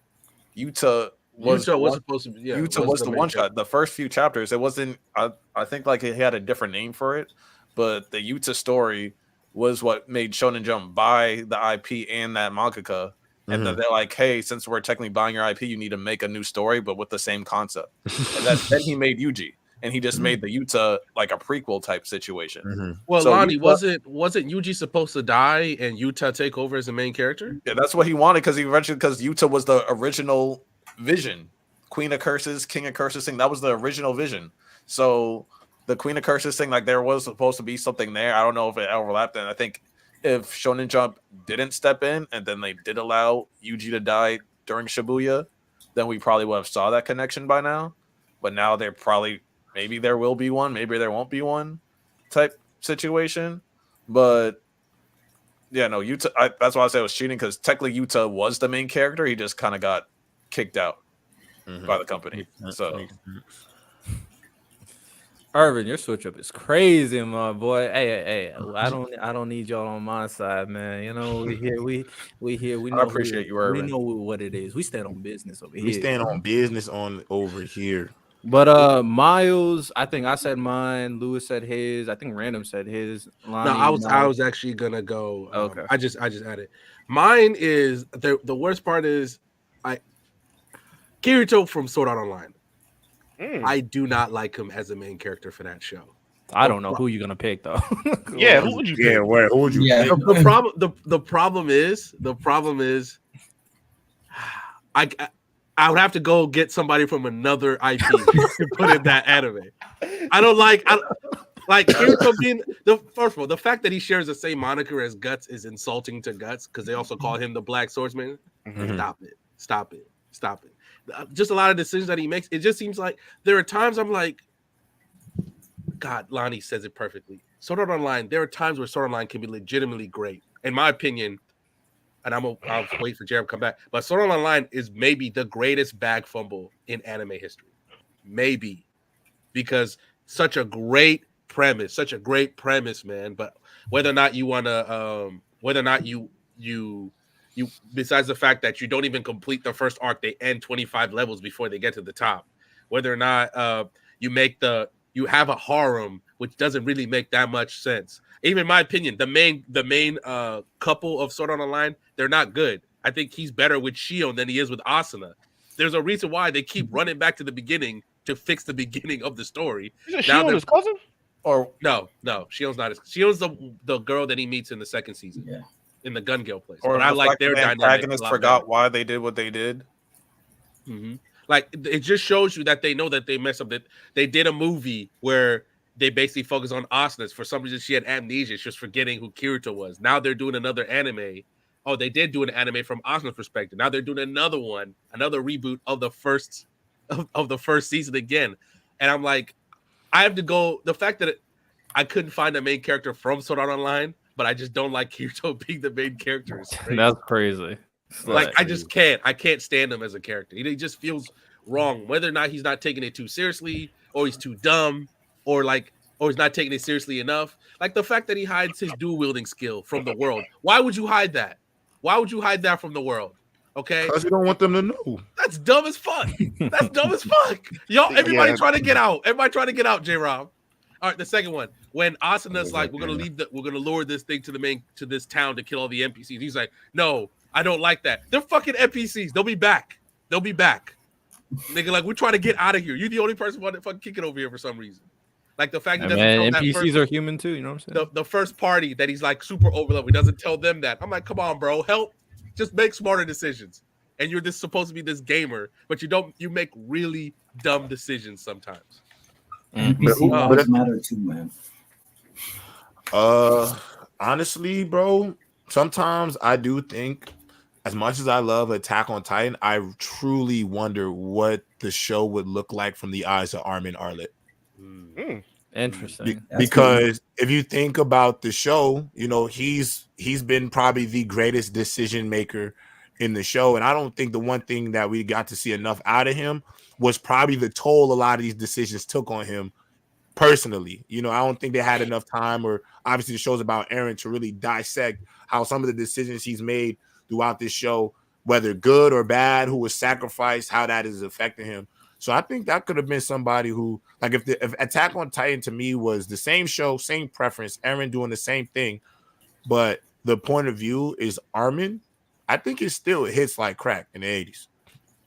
Yuta was the one shot. The first few chapters, it wasn't. I think like he had a different name for it, but the Yuta story was what made Shonen Jump buy the IP and that mangaka. And then they're like, hey, since we're technically buying your IP, you need to make a new story, but with the same concept. And then he made Yuji, and he just made the Yuta like a prequel type situation. Well, so Lonnie, wasn't Yuji supposed to die and Yuta take over as the main character? Yeah, that's what he wanted because Yuta was the original vision. Queen of Curses, King of Curses thing. That was the original vision. So the Queen of Curses thing, like there was supposed to be something there. I don't know if it overlapped, and I think if Shonen Jump didn't step in and then they did allow Yuji to die during Shibuya, then we probably would have saw that connection by now. But now they're probably, maybe there will be one, maybe there won't be one type situation. But yeah, no, Yuta. That's why I said it was cheating, because technically Yuta was the main character. He just kind of got kicked out by the company. So, Irvin, your switch up is crazy, my boy. Hey, I don't need y'all on my side, man. You know, we here. We know. I appreciate you, Irvin. We know what it is. We stand on business over here. We stand on business over here. But Miles, I think I said mine. Lewis said his. I think Random said his. Lonnie, No, I was actually gonna go. Okay. I just added. Mine is the worst part is Kirito from Sword Art Online. I do not like him as a main character for that show. I don't know who you're gonna pick though. Yeah, who would you pick? Yeah, where? Who would you? Yeah. pick? The problem is I would have to go get somebody from another IP to put in that anime. I don't like Kirito being first of all, the fact that he shares the same moniker as Guts is insulting to Guts, because they also call him the Black Swordsman. Stop it. Just a lot of decisions that he makes. It just seems like there are times I'm like, God, Lonnie says it perfectly. Sword Art Online, there are times where Sword Art Online can be legitimately great, in my opinion. And I'll wait for Jared to come back. But Sword Art Online is maybe the greatest bag fumble in anime history. Maybe. Because such a great premise, man. But whether or not you want to, you besides the fact that you don't even complete the first arc, they end 25 levels before they get to the top. Whether or not you have a harem, which doesn't really make that much sense. Even in my opinion, the main couple of Sword Art Online, they're not good. I think he's better with Shion than he is with Asuna. There's a reason why they keep running back to the beginning to fix the beginning of the story. Isn't Shion his cousin? Or no, Shion's not his. Shion's the girl that he meets in the second season. Yeah. In the Gun Girl place. Or but I like their dynamic. Antagonists forgot why they did what they did. Mm-hmm. Like, it just shows you that they know that they messed up. That they did a movie where they basically focus on Asuna. For some reason, she had amnesia. She was forgetting who Kirito was. Now they're doing another anime. Oh, they did do an anime from Asuna's perspective. Now they're doing another one, another reboot of the first season again. And I'm like, I have to go. The fact that I couldn't find a main character from Sword Art Online, but I just don't like Kirito being the main character. That's crazy. Like, I just can't. I can't stand him as a character. He just feels wrong, whether or not he's not taking it too seriously, or he's too dumb, or he's not taking it seriously enough. Like the fact that he hides his dual wielding skill from the world. Why would you hide that? Why would you hide that from the world? Okay, because you don't want them to know. That's dumb as fuck. That's dumb as fuck. Everybody trying to get out. Everybody trying to get out. J-Rob. All right, the second one, when Asuna's like, we're gonna lure this thing to this town to kill all the NPCs. He's like, no, I don't like that. They're fucking NPCs. They'll be back. Nigga, like, we're trying to get out of here. You're the only person wanting to fucking kick it over here for some reason. Like the fact that NPCs are human too. You know what I'm saying? The first party that he's like super overloaded, he doesn't tell them that. I'm like, come on, bro, help. Just make smarter decisions. And you're just supposed to be this gamer, but you make really dumb decisions sometimes. NPCs matter too, man. Honestly, bro, sometimes I do think, as much as I love Attack on Titan, I truly wonder what the show would look like from the eyes of Armin Arlet. Interesting. Because if you think about the show, you know, he's been probably the greatest decision maker in the show. And I don't think the one thing that we got to see enough out of him was probably the toll a lot of these decisions took on him personally. You know, I don't think they had enough time, or obviously the show's about Eren, to really dissect how some of the decisions he's made throughout this show, whether good or bad, who was sacrificed, how that is affecting him. So I think that could have been somebody who, like, if Attack on Titan to me was the same show, same preference, Eren doing the same thing, but the point of view is Armin, I think it still hits like crack in the 80s.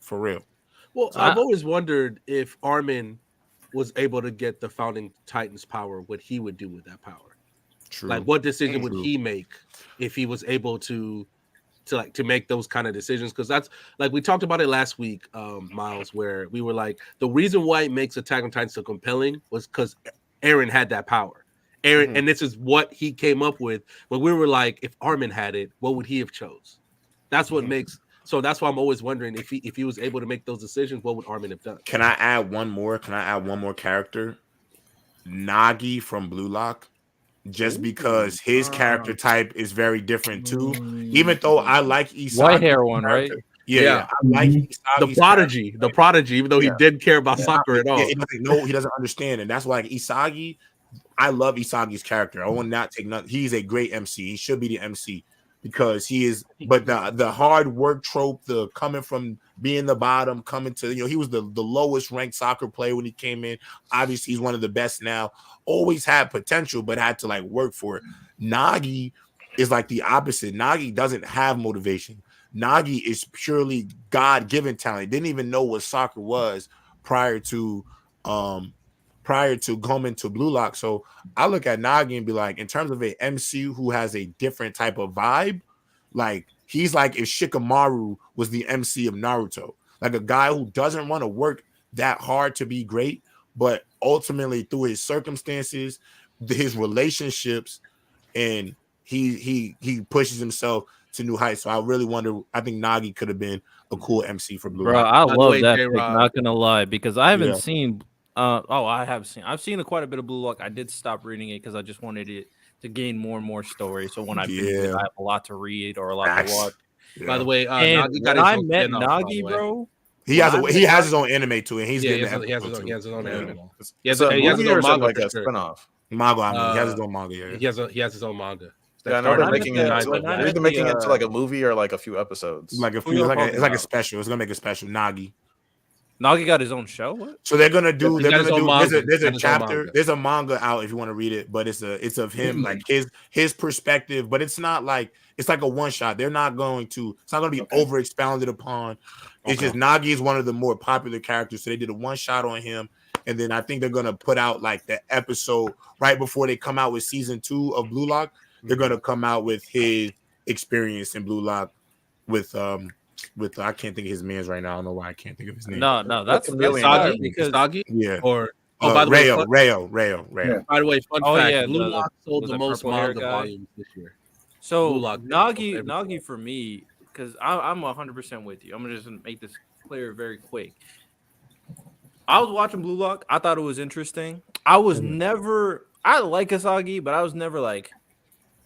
For real. Well, I've always wondered if Armin was able to get the founding Titans power, what he would do with that power. True. Like, what decision would he make if he was able to make those kind of decisions? Because that's, like, we talked about it last week, Miles, where we were like, the reason why it makes Attack on Titan so compelling was because Eren had that power. And this is what he came up with. But we were like, if Armin had it, what would he have chose? That's what makes. So that's why I'm always wondering if he was able to make those decisions, what would Armin have done? Can I add one more? Can I add one more character? Nagi from Blue Lock. Just because his character type is very different too. Even though I like Isagi, white hair one, right? Yeah. I like Isagi's the prodigy, even though he didn't care about soccer at all. He doesn't understand, and that's why Isagi. I love Isagi's character. I will not take nothing. He's a great MC. He should be the MC because he is. But the hard work trope, the coming from being the bottom, coming to he was the lowest ranked soccer player when he came in. Obviously, he's one of the best now. Always had potential, but had to like work for it. Nagi is like the opposite. Nagi doesn't have motivation. Nagi is purely God-given talent. Didn't even know what soccer was prior to coming to Blue Lock. So I look at Nagi and be like, in terms of a MC who has a different type of vibe, like he's like if Shikamaru was the MC of Naruto, like a guy who doesn't want to work that hard to be great, but ultimately through his circumstances, his relationships, and he pushes himself to new heights. So I really wonder. I think Nagi could have been a cool MC for Blue. Bro, I love that pick, not gonna lie, because I haven't seen. I've seen quite a bit of Blue Lock. I did stop reading it because I just wanted it to gain more and more stories. So when I finish it, I have a lot to read or a lot to watch. Yeah. By the way, Nagi got I met Nagi, bro. He has his own anime too, and he's he has his own anime. He has his own manga like a spinoff. Manga. I mean, he has his own manga. Yeah. He has his own manga. Yeah, I know they're making it into like a movie or like a few episodes. It's like a special. It's gonna make a special. Nagi got his own show. What? So they're gonna do. There's a chapter. There's a manga out if you want to read it, but it's of him like his perspective. But it's not like it's like a one shot. They're not going to. It's not going to be over expounded upon. It's just Nagi is one of the more popular characters, so they did a one shot on him, and then I think they're gonna put out like the episode right before they come out with season 2 of Blue Lock. They're gonna come out with his experience in Blue Lock with I can't think of his man's right now. I don't know why I can't think of his name. No, that's Sagi. Because Sagi, or by the Rayo. By the way, fun fact: Blue Lock sold the most manga volumes this year. So Nagi for me, because I'm 100% with you. I'm gonna just make this clear very quick. I was watching Blue Lock. I thought it was interesting. I like Asagi, but I was never like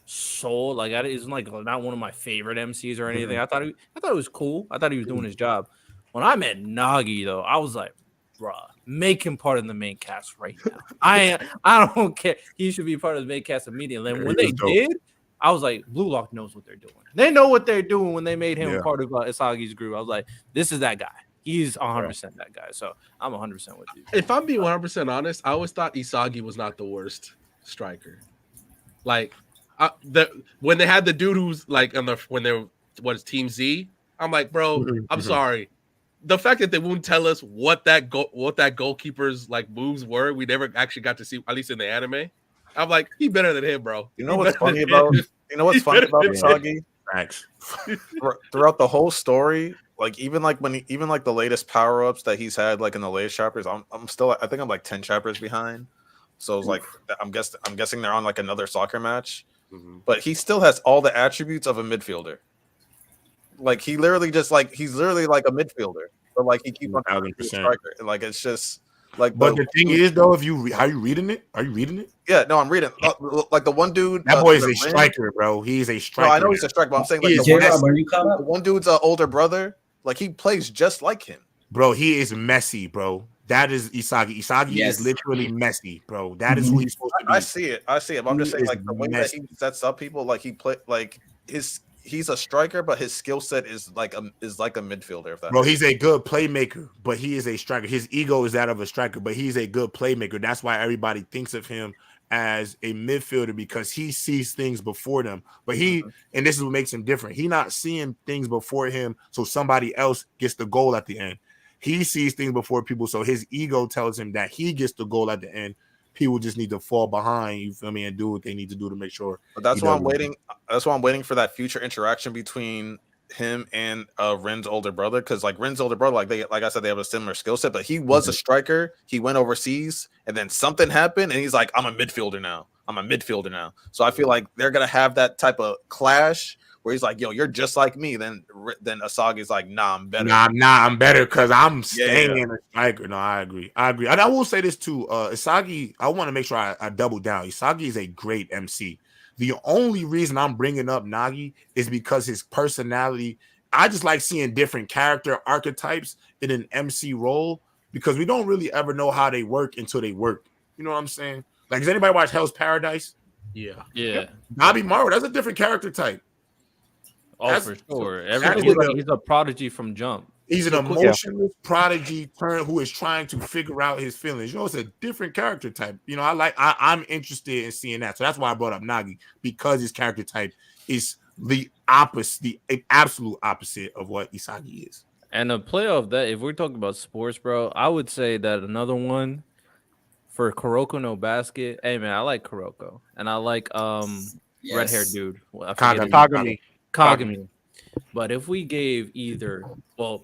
sold. Like it's like not one of my favorite MCs or anything. I thought it was cool. I thought he was doing his job. When I met Nagi though, I was like, bruh, make him part of the main cast right now. I don't care. He should be part of the main cast immediately. And when they did, I was like, Blue Lock knows what they're doing. They know what they're doing when they made him part of Isagi's group. I was like, this is that guy. He's 100% that guy. So I'm 100% with you. If I'm being 100% honest, I always thought Isagi was not the worst striker. Like when they had the dude who's like when they was Team Z, I'm like, bro, I'm sorry. The fact that they won't tell us what that goalkeeper's like moves were, we never actually got to see, at least in the anime. I'm like, he better than him, bro. You know what's funny about Isagi? Thanks. Throughout the whole story, like even like the latest power ups that he's had, like in the latest chapters, I think I'm like 10 chapters behind. So it's like I'm guessing they're on like another soccer match, but he still has all the attributes of a midfielder. Like he's literally like a midfielder, but like he keeps on 100%. Like it's just like. But the thing is, though, are you reading it? Are you reading it? Yeah, no, I'm reading. Like the one dude, that boy is a striker, bro. He's a striker. No, I know he's a striker, but I'm saying like the one dude's older brother. Like he plays just like him, bro. He is messy, bro. That is Isagi. Isagi is literally messy, bro. That is who he's supposed to be. I see it. But I'm just saying, like the way that he sets up people, like he play, like he's a striker, but his skill set is like a midfielder. If that bro, he's a good playmaker, but he is a striker. His ego is that of a striker, but he's a good playmaker. That's why everybody thinks of him as a midfielder because he sees things before them. But and this is what makes him different. He's not seeing things before him, so somebody else gets the goal at the end. He sees things before people, so his ego tells him that he gets the goal at the end. People just need to fall behind, you feel me, and do what they need to do to make sure. But that's why I'm waiting. That's why I'm waiting for that future interaction between him and Ren's older brother, because like Ren's older brother, like I said, they have a similar skill set, but he was a striker. He went overseas, and then something happened, and he's like, I'm a midfielder now. I'm a midfielder now. So I feel like they're gonna have that type of clash where he's like, yo, you're just like me. Then Asagi's like, nah, I'm better. I'm better because I'm staying a striker. No, I agree. And I will say this too. Isagi, I want to make sure I double down. Isagi is a great MC. The only reason I'm bringing up Nagi is because his personality. I just like seeing different character archetypes in an MC role because we don't really ever know how they work until they work. You know what I'm saying? Like, does anybody watch Hell's Paradise? Yeah. Nabi Maru, that's a different character type. For sure. He's a prodigy from jump. He's an emotionless prodigy who is trying to figure out his feelings. It's a different character type. I'm interested in seeing that. So that's why I brought up Nagi, because his character type is the opposite, the absolute opposite of what Isagi is. And a play off that, if we're talking about sports, bro, I would say that another one for Kuroko no Basket. Hey man, I like Kuroko. And I like red haired dude. Kagami. But if we gave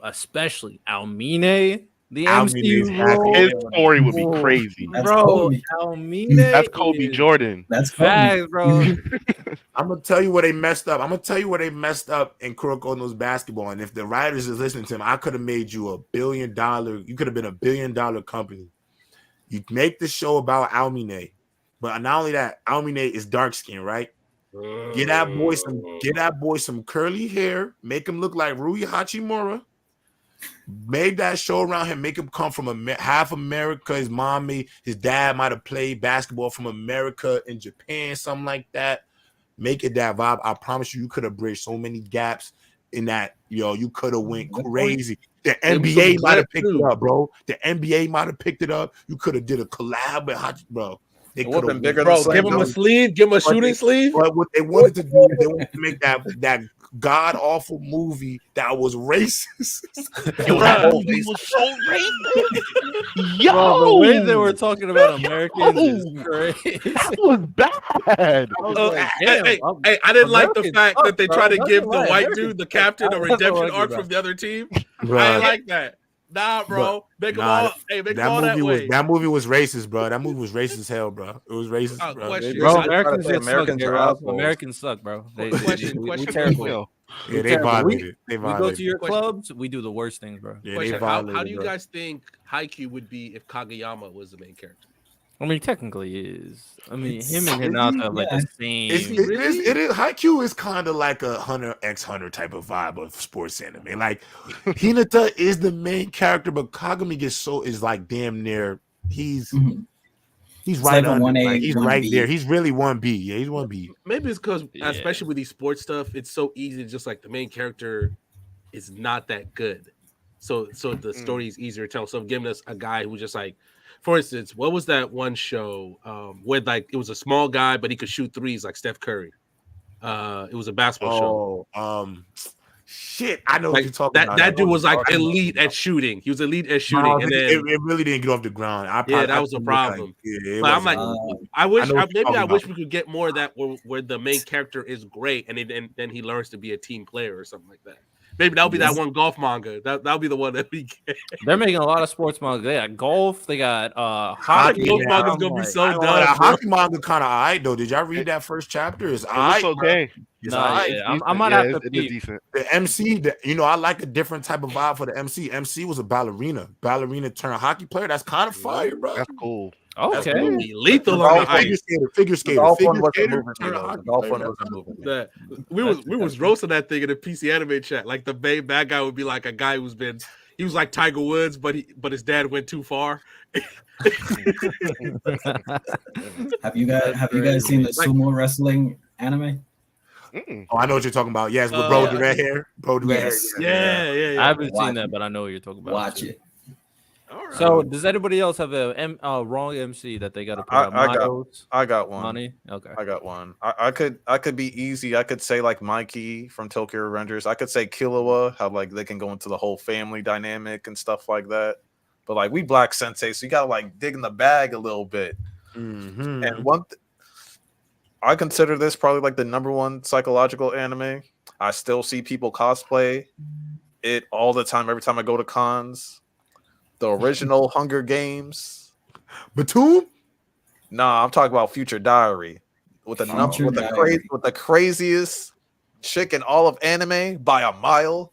especially Almine the MC role, his story would be crazy, bro. Almine, that's Kobe Jordan. That's Kobe, bro. I'm gonna tell you where they messed up. In Kuroko knows basketball. And if the writers is listening to him, I could have made you $1 billion. You could have been $1 billion company. You make the show about Almine, but not only that, Almine is dark skinned, right? Get that boy some curly hair, make him look like Rui Hachimura. Made that show around him, make him come from half America. His dad might have played basketball from America in Japan, something like that. Make it that vibe. I promise you could have bridged so many gaps in that. You could have went crazy. The NBA might have picked it up, bro. The NBA might have picked it up. You could have did a collab with Hachi, bro. It would have been bigger. Bro, give him a sleeve, give him a shooting sleeve. But what they wanted to do is they wanted to make that god awful movie that was racist. That movie was so racist. Yo, bro, the way they were talking about Americans is crazy. That was bad. I didn't like the fact that they tried to give the white dude, the captain, a redemption arc from the other team. Bro. I didn't like that. Nah, bro. Make them all that way. That movie was racist, bro. That movie was racist as hell, bro. It was racist, bro. Americans suck, bro. Question. Terrible. Yeah, they violated. We go to your clubs, we do the worst things, bro. Yeah, how do you guys think Haikyuu would be if Kageyama was the main character? I mean, technically is. I mean, him and Hinata have like the same. It is. Haikyuu is kind of like a Hunter x Hunter type of vibe of sports anime. Like Hinata is the main character, but Kagami is like damn near. He's right on. Like, he's right there. He's really 1B. Yeah, he's 1B. Maybe it's because, especially with these sports stuff, it's so easy. Just like the main character is not that good, so the story is easier to tell. So giving us a guy who just like. For instance, what was that one show where like it was a small guy but he could shoot threes like Steph Curry? It was a basketball show. Shit, I know what you're talking about. That dude was like elite at shooting. He was elite at shooting, and then it really didn't get off the ground. That was a problem. But I'm like, I wish we could get more of that where the main character is great, and then he learns to be a team player or something like that. Maybe that'll be that one golf manga. That'll be the one that we get. They're making a lot of sports manga. They got golf. They got hockey. Golf manga's gonna be so dumb. Hockey manga kind of alright though. Did y'all read that first chapter? It's alright. Okay. I might have to peep. Decent. The MC, I like a different type of vibe for the MC. MC was a ballerina. Ballerina turned hockey player. That's kind of fire, bro. That's cool. Okay. Lethal on the ice. Figure skater. We was roasting that thing in the PC anime chat. Like the main bad guy would be like a guy he was like Tiger Woods, but his dad went too far. Have you guys seen the sumo wrestling anime? Oh, I know what you're talking about. Yes, with bro, the red hair. Bro, the red hair. Yeah. I haven't seen that, but I know what you're talking about. Watch it. All right. So, does anybody else have a wrong MC that they got to put out? I got one. Money? Okay. I got one. I could be easy. I could say like Mikey from Tokyo Revengers. I could say Killua, how like they can go into the whole family dynamic and stuff like that. But like we black sensei, so you gotta like dig in the bag a little bit. Mm-hmm. And I consider this probably like the #1 psychological anime. I still see people cosplay it all the time. Every time I go to cons. The original Hunger Games. Batum? Nah, I'm talking about Future Diary with the craziest chick in all of anime by a mile.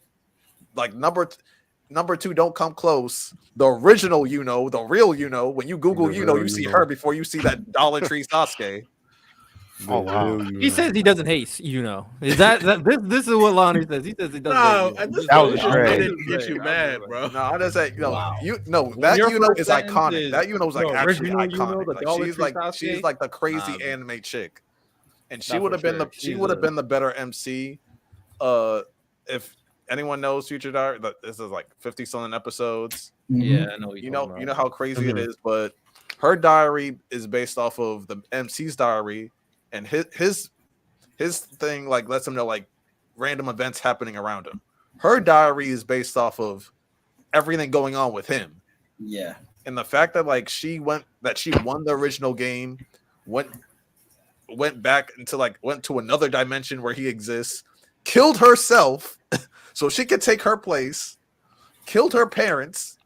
Like number 2, don't come close. The original, the real, when you Google, you see her before you see that Dollar Tree Sasuke. Oh wow! He says he doesn't hate. Is that this is what Lonnie says? He says he doesn't. Hate. That was great. Didn't get you mad, bro. No, I just say Wow. that is iconic. That is like actually iconic. Like she's like the crazy anime chick, and she would have been the better MC. If anyone knows Future Diary, this is like 50-something episodes. Yeah, I know. You know how crazy it is, but her diary is based off of the MC's diary, and his thing like lets him know like random events happening around him. Her diary is based off of everything going on with him. Yeah, and the fact that like she won the original game, went back went to another dimension where he exists, killed herself so she could take her place, killed her parents,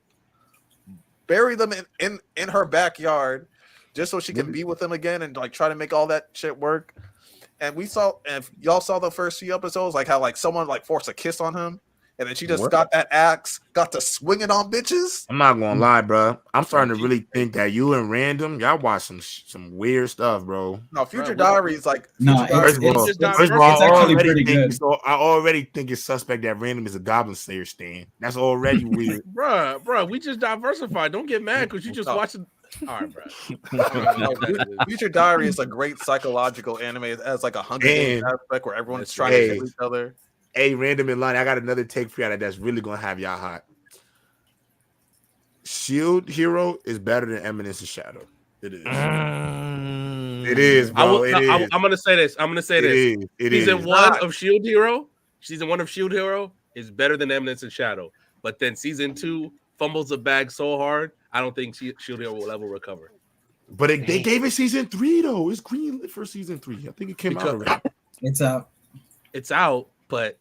buried them in her backyard just so she can be with them again and like try to make all that shit work. And if y'all saw the first few episodes, like how like someone like forced a kiss on him, and then she just got that axe, got to swing it on bitches. I'm not gonna lie, bro. I'm starting to really think that you and Random, y'all watch some weird stuff, bro. No, Future Diary is like it's actually pretty good. So I already think it's suspect that Random is a Goblin Slayer stan. That's already weird, bro. We just diversified. Don't get mad because you just watched it. All right, bro. Future Diary is a great psychological anime. It has like a Hunger Games aspect where everyone is trying to kill each other. Hey, Random and Lonnie, I got another take for y'all that's really gonna have y'all hot. Shield Hero is better than Eminence and Shadow. It is. It is, bro. I'm gonna say this. Season 1 of Shield Hero is better than Eminence and Shadow. But then season 2 fumbles the bag so hard, I don't think Shield Hero will ever recover. But they gave it season 3 though. It's greenlit for season 3. I think it came out already. It's out. It's out, but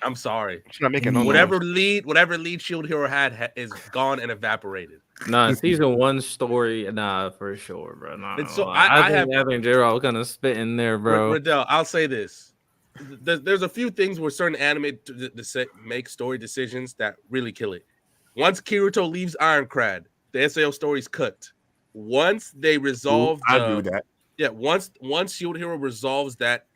I'm sorry. It's not making whatever lead Shield Hero had is gone and evaporated. Nah, season 1 story, for sure, bro. Nah, so I think Gerald gonna spit in there, bro. Riddell, I'll say this: there's a few things where certain anime make story decisions that really kill it. Once Kirito leaves Ironclad, the SAO story's cooked. Once they resolve, I do that. Yeah, once Shield Hero resolves that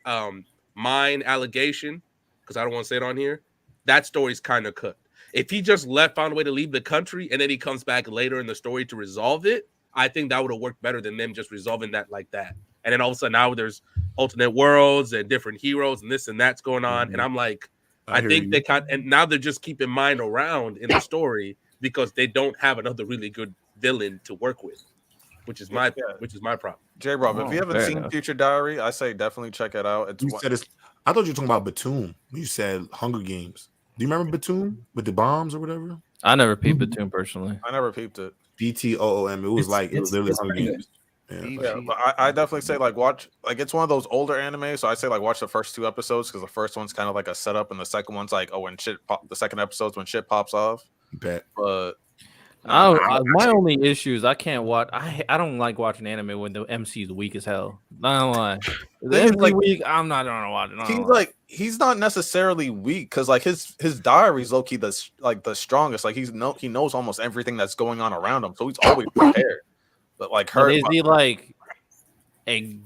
mine allegation, because I don't want to say it on here, that story's kind of cooked. If he just found a way to leave the country and then he comes back later in the story to resolve it, I think that would have worked better than them just resolving that like that. And then all of a sudden now there's alternate worlds and different heroes and this and that's going on. And I'm like, I think they and now they're just keeping mine around in the story because they don't have another really good villain to work with, which is my problem. J-Rob, if you haven't seen Future Diary, I say definitely check it out. I thought you were talking about Batum. You said Hunger Games. Do you remember Batum with the bombs or whatever? I never peeped Batum personally. I never peeped it. BTOOM. It was literally Hunger Games. Yeah, but I definitely say watch it's one of those older animes, so I say watch the first 2 episodes because the first one's kind of like a setup and the second one's the second episode's when shit pops off. Bet. But my only issue is I can't watch. I don't like watching anime when the MC is weak as hell. Not gonna lie. The MC weak, I'm not gonna watch it. He's not necessarily weak because his diary's low key the strongest. Like he knows almost everything that's going on around him, so he's always prepared. But is he like a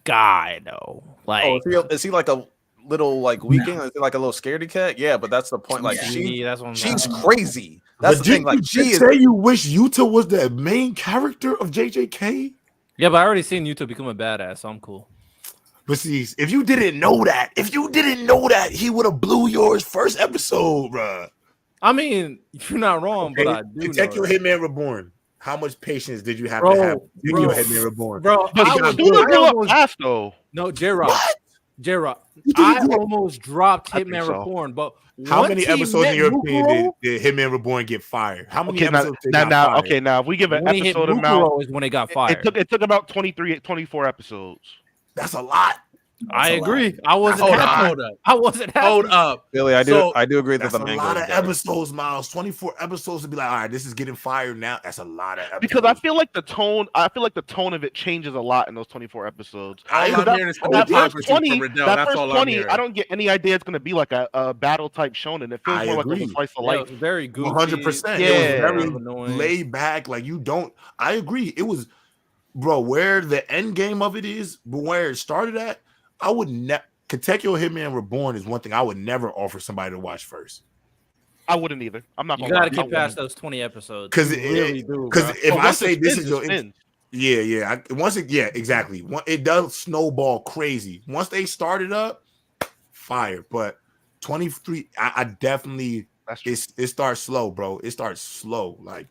guy though? Like, is he like a little weekend? Is he like a little scaredy cat? Yeah, but that's the point. She's crazy. That's the thing. Say you wish Yuta was the main character of JJK. Yeah, but I already seen Yuta become a badass, so I'm cool. But see, if you didn't know that, he would have blew yours first episode, bro. I mean, you're not wrong, but I do. Check your Hitman Reborn. How much patience did you have to have your Hitman Reborn? Bro, No, J-Rock. I almost dropped Hitman Reborn, but how many episodes in your opinion did Hitman Reborn get fired? How many episodes now, if we give an episode amount is when it got fired. It took about 24 episodes. That's a lot. I agree. I wasn't Hold happy. up. I wasn't happy. Hold up. Billy, I do agree that That's the a manga lot is of better. episodes, Miles. 24 episodes to be like, all right, this is getting fired now. That's a lot of episodes. Because I feel like the tone of it changes a lot in those 24 episodes. All I'm hearing is that first hypocrisy 20, from Riddell. that That's first all I'm 20, hearing. I don't get any idea it's gonna be like a battle type shonen. It feels I more agree. like a slice of Yeah, it life. was very goofy. 100%. Yeah. It was very Annoying. laid back. Like you don't. I agree. It was, bro. Where the end game of it is, but where it started at, I would never. Katekyo Hitman Reborn is one thing I would never offer somebody to watch first. I wouldn't either. I'm not You gonna got to lie. get past those 20 episodes. Because You really do. if I once say it this spins, is your it spins. exactly. It does snowball crazy. Once they start it up, fire. But 23, I definitely it starts slow, bro. It starts slow, like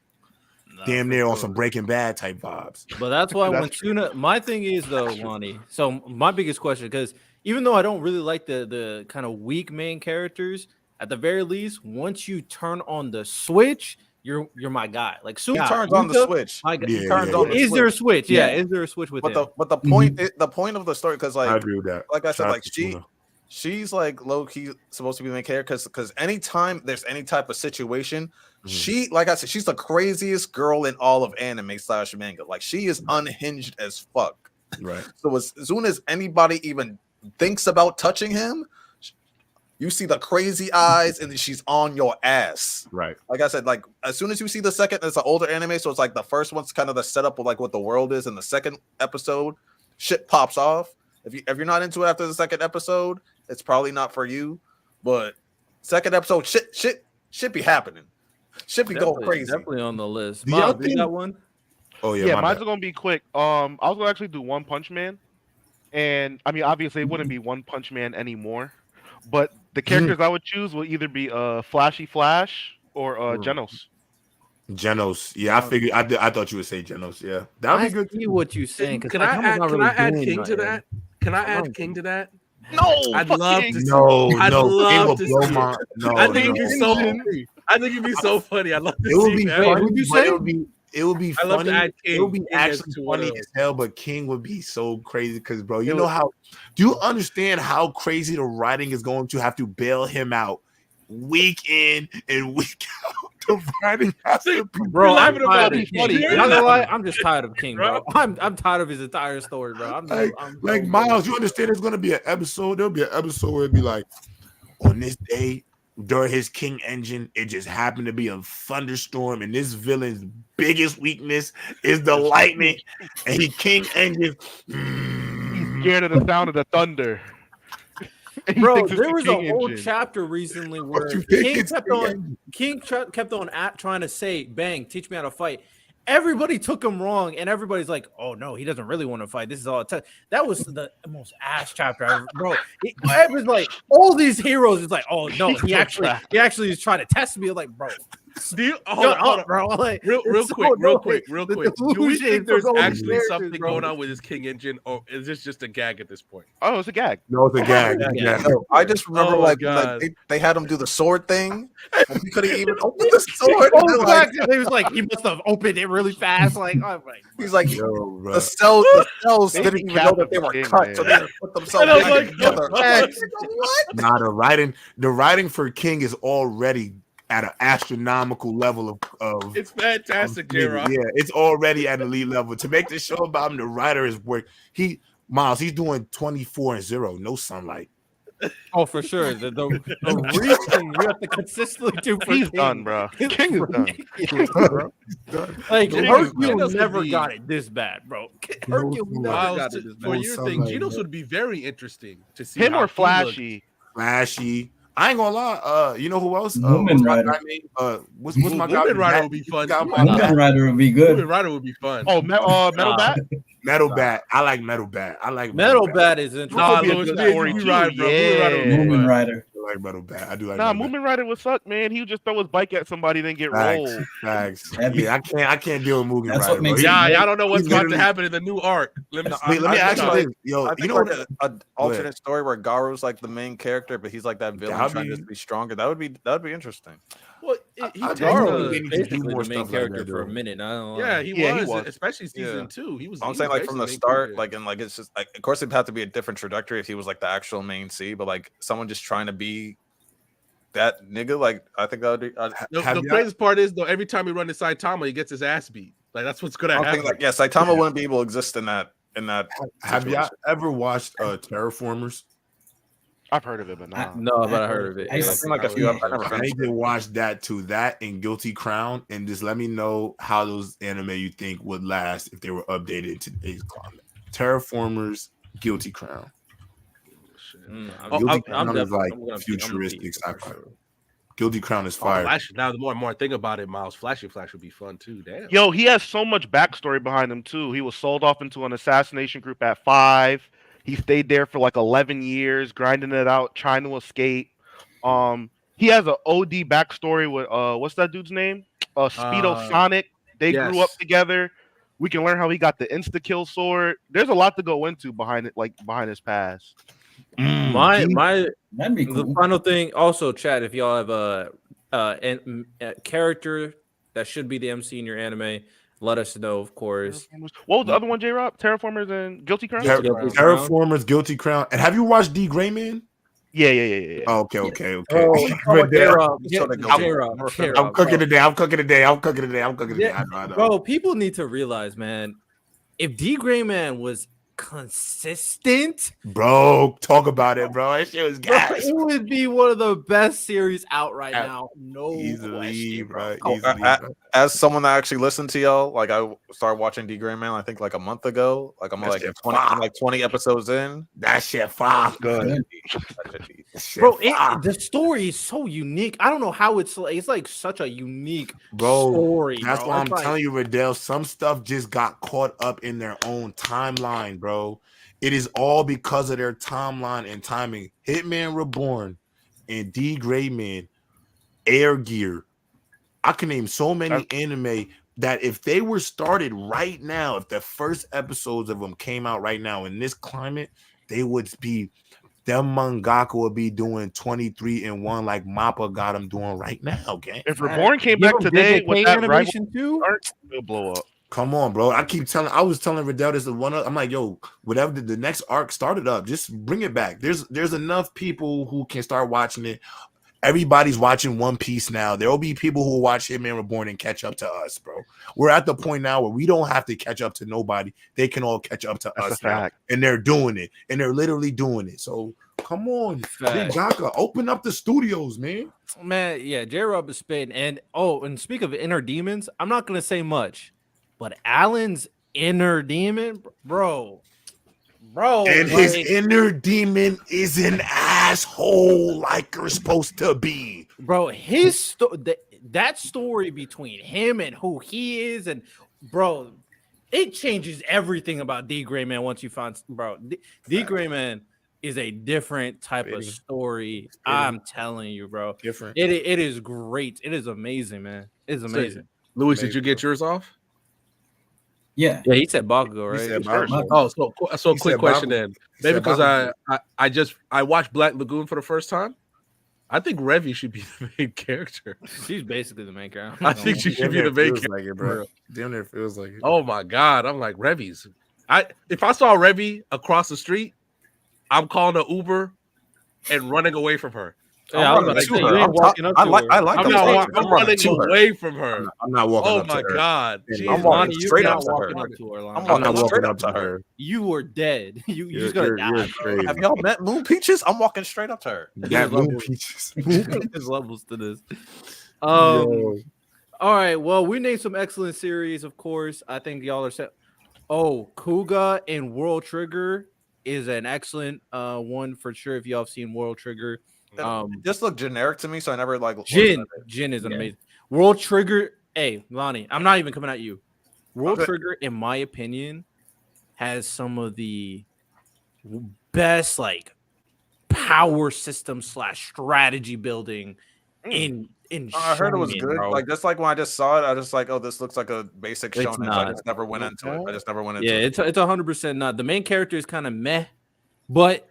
damn near on some Breaking Bad type vibes. But that's why when Tuna, my thing is though, Lonnie. So my biggest question, because even though I don't really like the kind of weak main characters, at the very least, once you turn on the switch, you're my guy. Like He turns on the switch. He turns on. Is there a switch? Yeah. Is there a switch with him? But the point the point of the story, because like I agree with that. Like I said, like she's like low key supposed to be the main character because anytime there's any type of situation, she, like I said, she's the craziest girl in all of anime / manga. Like she is unhinged as fuck. Right. So as soon as anybody even thinks about touching him, you see the crazy eyes and then she's on your ass. Right. Like I said, like as soon as you see the second, it's an older anime, so it's like the first one's kind of the setup of like what the world is, and the second episode, shit pops off. If you're not into it after the second episode, it's probably not for you. But second episode, shit be happening. Shit be going crazy. Definitely on the list. Miles, you got one? Oh yeah, mine's gonna be quick. I was gonna actually do One Punch Man, and I mean obviously it wouldn't be One Punch Man anymore, but the characters I would choose will either be Flashy Flash or Genos. Genos, yeah, I figured. I thought you would say Genos. Yeah, that would be good. See what you saying? Can I add King to that? Can I add King to that? No, I'd love to. No, I'd love to blow see my. No, I think it'd be so funny. I think it'd be so funny. I'd love to it would see be that. funny. What'd you say? It would be I love to funny. add King. It would be King actually to funny one of as hell, but King would be so crazy because, bro, you know how? Do you understand how crazy the writing is going to have to bail him out week in and week out? The writing has to be, bro. I'm laughing about tired of it. King. You're Not gonna lie, laughing. I'm just tired of King, bro. I'm tired of his entire story, bro. I'm Miles, you understand? There's gonna be an episode. There'll be an episode where it'd be like, on this day during his King engine, it just happened to be a thunderstorm, and this villain's biggest weakness is the lightning, and he King engine. He's scared of the sound of the thunder. Bro, there was a whole chapter recently where King kept on trying to say, "Bang, teach me how to fight." Everybody took him wrong, and everybody's like, "Oh no, he doesn't really want to fight. This is all it takes." That was the most ass chapter ever, bro. It was like all these heroes. It's like, "Oh no, he actually is trying to test me." Like, bro, Do you hold on, bro? Like, real quick. Do we think there's actually something bro. going on with his King engine, or is this just a gag at this point? Oh, it's a gag. No, it's a gag. No, I just remember like they had him do the sword thing. And he couldn't even open the sword. He was like, he must have opened it really fast. Like, oh, he's like, Yo, the cells didn't even know that they were cut, so they put themselves back together. What? Nah, the writing for King is already at an astronomical level of It's fantastic, J-Rock. yeah, it's already at an elite level. To make the show about him, the writer is work. Miles, he's doing 24-0, no sunlight. Oh, for sure. The reason you have to consistently do for He's King done, bro. is King is done. ridiculous. Like Hercule never got it this bad, bro. Hercule never Miles, got it this for bad. your thing, Genos would be very interesting to see Him how or he Flashy? Flashy. I ain't gonna lie. You know who else? Moomin Rider. What's my guy? Moomin Rider would be fun. Moomin Rider would be good. Moomin Rider would be fun. Oh, Metal Bat? Metal Bat. I like Metal Bat. Metal Bat is interesting. Nah, be a Louis, good story you too. right, bro. Yeah. Moomin Rider. I like Metal Bat. I do like Nah, Metal Bat. Moomin Rider would suck, man. He would just throw his bike at somebody, then get rolled. Facts. That'd be- Yeah, I can't deal with Moomin That's Rider. what makes bro. it- Y'all don't know what's he's about to literally- happen in the new arc. Let me Let me ask you this, yo. I You think know like what? an alternate story where Garu's like the main character, but he's like that villain That'd trying be- to be stronger. That would be interesting. Well, basically the main character for a minute. Yeah, he was, especially season 2. He was. I'm saying like from the start, like and like it's just like of course it'd have to be a different trajectory if he was like the actual main C, but like someone just trying to be that nigga, like I think that would be. The craziest part is though, every time he runs into Saitama, he gets his ass beat. Like that's what's gonna happen. Like, yeah, Saitama wouldn't be able to exist in that. Have y'all ever watched Terraformers? I've heard of it, but but I heard of it. I've seen like a few. I need to watch that and Guilty Crown, and just let me know how those anime you think would last if they were updated in today's climate. Terraformers, Guilty Crown. Guilty Crown is like futuristic sci-fi. Guilty Crown is fire. Now, the more and more I think about it, Miles, Flashy Flash would be fun too. Damn. Yo, he has so much backstory behind him too. He was sold off into an assassination group at 5. He stayed there for like 11 years, grinding it out, trying to escape. He has an OD backstory with what's that dude's name? Speedo Sonic. They grew up together. We can learn how he got the insta kill sword. There's a lot to go into behind it, like behind his past. The final thing, also, Chad, if y'all have a character that should be the MC in your anime, let us know, of course. What was the other one, J-Rob? Terraformers and Guilty Crown? Terraformers, Guilty Crown. And have you watched D. Gray Man? Yeah. Oh, okay. I'm cooking today. I know. Bro, people need to realize, man, if D. Gray Man was consistent, bro, talk about it, bro. That shit was gas. It would be one of the best series out right now. No easily, question, bro. As someone that actually listened to y'all, like I started watching D. Gray Man, I think like a month ago. Like I'm like 20 episodes in. That shit fire. Good. Bro, the story is so unique. I don't know how it's like such a unique story. That's why I'm telling you, Riddell, some stuff just got caught up in their own timeline, bro. It is all because of their timeline and timing. Hitman Reborn and D. Gray Man, Air Gear. I can name so many anime that if they were started right now, if the first episodes of them came out right now in this climate, they would be, them mangaka would be doing 23-1 like Mappa got them doing right now, gang. If Reborn came back today with that animation too, it'll blow up. Come on, bro. I was telling Riddell this is one of, I'm like, yo, whatever the next arc started up, just bring it back. There's enough people who can start watching it. Everybody's watching One Piece now. There will be people who will watch Hitman Reborn and catch up to us, bro. We're at the point now where we don't have to catch up to nobody. They can all catch up to us now. And they're doing it. And they're literally doing it. So come on, Big Jaka, open up the studios, man. Man, yeah, J-Rob is spitting. And speak of inner demons, I'm not gonna say much, but Alan's inner demon, bro. And his inner demon is an asshole like you're supposed to be. Bro, that story between him and who he is, and bro, it changes everything about D. Gray Man once you find, bro. D. Gray Man is a different type of story. I'm telling you, bro. Different. It is great. It is amazing, man. It's amazing. Louis, did you get yours off? Yeah, he said Bakugo, right? He said Bakugo. Oh, so quick question then. Maybe because I watched Black Lagoon for the first time. I think Revy should be the main character. She's basically the main character. I think she should be the main character, like it, bro. Damn near feels like it. Oh my god, I'm like Revy's. If I saw Revy across the street, I'm calling an Uber and running away from her. Yeah, I'm running away from her. I'm not walking up to her. Oh my god. I'm walking straight up to her. I'm not walking up to her. You were dead. You're just gonna die. Have y'all met Moon Peaches? I'm walking straight up to her. That Moon Peaches. There's levels to this. All right. Well, we named some excellent series, of course. I think y'all are set. Oh, Kuga and World Trigger is an excellent one for sure. If y'all have seen World Trigger. It just looked generic to me, so I never like. Jin is an amazing World Trigger. Hey, Lonnie, I'm not even coming at you. World Trigger, in my opinion, has some of the best like power system / strategy building in. I heard it was good. Bro. Like just like when I just saw it, I just like, oh, this looks like a basic shonen. I just never went into it. It's 100% not. The main character is kind of meh, but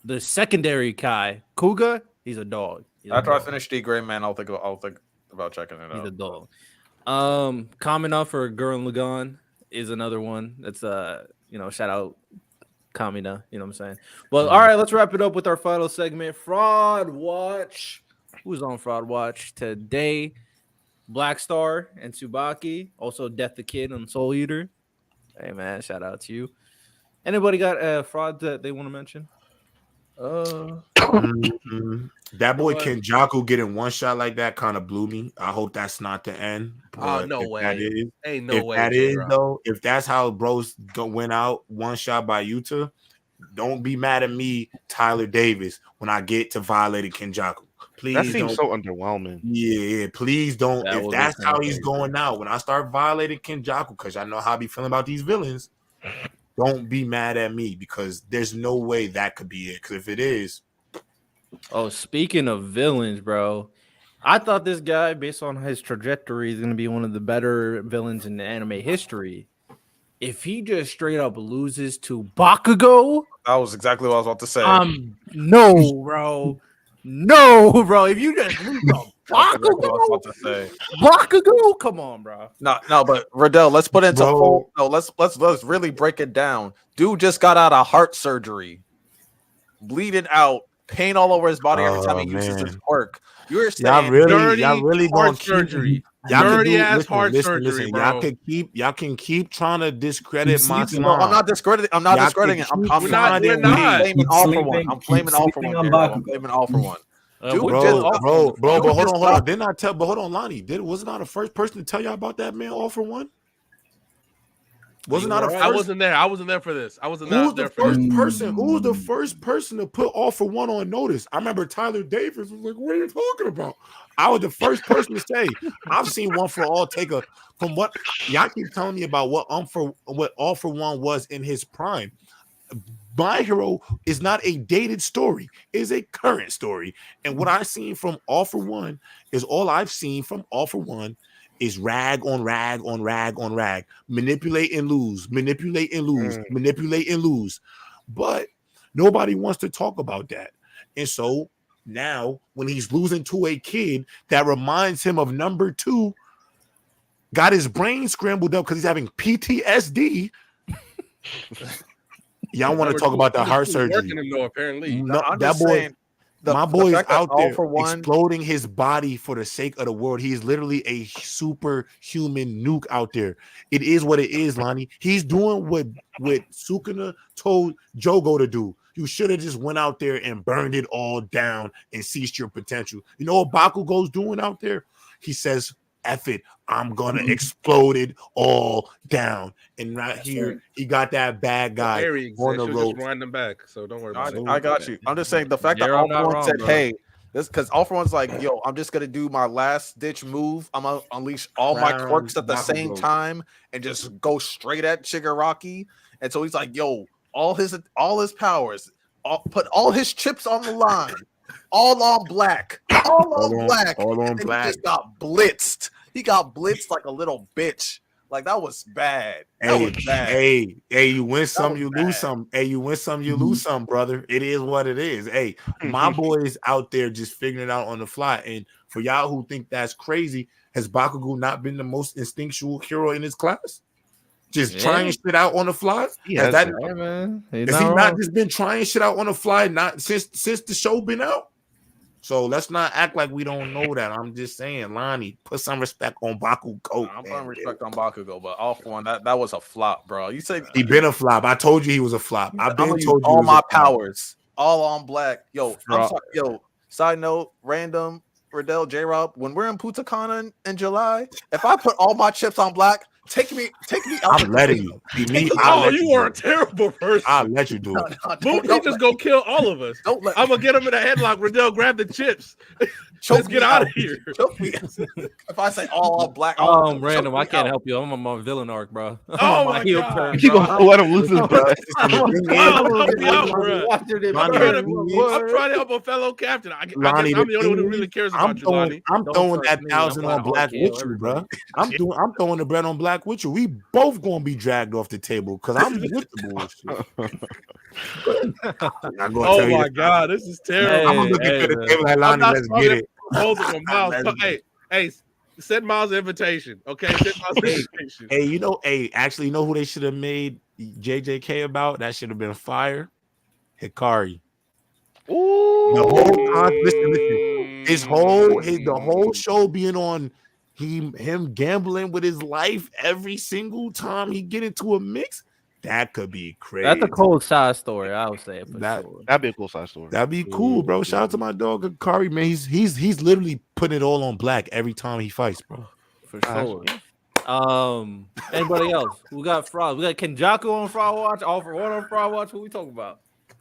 the secondary Kai Kuga, he's a dog. After I finish D. Gray Man, I'll think about checking it out. He's a dog. Kamina for Gurren Lagann is another one. That's shout out Kamina. You know what I'm saying? Well, all right, let's wrap it up with our final segment, Fraud Watch. Who's on Fraud Watch today? Black Star and Tsubaki. Also, Death the Kid and Soul Eater. Hey man, shout out to you. Anybody got fraud that they want to mention? That boy Kenjaku getting one shot like that kind of blew me. I hope that's not the end. Oh, no way. That is, ain't no way. That is though, if that's how bros went out one shot by Yuta, don't be mad at me, Tyler Davis, when I get to violating Kenjaku. Please, that seems so underwhelming. Yeah, please don't. If that's how he's going out, when I start violating Kenjaku, because I know how I be feeling about these villains, don't be mad at me because there's no way that could be it. Because if it is, speaking of villains, bro, I thought this guy, based on his trajectory, is going to be one of the better villains in the anime history. If he just straight up loses to Bakugo, that was exactly what I was about to say. No, bro. No, bro. If you just lose to Bakugo, come on, bro. No, but Riddell, let's put it into let's really break it down. Dude just got out of heart surgery, bleeding out, pain all over his body every time he uses his quirk. You're saying y'all really heart surgery. Dirty ass heart surgery, bro. Y'all can keep trying to discredit my son. I'm not discrediting it. I'm blaming all for one. I'm blaming all for one. I'm blaming all for one. Bro, but hold on. Didn't I tell? But hold on, Lonnie. Wasn't I the first person to tell y'all about that man all for one? I wasn't there. I wasn't there for this. I wasn't there. Who was the first person to put all for one on notice? I remember Tyler Davis was like, "What are you talking about?" I was the first person to say, "I've seen one for all take a." From what y'all keep telling me about what all for one was in his prime. My Hero is not a dated story; it is a current story. And what I've seen from All for One is rag on rag on rag on rag, manipulate and lose. But nobody wants to talk about that. And so now when he's losing to a kid that reminds him of number 2, got his brain scrambled up because he's having PTSD. Y'all want to talk about the heart surgery? Apparently, that boy. My boy is out there exploding his body for the sake of the world. He is literally a superhuman nuke out there. It is what it is, Lonnie. He's doing what Sukuna told Jogo to do. You should have just went out there and burned it all down and seized your potential. You know what Bakugo's doing out there? He says, F it, I'm gonna explode it all down. And he got that bad guy on the road. Just wind them back, so don't worry about it. I got you. I'm just saying the fact that All For One said, "Hey, this," because All For One's like, "Yo, I'm just gonna do my last ditch move. I'm gonna unleash all my quirks at the same time and just go straight at Shigaraki." And so he's like, "Yo, all his powers, put all his chips on the line." All on black. And he just got blitzed. He got blitzed like a little bitch. Like that was bad. Hey, you win some, you lose some. Hey, you win some, you lose some, brother. It is what it is. Hey, my boys out there just figuring it out on the fly. And for y'all who think that's crazy, has Bakugo not been the most instinctual hero in his class? Just trying shit out on the fly? Has he not just been trying shit out on the fly not since the show been out? So let's not act like we don't know that. I'm just saying, Lonnie, put some respect on Bakugo. I'm putting respect on Bakugo, but All For One, that was a flop, bro. You said he been a flop. I told you he was a flop. I've been told you all my powers, all on black. Yo, I'm sorry, yo. Side note, random Riddell, J-Rob. When we're in Punta Cana in July, if I put all my chips on black, take me out. I'm letting you. You are a terrible person. I'll let you do it. He just go kill all of us. I'm gonna get him in a headlock. Riddell, grab the chips. Let's get out of here. If I say all black, random, I can't help you. I'm on my villain arc, bro. Oh my god! You gonna let him lose his breath? I'm trying to help a fellow captain. I guess I'm the only one who really cares about you, Lonnie. I'm throwing that 1,000 on black with you, bro. I'm throwing the bread on black with you. We both gonna be dragged off the table because I'm with the bullshit. Oh my god, this is terrible. I'm gonna look at the table like Lonnie. Let's get it. Holding my mouth. Hey, Send Miles an invitation. Okay, send Miles an invitation. Hey, actually, you know who they should have made JJK about? That should have been fire. Hikari. Ooh. The whole time, listen. The whole show being on him gambling with his life every single time he get into a mix. That could be crazy. That's a cool side story, I would say. For sure. That'd be a cool side story. That'd be cool, bro. Shout out to my dog Hikari, man. He's literally putting it all on black every time he fights, bro. For sure. Anybody else? We got Fraud. We got Kenjaku on Fraud Watch. All for one on Fraud Watch. What we talking about?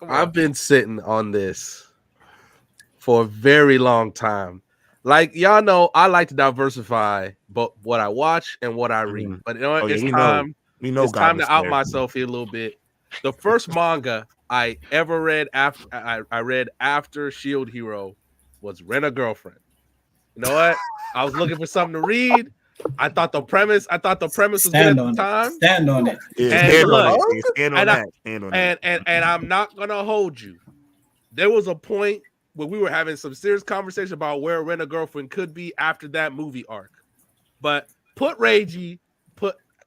I've been sitting on this for a very long time. Like y'all know, I like to diversify, but what I watch and what I read. But you know what? It's time to out myself here a little bit. The first manga I ever read after I read after Shield Hero was Rent a Girlfriend. You know what? I was looking for something to read. I thought the premise was good at the time. Stand on it. And I'm not gonna hold you. There was a point where we were having some serious conversation about where Rent a Girlfriend could be after that movie arc. But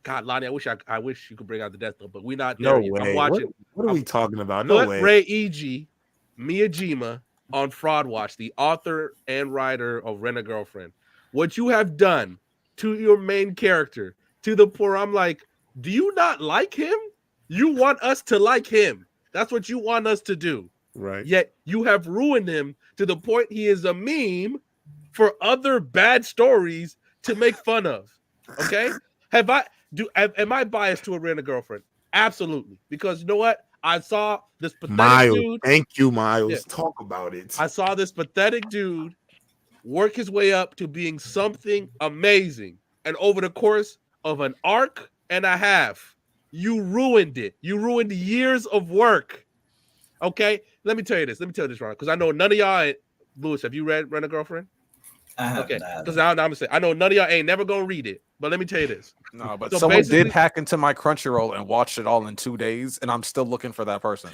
God, Lonnie, I wish you could bring out the Death Note, but we're not there. No way. I'm watching. What are we talking about? No way. Reiji Miyajima on Fraud Watch, the author and writer of Rent a Girlfriend. What you have done to your main character, to the point I'm like, do you not like him? You want us to like him. That's what you want us to do. Right. Yet you have ruined him to the point he is a meme for other bad stories to make fun of. Okay? Am I biased to a Rent a Girlfriend? Absolutely. Because you know what? I saw this pathetic dude. Thank you, Miles. Yeah. Talk about it. I saw this pathetic dude work his way up to being something amazing. And over the course of an arc and a half, you ruined it. You ruined years of work. Okay? Let me tell you this, Ron, because I know none of y'all, Lewis, have you read Rent a Girlfriend? Okay, because I'm gonna say I know none of y'all ain't never gonna read it, but let me tell you this. No, but so someone did hack into my Crunchyroll and watched it all in 2 days, and I'm still looking for that person.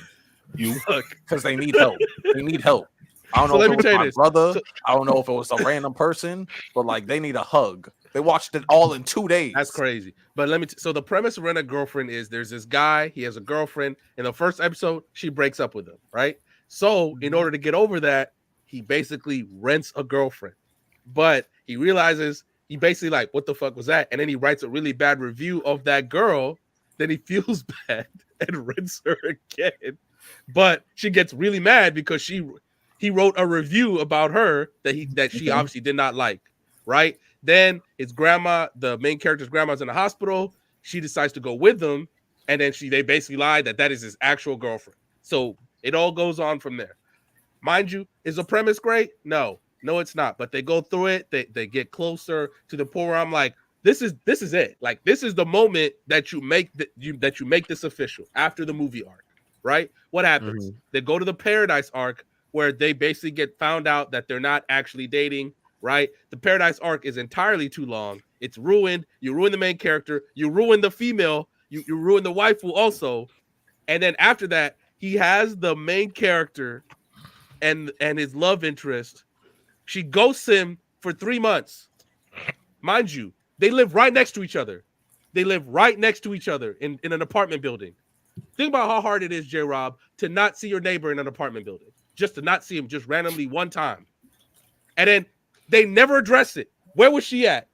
You look because they need help. They need help. I don't know if it was my brother. I don't know if it was a random person, but like they need a hug. They watched it all in 2 days. That's crazy. But so the premise of Rent a Girlfriend is there's this guy, he has a girlfriend. In the first episode, she breaks up with him, right? So in order to get over that, he basically rents a girlfriend. But he realizes he basically like, what the fuck was that? And then he writes a really bad review of that girl. Then he feels bad and rents her again. But she gets really mad because he wrote a review about her that she obviously did not like, right? Then his grandma, the main character's grandma's in the hospital. She decides to go with him, and then they basically lied that is his actual girlfriend. So it all goes on from there. Mind you, is the premise great? No, it's not. But they go through it. They get closer to the point where I'm like, this is it. Like this is the moment that you make this official after the movie arc, right? What happens? Mm-hmm. They go to the Paradise arc where they basically get found out that they're not actually dating. Right? The Paradise arc is entirely too long. It's ruined. You ruin the main character. You ruin the female. You ruin the waifu also. And then after that, he has the main character and his love interest. She ghosts him for 3 months. Mind you, they live right next to each other. They live right next to each other in an apartment building. Think about how hard it is, J-Rob, to not see your neighbor in an apartment building. Just to not see him just randomly one time. And then they never address it. Where was she at?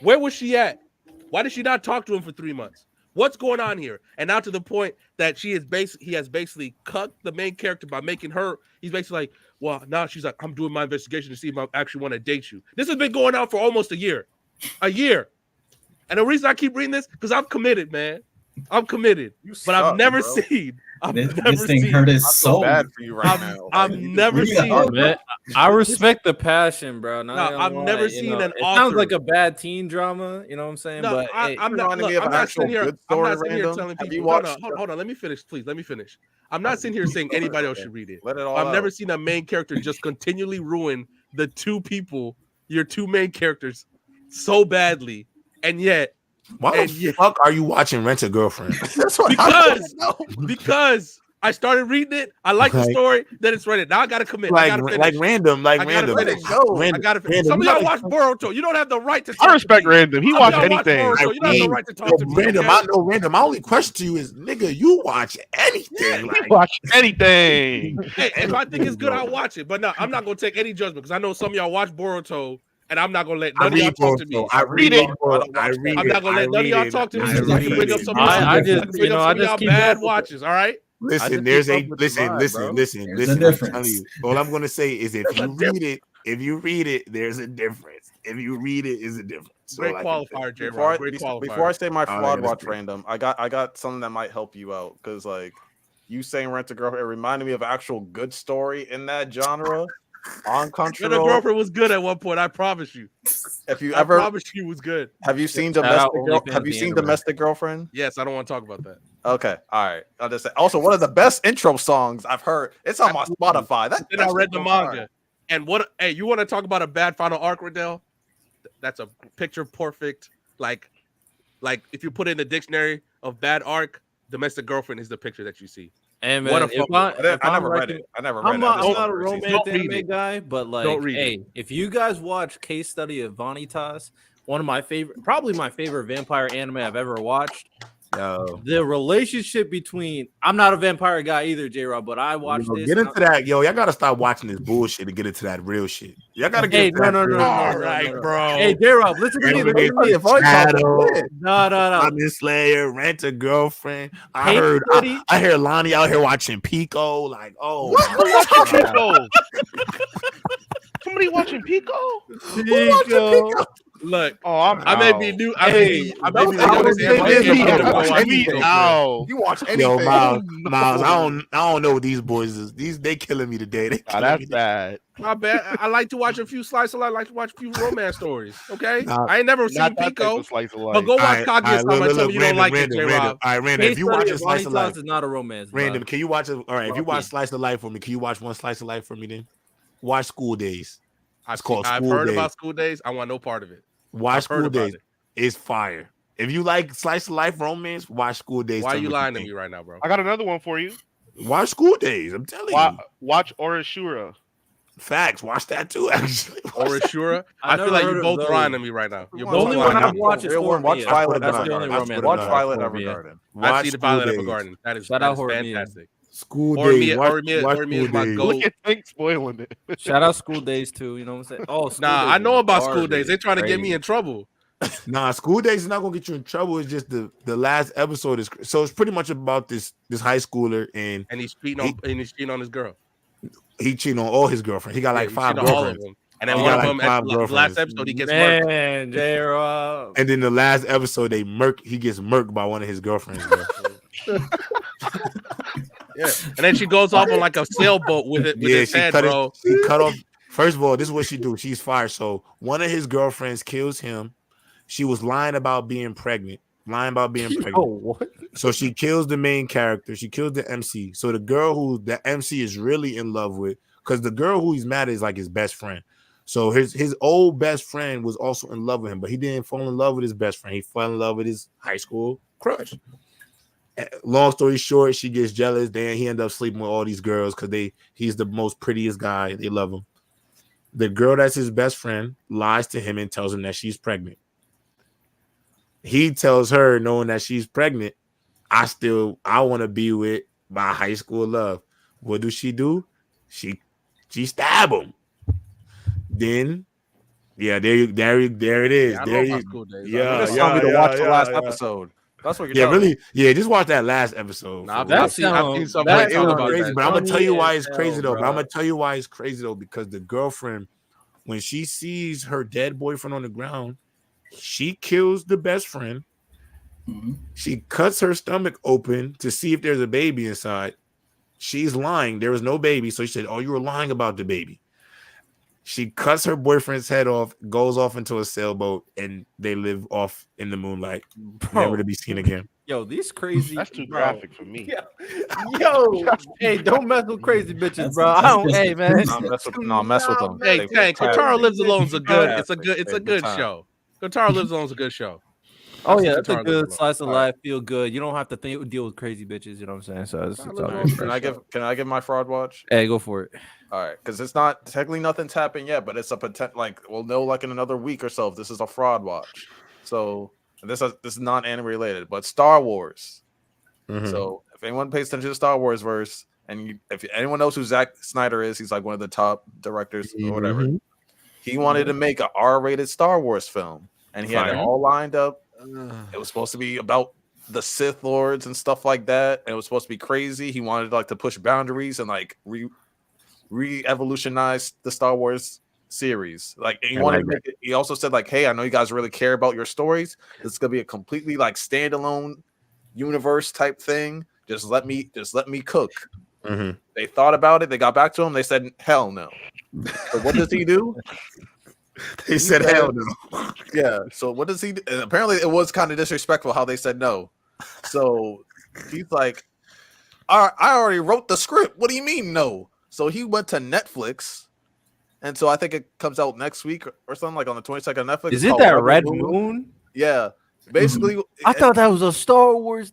Why did she not talk to him for 3 months? What's going on here? And now to the point that he has basically cut the main character by making her. He's basically like, well, now she's like, I'm doing my investigation to see if I actually want to date you. This has been going on for almost a year. And the reason I keep reading this because I'm committed, man. I'm committed, but I've never seen. This thing hurt his soul. Bad for you right now. I've never seen. Man, I respect the passion, bro. I've never seen an. It sounds like a bad teen drama. You know what I'm saying? No, but I'm not sitting here telling people. Hold on. Let me finish, please. Let me finish. I'm not sitting here saying anybody else should read it. I've never seen a main character just continually ruin the two people, your two main characters, so badly, and yet. Why the fuck are you watching Rent a Girlfriend? Because I started reading it. I like the story. Then it's ready. Now I gotta commit. I gotta finish. Like random. I gotta finish. I gotta finish. Some of y'all watch Boruto. You don't have the right to talk. I respect Random. He watch anything. Boruto. You don't have the right to talk to me. Random. I know Random. My only question to you is, nigga, you watch anything? You watch anything. Hey, if I think it's good, I'll watch it. But no, I'm not gonna take any judgment because I know some of y'all watch Boruto. And I'm not gonna let none of y'all talk to me. I read it. I'm not gonna let none of y'all talk to me. I can bring up some of y'all bad watches. All right. Listen, listen. I'm telling you. All I'm gonna say is if you read it, there's a difference. If you read it, is a difference. Great qualifier, J. Before I say my fraud watch random, I got something that might help you out because like you saying Rent a Girlfriend, it reminded me of an actual good story in that genre. On Crunchyroll, Rent a Girlfriend was good at one point. I promise you. If you ever, I promise you, was good. Have you seen Domestic Girlfriend? Yes, I don't want to talk about that. Okay, all right. I'll just say. Also, one of the best intro songs I've heard. It's on my Spotify. Then I read the manga. And what? Hey, you want to talk about a bad final arc, Riddell? That's a picture perfect. Like if you put in the dictionary of bad arc, Domestic Girlfriend is the picture that you see. And man, I never read it. I'm not a romance anime guy, but like, hey, if you guys watch Case Study of Vanitas, probably my favorite vampire anime I've ever watched. The relationship between I'm not a vampire guy either, J-Rob, but I watched this. Get into that, yo. Y'all gotta stop watching this bullshit to get into that real shit. Y'all gotta get into no. All right, bro. Hey, J-Rob, listen to me. No. Slayer, Rent a Girlfriend. I hear Lonnie out here watching Pico. Like, oh, Pico. Somebody watching Pico? Pico? Look, I may be new. I may be the You watch anything? Yo, Miles, I don't know what these boys is. They killing me today. That's bad. My bad. I like to watch a few slice of life. I like to watch a few romance stories. Okay, I ain't never seen Pico. But go watch Kaguya-sama. I tell you don't like it, J-Rob. All right, Random. If you watch a slice of life, it's not a romance. Random, can you watch it? All right, if you watch Slice of Life for me, can you watch one Slice of Life for me? Then watch School Days. I've heard about School Days. I want no part of it. Watch School Days. It's fire. If you like slice of life romance, watch School Days. Why are you lying to me right now, bro? I got another one for you. Watch School Days. I'm telling you. Watch Orishura. Facts. Watch that too, actually. Orishura. I feel like you're both lying to me right now. You're both only one I watch is Watch Violet Evergarden. Watch Violet Evergarden. I see the Violet Evergarden. That is fantastic. School Days. Horimiya is my goal. Look at Think spoiling it. Shout out School Days too. You know what I'm saying? Oh, I know about School Days. They're trying to get me in trouble. Nah, School Days is not gonna get you in trouble. It's just the last episode is so it's pretty much about this high schooler and he's cheating on his girl. He cheating on all his girlfriends. He got like 5 girlfriends. And then one of them at the last episode he gets murked. J-Rob. And then the last episode he gets murked by one of his girlfriends. Yeah, and then she goes off on like a sailboat with his head, bro. She cut off. First of all, this is what she do. She's fired. So one of his girlfriends kills him. She was lying about being pregnant. Oh, what? So she kills the main character. She kills the MC. So the girl who the MC is really in love with, because the girl who he's mad at is like his best friend. So his old best friend was also in love with him, but he didn't fall in love with his best friend. He fell in love with his high school crush. Long story short, she gets jealous. Then he ends up sleeping with all these girls because he's the most prettiest guy. They love him. The girl that's his best friend lies to him and tells him that she's pregnant. He tells her, knowing that she's pregnant, I want to be with my high school love. What does she do? She stab him. Then, yeah, there it is. Just tell me to watch the last episode. That's what you're really. Yeah, just watch that last episode. I've seen somebody talk about crazy, that. but I'm gonna tell you why it's crazy though. Because the girlfriend, when she sees her dead boyfriend on the ground, she kills the best friend. Mm-hmm. She cuts her stomach open to see if there's a baby inside. She's lying. There was no baby, so she said, "Oh, you were lying about the baby." She cuts her boyfriend's head off, goes off into a sailboat, and they live off in the moonlight, never to be seen again. Yo, these crazy. That's too graphic for me. Yo, hey, don't mess with crazy bitches, bro. I don't. Hey, man, mess with them. Hey, Kotaro Lives Alone is a good. It's a good show. Kotaro Lives Alone is a good show. Oh yeah, that's a good slice of life. Feel good. You don't have to deal with crazy bitches. You know what I'm saying? So it's all good. Can I give my fraud watch? Hey, go for it. All right, because it's not technically nothing's happened yet, but it's a potential. Like we'll know like in another week or so if this is a fraud watch. So this is not anime related, but Star Wars. Mm-hmm. So if anyone pays attention to the Star Wars verse, and if anyone knows who Zack Snyder is, he's like one of the top directors or whatever. He wanted to make an R-rated Star Wars film, and he had it all lined up. It was supposed to be about the Sith Lords and stuff like that, and it was supposed to be crazy. He wanted like to push boundaries and like re-evolutionize the Star Wars series. Like he wanted to make it, he also said like, hey, I know you guys really care about your stories. This is gonna be a completely like standalone universe type thing. Just let me cook. They thought about it. They got back to him. They said, hell no. So what does he do? They said hell no. Yeah. So what does he do? And apparently it was kind of disrespectful how they said no. So he's like, I already wrote the script. What do you mean no? So he went to Netflix. And so I think it comes out next week or something, like on the 22nd of Netflix. Is it that Red Moon? Yeah. Basically, I thought that was a Star Wars.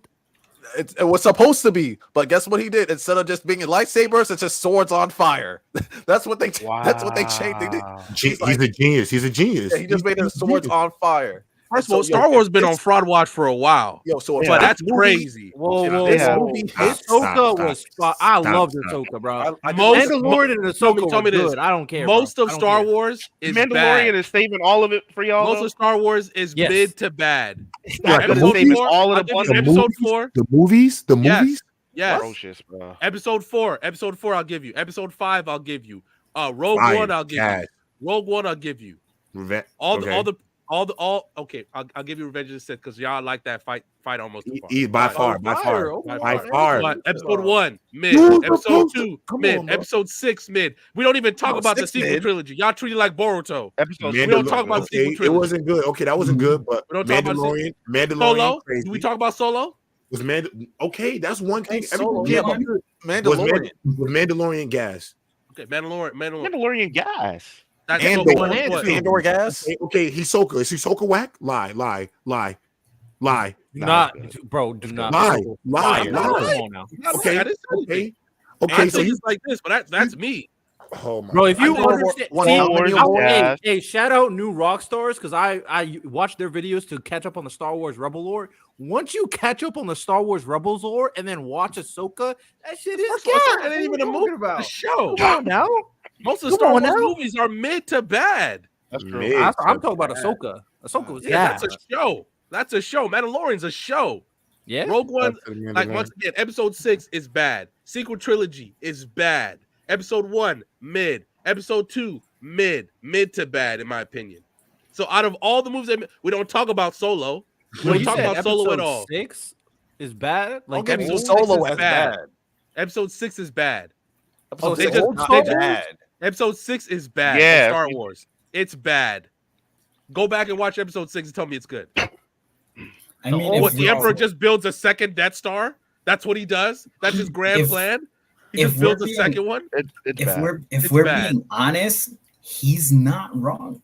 It was supposed to be, but guess what he did? Instead of just being lightsabers, it's just swords on fire. That's what they changed. They did. He's a genius. He's a genius. Yeah, he just made it swords on fire. First of all, Star Wars been on fraud watch for a while. But that's crazy. Ahsoka was. I loved Ahsoka, bro. Mandalorian and Ahsoka were good. I don't care. Most of Star Wars is Mandalorian is saving all of it for y'all. Most of Star Wars is mid to bad. Episode 4, all of episode 4. The movies. Yes. Ferocious, bro. Episode 4, I'll give you. Episode 5, I'll give you. Rogue One, I'll give you. Rogue One, I'll give you. Okay, I'll give you Revenge of the Sith because y'all like that fight almost by far. But episode 1 mid, episode 2 mid, episode 6 mid. We don't even talk about the sequel trilogy. Y'all treat it like Boruto. We don't talk about the sequel trilogy. It wasn't good. Okay, that wasn't good. But we don't Mandalorian, Solo. Crazy. Do we talk about Solo? Okay, that's one thing. Mandalorian gas. Okay, Mandalorian gas. Andor gas. Okay, Hisoka. Is Hisoka whack? Lie. Not, bro. Do not lie. Come on now. Okay. So he's like this, but that's me. Oh my bro, if you understand, hey, shout out New Rock Stars because I watched their videos to catch up on the Star Wars Rebel lore. Once you catch up on the Star Wars Rebels lore and then watch Ahsoka, that shit is that ain't even a movie about a show. Come on now. Most of the Star Wars movies are mid to bad. That's true. I'm talking about Ahsoka. Ahsoka was that's a show. That's a show. Mandalorian's a show. Yeah. Rogue One, like once again, episode 6 is bad. Sequel trilogy is bad. Episode 1, mid. Episode 2, mid to bad, in my opinion. So out of all the movies, we don't talk about Solo. We don't talk about Solo at all. 6 is bad. Like episode Solo is bad. Episode 6 is bad. Episode 6 is bad. Episode 6 is bad. Yeah. Star Wars. It's bad. Go back and watch episode 6 and tell me it's good. I mean, what the Emperor just builds a second Death Star? That's what he does. That's his grand plan. He just builds a second one. If we're being honest, he's not wrong.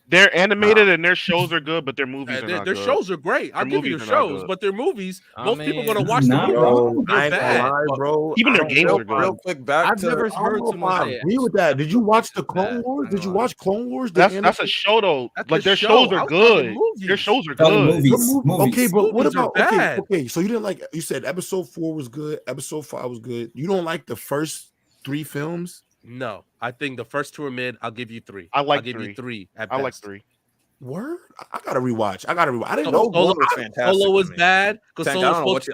They're animated and their shows are good, but their movies are not good. Their shows are great. I'll give you the shows, but their movies, most people are going to watch them. They're bad. Bro. Even their games are good. Real quick, back to... never heard someone say agree with that. Did you watch the Clone Wars? Did you watch Clone Wars? That's a show, though. Like, their shows are good. Their shows are good. Movies. Okay, but what about... bad. Okay, so you didn't like... You said episode 4 was good. Episode 5 was good. You don't like the first 3 films? No. I think the first 2 are mid. I'll give you 3. I'll give you 3 at I best. like 3. Word? I gotta rewatch. I didn't know Solo was fantastic. Solo was bad because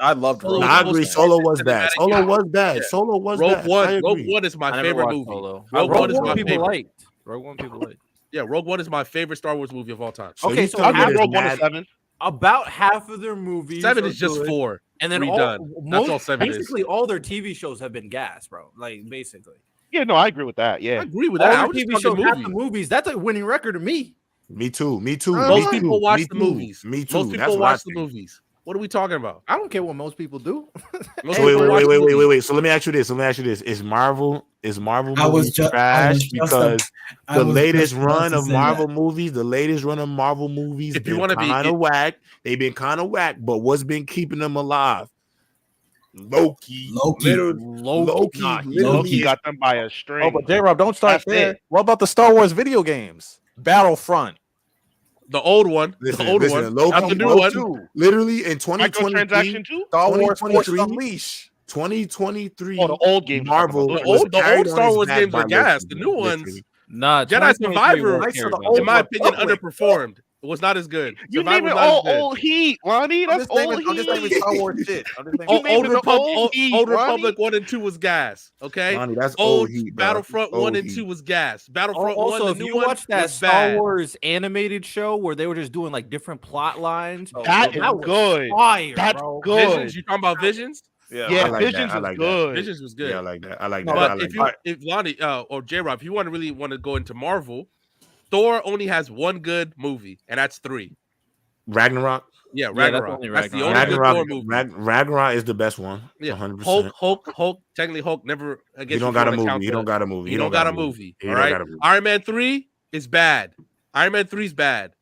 I loved Solo. I agree. Solo was bad. Solo was bad. Solo was bad. Rogue One is my favorite movie. Rogue One is my favorite. Rogue One people like. Yeah, Rogue One is my favorite Star Wars movie of all time. Okay, so I'll give Rogue One a 7. About half of their movies. 7 is just 4. And then That's all 7 is. Basically, all their TV shows have been gas, bro. Like, basically. Yeah, no, I agree with that. Yeah. I agree with that. All the TV shows, half the movies. That's a winning record to me. Me too. Most people watch the movies. Me too. Most people watch the movies. What are we talking about? I don't care what most people do. Most Wait. people watch movies. So let me ask you this. Is Marvel movies trash because I the was latest just about run to of say Marvel that. movies, If you been want to be, kind of whack. They've been kind of whack, but what's been keeping them alive? Loki. Loki. Loki is got them by a Oh, string. but J-Rob, don't start That's there. it. What about the Star Wars video games? Battlefront. the old one, listen, one, not the new one. Literally in 2023, Microtransaction too? Star Wars 2023, Force Unleashed. 2023. Oh, the old games. Marvel. The was old carried on Star his Wars back games by are gas. Loki, The new ones, literally. Nah, Jedi 2023 Survivor, was Knights of the carried by Old in my Loki. opinion, Republic. underperformed. It was not as good. You Survivor naming was not as all good. old heat, Lonnie. That's old I'm just naming heat. Star Wars shit. I'm just naming You Old, naming the old heat, Old Ronnie? Republic 1 and 2 was gas. Okay, Lonnie, that's old old heat, bro. Battlefront Old 1 and heat. 2 was gas. Battlefront 1, Also, the if new you one, watch that was Star bad. Wars animated show where they were just doing like different plot lines, That is was good. fire, That's bro. good. Visions, you talking about Visions? Yeah, Yeah, I like Visions that. I is like that. good. Visions was good. Yeah, I like that. I like No, that. But I like if you, that. if Lonnie or J Rob, if you want to go into Marvel, Thor only has one good movie, and that's 3. Ragnarok. Yeah, that's Ragnarok. only That's the Ragnarok. only good Thor movie. Ragnarok is the best one. Yeah, 100%. Hulk. Technically, Hulk never. I He guess don't if got you a wanna movie. count He don't got a movie. He don't got a movie. He All don't right. got a movie. Iron Man 3 is bad. Iron Man 3 is bad.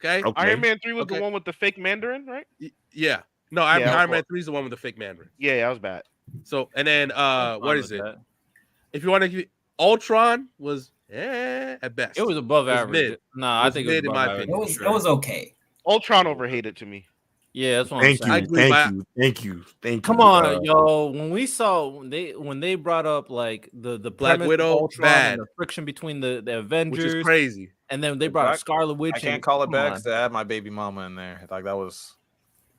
Okay. Okay. Iron Man 3 was Okay. the one with the fake Mandarin, right? Yeah. No, Yeah, Iron Man 3 is the one with the fake Mandarin. Yeah, that was bad. So and then I'm what fine is with it? that. If you want to, Ultron was at best. It was above It was average. mid. Nah, It I was think mid it in was my above opinion. average. It was okay. Ultron overhated to me. Yeah, that's what Thank I'm you. saying. agree, but- Thank you. Come on, yo. When they brought up like the Black premise Widow, of Ultron bad. and the friction between the Which Avengers, is crazy. and then they brought up Black- Scarlet Witch. I can't and, call it come bad on. because they had my baby mama in there. Like that was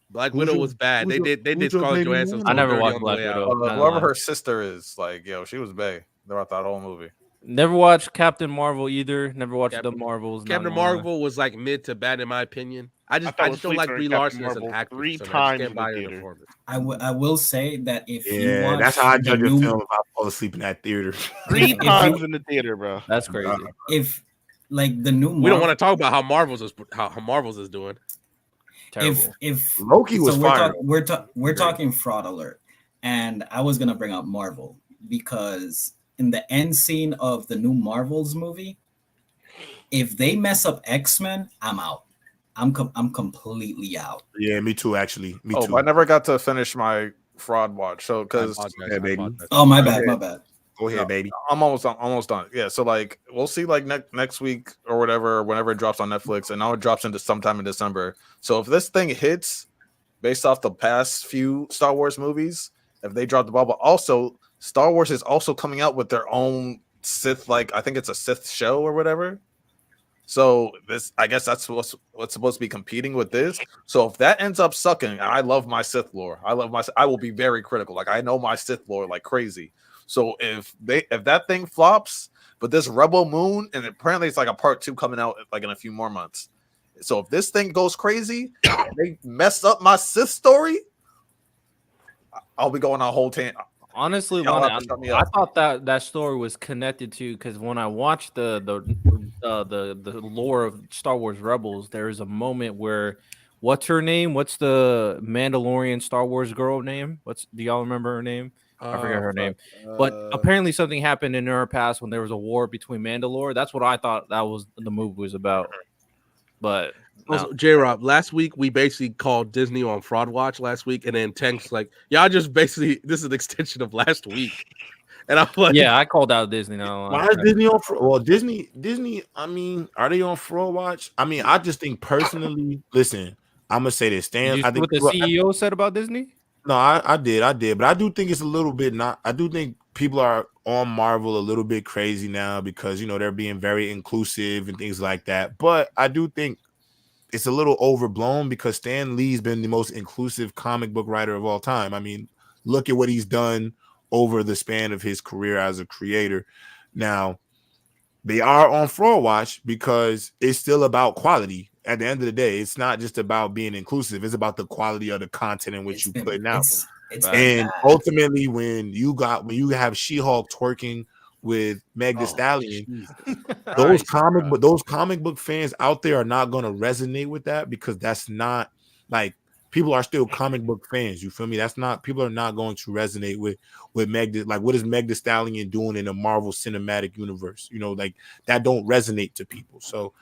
Black Widow was bad. They did Scarlett Johansson. I never dirty watched on the Black way Widow. out. Not whoever lying. her sister is. Like yo, she was bae throughout that whole movie. Never watched Captain Marvel either. Never watched Captain- the Marvels. Captain not gonna lie. Marvel was like mid to bad in my opinion. I just was don't like sleeper Brie in Captain Larson as an Marvel actor. 3 so I just times can't in buy the her theater. performance. I will say that if you Yeah, watch that's how I the judge a new, film if I fall asleep in that theater. 3 If times you- in the theater, bro. That's crazy. if like the new We don't Marvel, want to talk about how Marvel's is doing. Terrible. if Loki was we're fire. we're talking fraud alert, and I was gonna bring up Marvel because in the end scene of the new Marvels movie, if they mess up X-Men, I'm out. I'm completely out. Yeah, me too. Actually, me Oh, too. but I never got to finish my fraud watch. So because Yeah, baby. Oh my bad. Go ahead, No, baby. I'm almost done. Yeah, so like we'll see like next week or whatever, whenever it drops on Netflix, and now it drops into sometime in December. So if this thing hits based off the past few Star Wars movies, if they drop the ball, but also Star Wars is also coming out with their own Sith, like I think it's a Sith show or whatever. So this, I guess that's what's supposed to be competing with this. So if that ends up sucking, and I love my Sith lore, I will be very critical. Like I know my Sith lore like crazy. So if that thing flops, but this Rebel Moon, and apparently it's like a part 2 coming out like in a few more months. So if this thing goes crazy, and they mess up my Sith story, I'll be going on a whole tangent. Honestly, Y'all Lonnie, have to shut me I up. thought that story was connected to because when I watched the lore of Star Wars Rebels, there is a moment where what's her name? What's the Mandalorian Star Wars girl name? Do y'all remember her name? I forget her name. But apparently something happened in her past when there was a war between Mandalore. That's what I thought that was the movie was about. But Also, J-Rob, last week we basically called Disney on Fraud Watch last week, and then Tank's like, y'all just basically, this is an extension of last week. And I'm like, yeah, I called out Disney. No, Why is Disney on? Well, Disney. I mean, are they on fraud watch? I mean, I just think personally. Listen, I'm gonna say this. Stan, Did you I see think what the CEO said about Disney? No, I did, but I do think it's a little bit not. I do think people are on Marvel a little bit crazy now because they're being very inclusive and things like that. But I do think it's a little overblown because Stan Lee's been the most inclusive comic book writer of all time. I mean, look at what he's done over the span of his career as a creator. Now, they are on fraud watch because it's still about quality. At the end of the day, it's not just about being inclusive. It's about the quality of the content in which you're putting out. And ultimately, when you have She-Hulk twerking with Meg Thee Stallion, those comic book fans out there are not going to resonate with that because that's not like people are still comic book fans. You feel me? That's not people are not going to resonate with Meg. Like, what is Meg Thee Stallion doing in the Marvel Cinematic Universe? You know, like that don't resonate to people. So,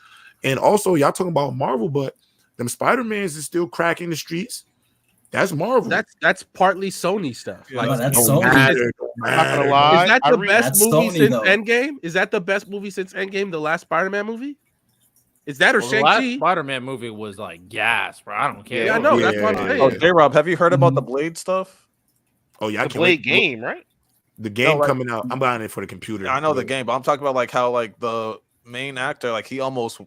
and also y'all talking about Marvel, but them Spider-Mans is still cracking the streets. That's Marvel. That's partly Sony stuff. Yeah, like that's Sony. I'm not gonna lie. Is that the best That's movie Sony, since though. Endgame? Is that the best movie since Endgame? The last Spider-Man movie? Is that or Well, the last Shang-Chi? Spider-Man movie was like gas, bro. I don't care. Yeah, I know. That's what I'm saying. Oh, J-Rob, have you heard about the Blade stuff? Oh yeah, I The can't wait. Blade game, right? The game No, like- coming out. I'm buying it for the computer. I know the game, but I'm talking about like how like the main actor, like he almost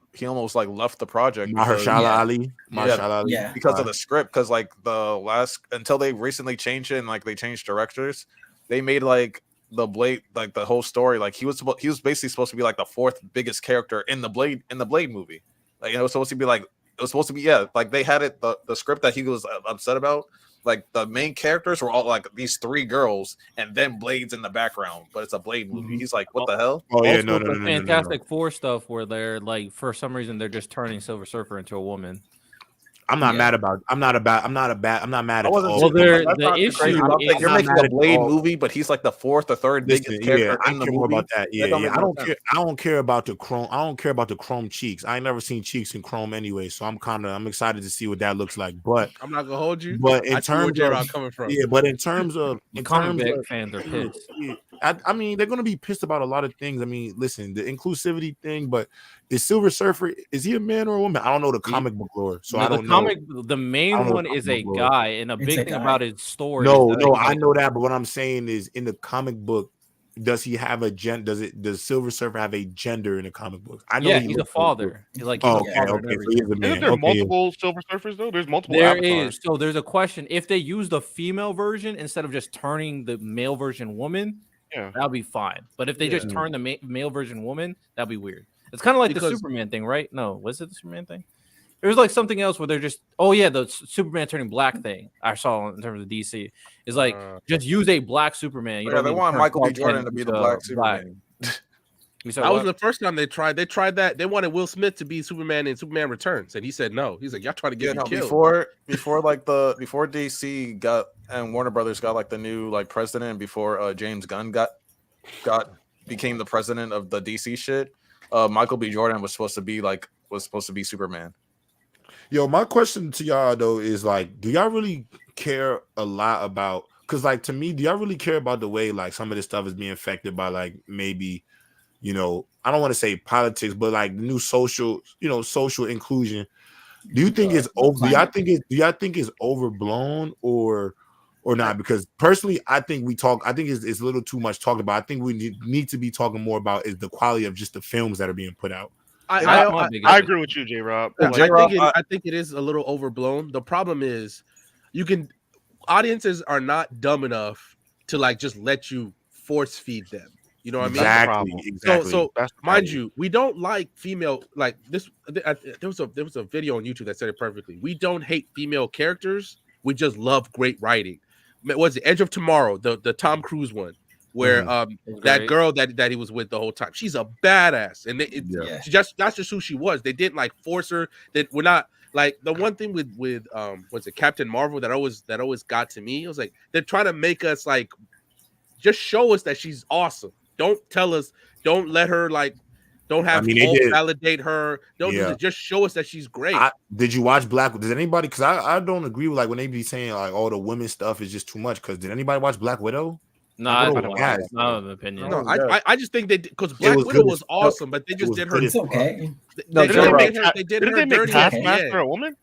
like left the project Mahershala Ali. Yeah. because of the script. Because like the last until they recently changed it and like they changed directors, they made like the Blade, like the whole story, like he was basically supposed to be like the fourth biggest character in the Blade movie. Like it was supposed to be like they had it the script that he was upset about. Like the main characters were all like these three girls, and then Blade's in the background, but it's a Blade movie. He's like, what the hell? Oh yeah, Also, no. the Fantastic Four stuff where they're like, for some reason, they're just turning Silver Surfer into a woman. I'm not mad about. I'm not mad at all. Well, the issue you're not making mad a at Blade all. movie, but he's like the fourth or third Listen, biggest character I in the care movie. more about that. Yeah, That don't yeah. make no sense. I don't care about the chrome. I don't care about the chrome cheeks. I ain't never seen cheeks in chrome anyway, so I'm excited to see what that looks like. But I'm not gonna hold you. But in I see where terms J-Rob of coming from. yeah, but in terms of comic book fans are pissed. I mean, they're gonna be pissed about a lot of things. I mean, listen, the inclusivity thing, but is Silver Surfer, is he a man or a woman? I don't know the comic book lore, so I don't know. The main one is a guy, and a big thing about his story. No, I know that, but what I'm saying is, in the comic book, does he have a does Silver Surfer have a gender in the comic book? I know he's a father. He's a father. father. Okay, so he's a man. Isn't there multiple Silver Surfers though? There's multiple. There avatars. is. So there's a question: if they use the female version instead of just turning the male version woman, that'll be fine. But if they just turn the male version woman, that'd be weird. It's kind of like the Superman thing, right? No, was it the Superman thing? There was like something else where they're just, the Superman turning black thing I saw in terms of DC is like just use a black Superman. You they want Michael B. Jordan to be the black Superman. That was the first time they tried. They tried that. They wanted Will Smith to be Superman in Superman Returns, and he said no. He's like, y'all trying to get me killed. Before DC got and Warner Brothers got like the new like president, and before James Gunn became the president of the DC shit, Michael B. Jordan was supposed to be Superman. Yo, my question to y'all though is like, do y'all really care a lot about? Because like to me, do y'all really care about the way like some of this stuff is being affected by like maybe, I don't want to say politics, but like the new social inclusion. Do you think it's over? Do y'all think it's overblown or not? Because personally, I think it's a little too much talked about. I think we need to be talking more about is the quality of just the films that are being put out. I agree with you, J-Rob. I think it is a little overblown. The problem is audiences are not dumb enough to like just let you force feed them. You know what I mean? Exactly. So mind you, we don't like female like this. There was a video on YouTube that said it perfectly. We don't hate female characters. We just love great writing. What's the Edge of Tomorrow, the Tom Cruise one, where that girl that he was with the whole time, she's a badass, and that's just who she was. They didn't like force her. That we're not like the one thing with what's it, Captain Marvel that always got to me. It was like they're trying to make us like just show us that she's awesome. Don't tell us. Don't let her like. Don't have validate her. Don't just show us that she's great. Did you watch Black? Does anybody? Because I don't agree with like when they be saying like all the women stuff is just too much. Because did anybody watch Black Widow? No, I don't have an opinion. No, I just think they because Black Widow was awesome, but they just did her. It's okay. They did her dirty Taskmaster a woman?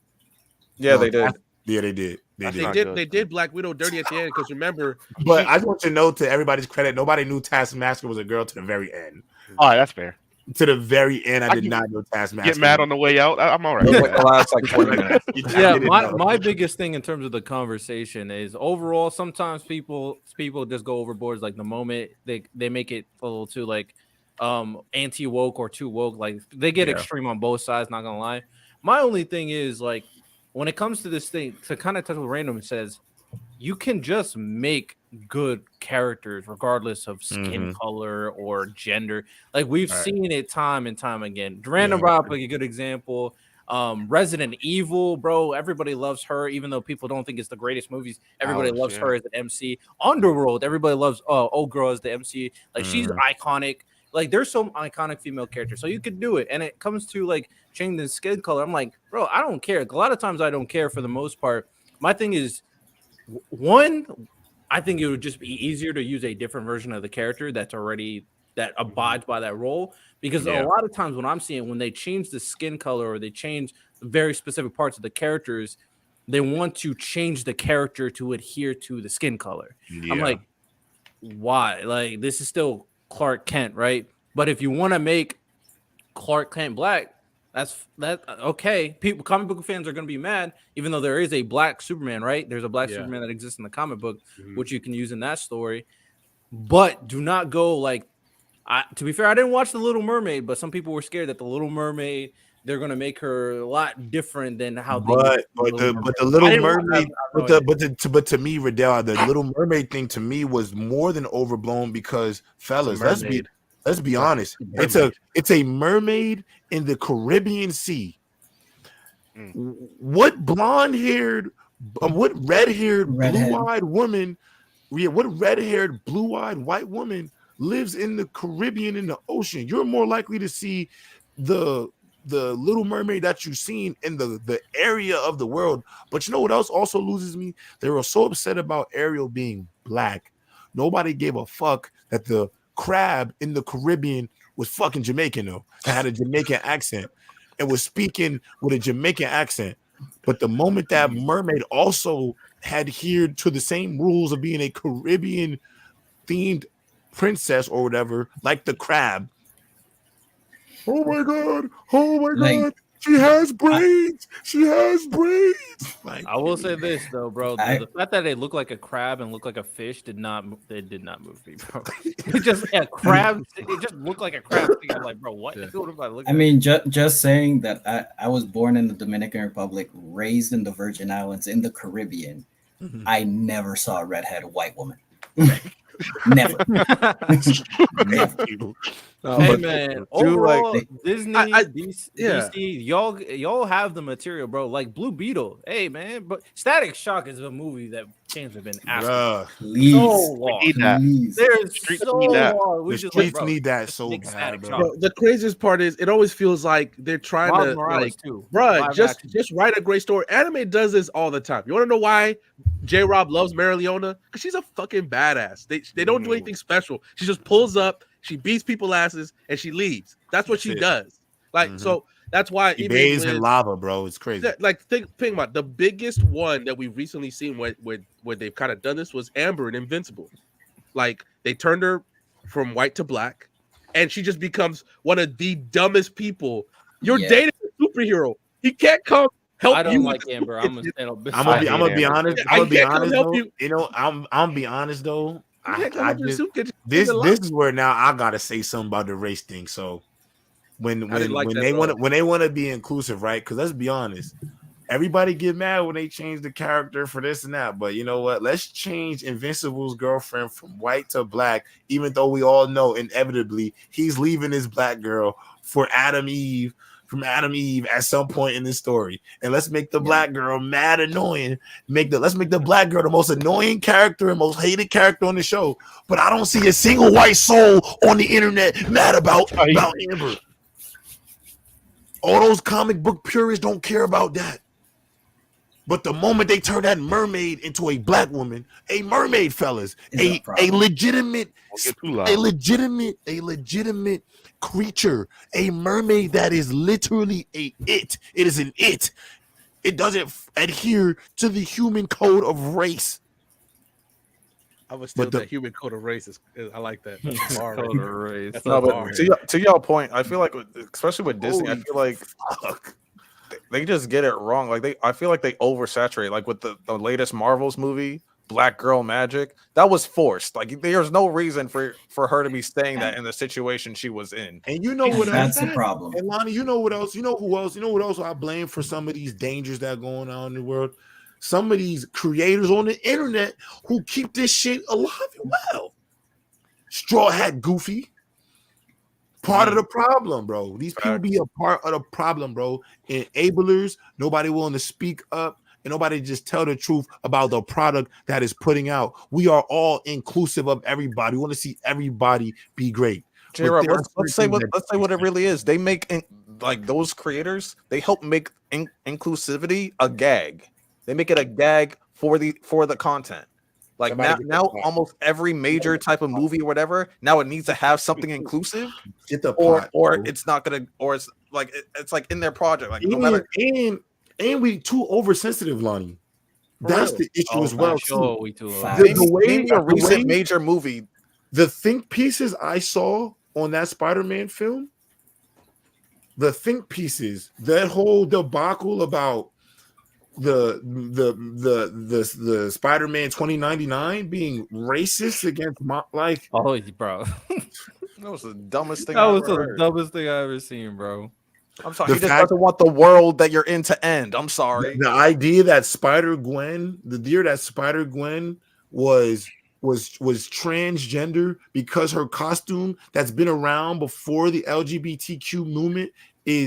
Yeah, they did. Yeah, they did. They did Black Widow dirty at the end because remember. But I just want to know, to everybody's credit, nobody knew Taskmaster was a girl to the very end. All right, that's fair. To the very end, I did not know Taskmaster. Get mad on the way out. I'm all right. Like the last like 20 minutes. Yeah, my biggest thing in terms of the conversation is overall. Sometimes people just go overboard. Like the moment they make it a little too like anti woke or too woke. Like they get extreme on both sides. Not gonna lie. My only thing is like when it comes to this thing, to kind of touch what Random says, you can just make good characters regardless of skin color or gender. Like we've seen it time and time again. Random brought up like a good example. Resident Evil, bro. Everybody loves her, even though people don't think it's the greatest movies. Everybody loves her as an MC. Underworld, everybody loves old girl as the MC. Like she's iconic. Like there's some iconic female characters, so you could do it. And it comes to like changing the skin color. I'm like, bro, I don't care. A lot of times I don't care for the most part. My thing is, one, I think it would just be easier to use a different version of the character that abides by that role. Because a lot of times when I'm seeing when they change the skin color or they change very specific parts of the characters, they want to change the character to adhere to the skin color. I'm like, why? Like this is still Clark Kent, right? But if you want to make Clark Kent black, that's okay. Comic book fans are going to be mad, even though there is a black Superman, right? There's a black Superman that exists in the comic book, which you can use in that story. But do not go like. To be fair, I didn't watch The Little Mermaid, but some people were scared that The Little Mermaid, they're gonna make her a lot different than how they. But the Little Mermaid, but to me, Riddell, the Little Mermaid thing to me was more than overblown because, fellas, let's be honest, it's a mermaid in the Caribbean Sea. What blonde-haired, what red-haired, blue-eyed woman, what red-haired, blue-eyed white woman lives in the Caribbean in the ocean? You're more likely to see the Little Mermaid that you've seen in the area of the world. But you know what else also loses me? They were so upset about Ariel being black. Nobody gave a fuck that the crab in the Caribbean was fucking Jamaican though. It had a Jamaican accent and was speaking with a Jamaican accent. But the moment that mermaid also adhered to the same rules of being a Caribbean themed princess or whatever, like the crab. Oh my god, she has braids. Like, I will say this though, bro. The fact that they look like a crab and look like a fish did not move me, bro. It just crab. It just looked like a crab. I'm like, bro, what? I mean, just saying that I was born in the Dominican Republic, raised in the Virgin Islands, in the Caribbean. I never saw a redhead white woman. Never. Hey man, overall, like Disney, DC, y'all have the material, bro. Like Blue Beetle, hey man, but Static Shock is a movie that fans have been asking so long. We need that. There's so long. The streets need that so bad, bro. The craziest part is it always feels like they're trying to like, bro, just write a great story. Anime does this all the time. You want to know why J-Rob loves Marileona? Because she's a fucking badass. They don't do anything special. She just pulls up, she beats people asses, and she leaves. That's what she does. Like so. That's why he bathes in lava, bro. It's crazy. Like think about the biggest one that we've recently seen where they've kind of done this was Amber in Invincible. Like they turned her from white to black, and she just becomes one of the dumbest people. You're dating a superhero. He can't come help you. I don't like Amber. I'm gonna be honest. I'm gonna be honest though. You know, I'm gonna be honest though. This is where now I gotta say something about the race thing. So. When they want to be inclusive, right? Because let's be honest, everybody get mad when they change the character for this and that. But you know what? Let's change Invincible's girlfriend from white to black, even though we all know inevitably he's leaving his black girl for Adam Eve at some point in this story. And let's make the black girl mad annoying. Let's make the black girl the most annoying character and most hated character on the show. But I don't see a single white soul on the internet mad about Amber. All those comic book purists don't care about that. But the moment they turn that mermaid into a black woman, a mermaid, fellas, a legitimate creature, a mermaid that is literally it is an it. It doesn't adhere to the human code of race. I would still that human code of race is I like that. Code of race. To your point, I feel like especially with Disney, I feel like they just get it wrong. Like I feel like they oversaturate. Like with the latest Marvel's movie, Black Girl Magic, that was forced. Like there's no reason for her to be saying that in the situation she was in. And you know what else? That's the problem. And Lonnie, you know what else? You know who else? You know what else I blame for some of these dangers that are going on in the world? Some of these creators on the internet who keep this shit alive and well. Straw Hat Goofy, part of the problem, bro. These people be a part of the problem, bro. Enablers, nobody willing to speak up, and nobody just tell the truth about the product that is putting out. We are all inclusive of everybody. We want to see everybody be great. J-Rob, let's say what it really is. They make like those creators, they help make inclusivity a gag. They make it a gag for the content. Like now almost every major type of movie or whatever, now it needs to have something inclusive. Get the or it's not gonna, or it's like in their project. Like no matter, and we too oversensitive, Lonnie. That's the issue as well. Sure, we too. Name a recent major movie. The think pieces I saw on that Spider-Man film, the think pieces, that whole debacle about the Spider-Man 2099 being racist against bro. That was the dumbest thing. That was the dumbest thing I ever seen, bro. I'm sorry. He just doesn't want the world that you're in to end. I'm sorry. The idea that Spider-Gwen was transgender because her costume that's been around before the LGBTQ movement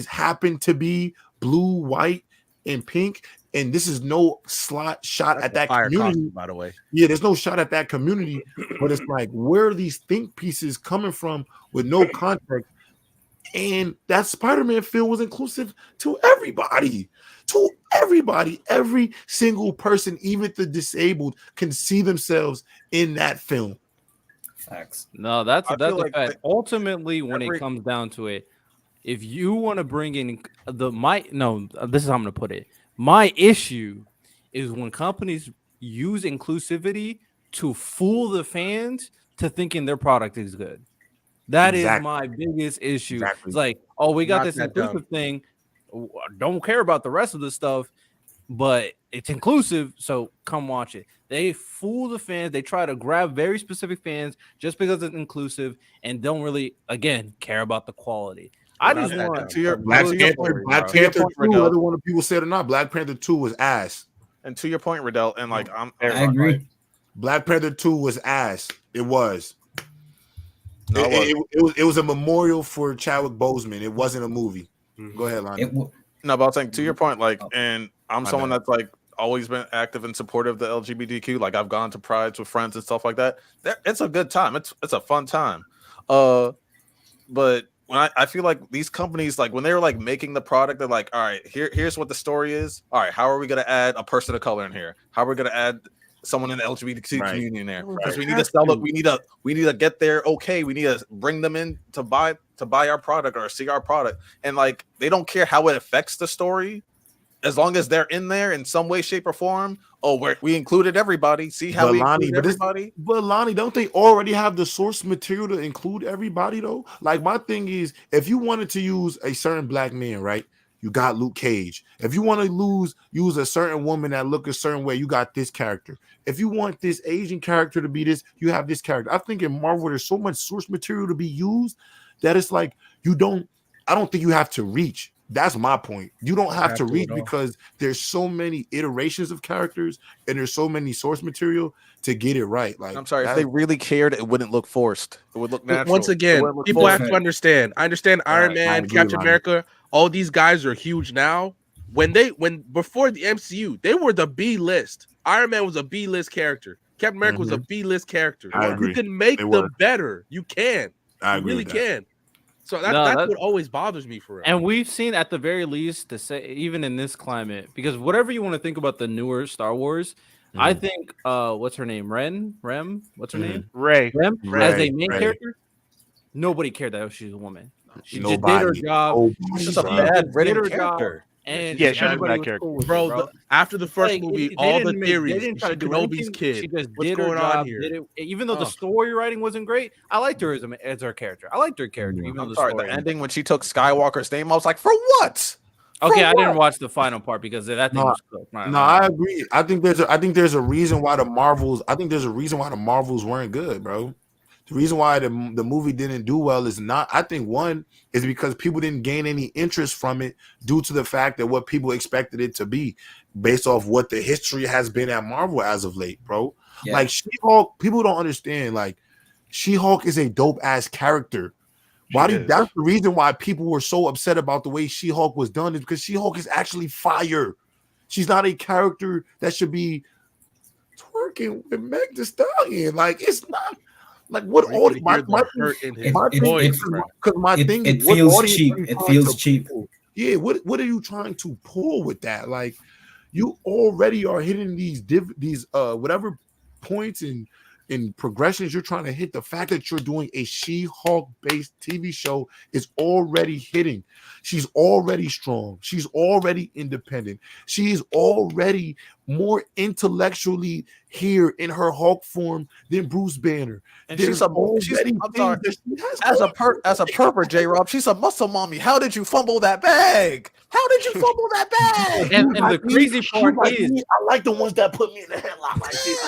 happened to be blue, white, and pink. And this is no shot at that community, costume, by the way. Yeah, there's no shot at that community, but it's like, where are these think pieces coming from with no context? And that Spider-Man film was inclusive to everybody. Every single person, even the disabled, can see themselves in that film. Facts. No, that's a fact. Ultimately, when it comes down to it, if you want to bring in this is how I'm going to put it. My issue is when companies use inclusivity to fool the fans to thinking their product is good. That is my biggest issue. Exactly. It's like, oh, we got this inclusive thing. Don't care about the rest of the stuff, but it's inclusive, so come watch it. They fool the fans. They try to grab very specific fans just because it's inclusive and don't really, again, care about the quality. I just want to your Black Panther 2, whether one of people said or not, Black Panther 2 was ass. And to your point, Riddell, and like I agree. Right. Black Panther 2 was ass. It was. No, it was a memorial for Chadwick Boseman. It wasn't a movie. Go ahead, Lonnie. No, but I was saying to your point, like, and I'm someone that's like always been active and supportive of the LGBTQ. Like, I've gone to prides with friends and stuff like that. It's a good time. It's a fun time. But when I feel like these companies, like when they were like making the product, they're like, all right, here's what the story is. All right, how are we gonna add a person of color in here? How are we gonna add someone in the LGBT community in there? Because we need to sell it. We need to get there. Okay, we need to bring them in to buy our product or see our product. And like they don't care how it affects the story, as long as they're in there in some way, shape, or form. Oh, we included everybody. See how we included everybody? But Lonnie, don't they already have the source material to include everybody though? Like my thing is, if you wanted to use a certain black man, right? You got Luke Cage. If you want to use a certain woman that look a certain way, you got this character. If you want this Asian character to be this, you have this character. I think in Marvel, there's so much source material to be used that it's like I don't think you have to reach. That's my point. You don't have to reach because there's so many iterations of characters and there's so many source material to get it right. Like I'm sorry, if they really cared, it wouldn't look forced. It would look natural. Once again, people have to understand. I understand Iron Man, Captain America, all these guys are huge now. When before the MCU, they were the B list. Iron Man was a B list character. Captain America was a B list character. I agree. You can make them better. You can. I agree. You really can. So that's what always bothers me for it. And we've seen at the very least to say, even in this climate, because whatever you want to think about the newer Star Wars, I think what's her name? Rem? What's her name? Rey. Rem as a main character. Nobody cared that she's a woman. She just did her job. She's just a bad written character. And yeah, she's a bad character. Cool with bro, after the first movie, all the theories, they didn't try to do Kenobi's kid. She just What's did going her job. on here? Even though the story writing wasn't great, I liked her as her character. I liked her character. Even though the ending when she took Skywalker's name, I was like, for what? Okay, I didn't watch the final part because that thing was cool. No, I agree. I think there's a reason why the Marvels. Weren't good, bro. The reason why the movie didn't do well is not. I think one is because people didn't gain any interest from it due to the fact that what people expected it to be, based off what the history has been at Marvel as of late, bro. Yeah. Like She-Hulk, people don't understand. Like She-Hulk is a dope ass character, That's the reason why people were so upset about the way She-Hulk was done, is because She-Hulk is actually fire. She's not a character that should be twerking with Meg Thee Stallion. Like, it's not like what all my thing is, feels cheap. It feels cheap. Yeah, what are you trying to pull with that? Like, you already are hitting these whatever points in progressions you're trying to hit. The fact that you're doing a She-Hulk based TV show is already hitting. She's already strong. She's already independent. She is already more intellectually here in her Hulk form than Bruce Banner. And as a pervert, J-Rob, she's a muscle mommy. How did you fumble that bag? How did you fumble that bag? And the crazy part is, I like the ones that put me in the headlock like this.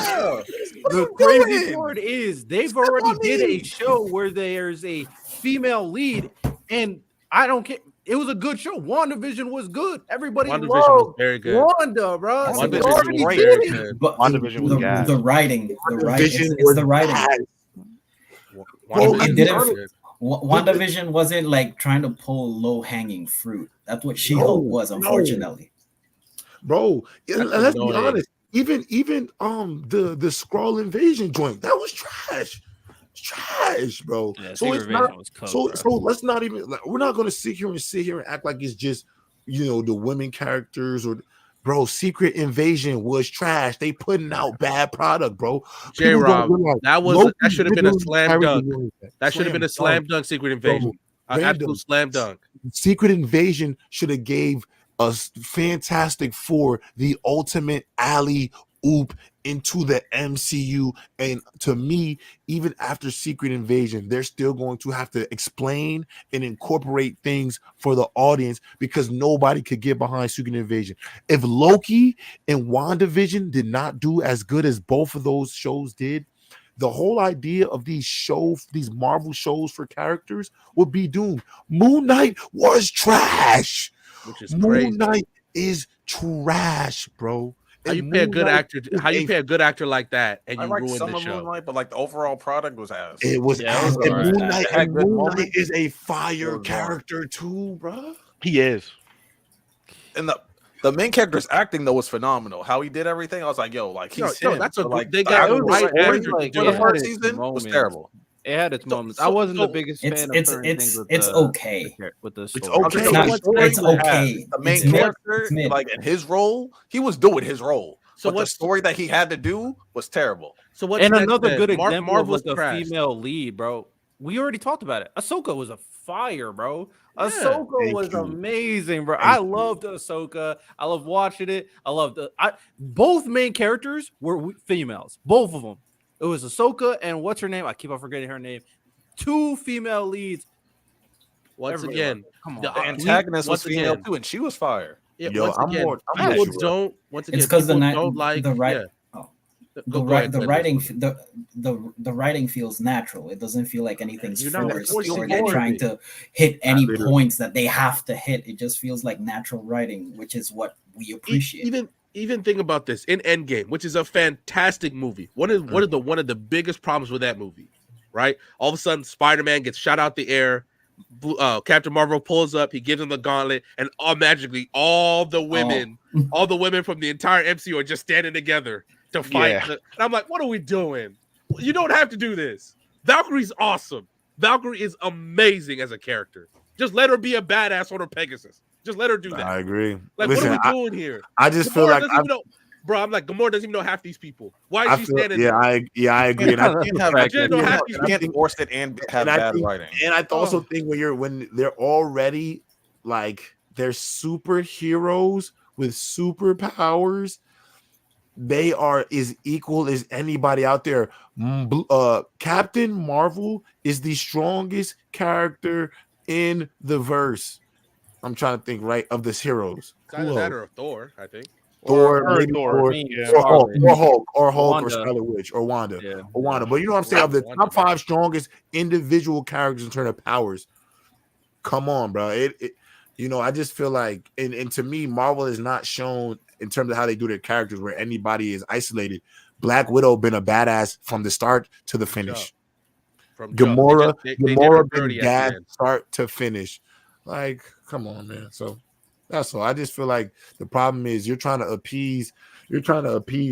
The crazy part is they've already did a show where there's a female lead, and I don't care. It was a good show. WandaVision was good. Everybody loved was very good. Wanda, bro. WandaVision was very good. But WandaVision was gas. The writing. It's the writing. WandaVision wasn't like trying to pull low-hanging fruit. That's what She-Hulk was, unfortunately. Bro, let's be honest. Even the Skrull invasion joint, that was trash. Trash, bro. Yeah, so it's not so let's not even we're not gonna sit here and act like it's just the women characters or bro. Secret Invasion was trash. They putting out bad product, bro. J-Rob, that should have been a slam dunk. That should have been a slam dunk. Secret Invasion, an absolute slam dunk. Secret Invasion should have gave us Fantastic Four the ultimate alley oop into the MCU. And to me, even after Secret Invasion, they're still going to have to explain and incorporate things for the audience because nobody could get behind Secret Invasion. If Loki and WandaVision did not do as good as both of those shows did, the whole idea of these Marvel shows for characters would be doomed. Moon Knight was trash. Which is crazy. Moon Knight is trash, bro. How you pay a good actor? How you pay a good actor like that and you ruin the show? Moonlight, but like the overall product was ass. It was ass. And Moon Knight is a fire character too, bro. He is. And the main character's acting though was phenomenal. How he did everything, I was like, yo, like he's that's they got the right actor. The first season was terrible. It had its moments. I wasn't the biggest fan of certain things with it's okay. With the it's okay. The main character, like in his role, he was doing his role. So what the story that he had to do was terrible. So what's another good example of like a female lead, bro? We already talked about it. Ahsoka was a fire, bro. Ahsoka was amazing, bro. I loved Ahsoka. I loved watching it. I loved both main characters were females, both of them. It was Ahsoka and what's her name? I keep on forgetting her name. Two female leads. Once again, come on. The antagonist was female too, and she was fire. Yeah, once again, people don't. Once again, it's because don't like the writing feels natural. It doesn't feel like anything's forced or they're trying to hit any points that they have to hit. It just feels like natural writing, which is what we appreciate. Even think about this in Endgame, which is a fantastic movie. One of the biggest problems with that movie, right? All of a sudden, Spider-Man gets shot out the air. Captain Marvel pulls up. He gives him the gauntlet, and magically, all the women from the entire MCU are just standing together to fight. Yeah. And I'm like, what are we doing? You don't have to do this. Valkyrie's awesome. Valkyrie is amazing as a character. Just let her be a badass on her Pegasus. Just let her do that. I agree. Like, listen, what are we doing here? I just feel like I'm like, Gamora doesn't even know half these people. Why is she standing there? I agree. And you can't force it and have bad writing. And I also think when they're already like they're superheroes with superpowers, they are as equal as anybody out there. Captain Marvel is the strongest character in the verse. I'm trying to think of this heroes. It's either that or Thor, I think. Or Hulk, or Scarlet Witch, or Wanda, or Wanda. But you know what I'm saying? Of the top 5 strongest individual characters in terms of powers, come on, bro. I just feel like, and to me, Marvel is not shown in terms of how they do their characters where anybody is isolated. Black Widow been a badass from the start to the finish. From jump. Gamora They did her been dirty at the gassed end. start to finish. Like, come on, man. So that's all. I just feel like the problem is you're trying to appease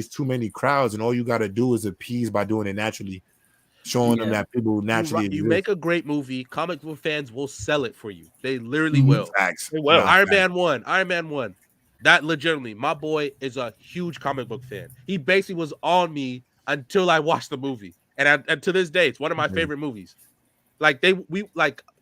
too many crowds, and all you got to do is appease by doing it naturally, showing them that people naturally You exist. make a great movie, comic book fans will sell it for you. They literally will. Facts. They will. Iron Man 1. That legitimately, my boy is a huge comic book fan. He basically was on me until I watched the movie, and to this day, it's one of my favorite movies. Like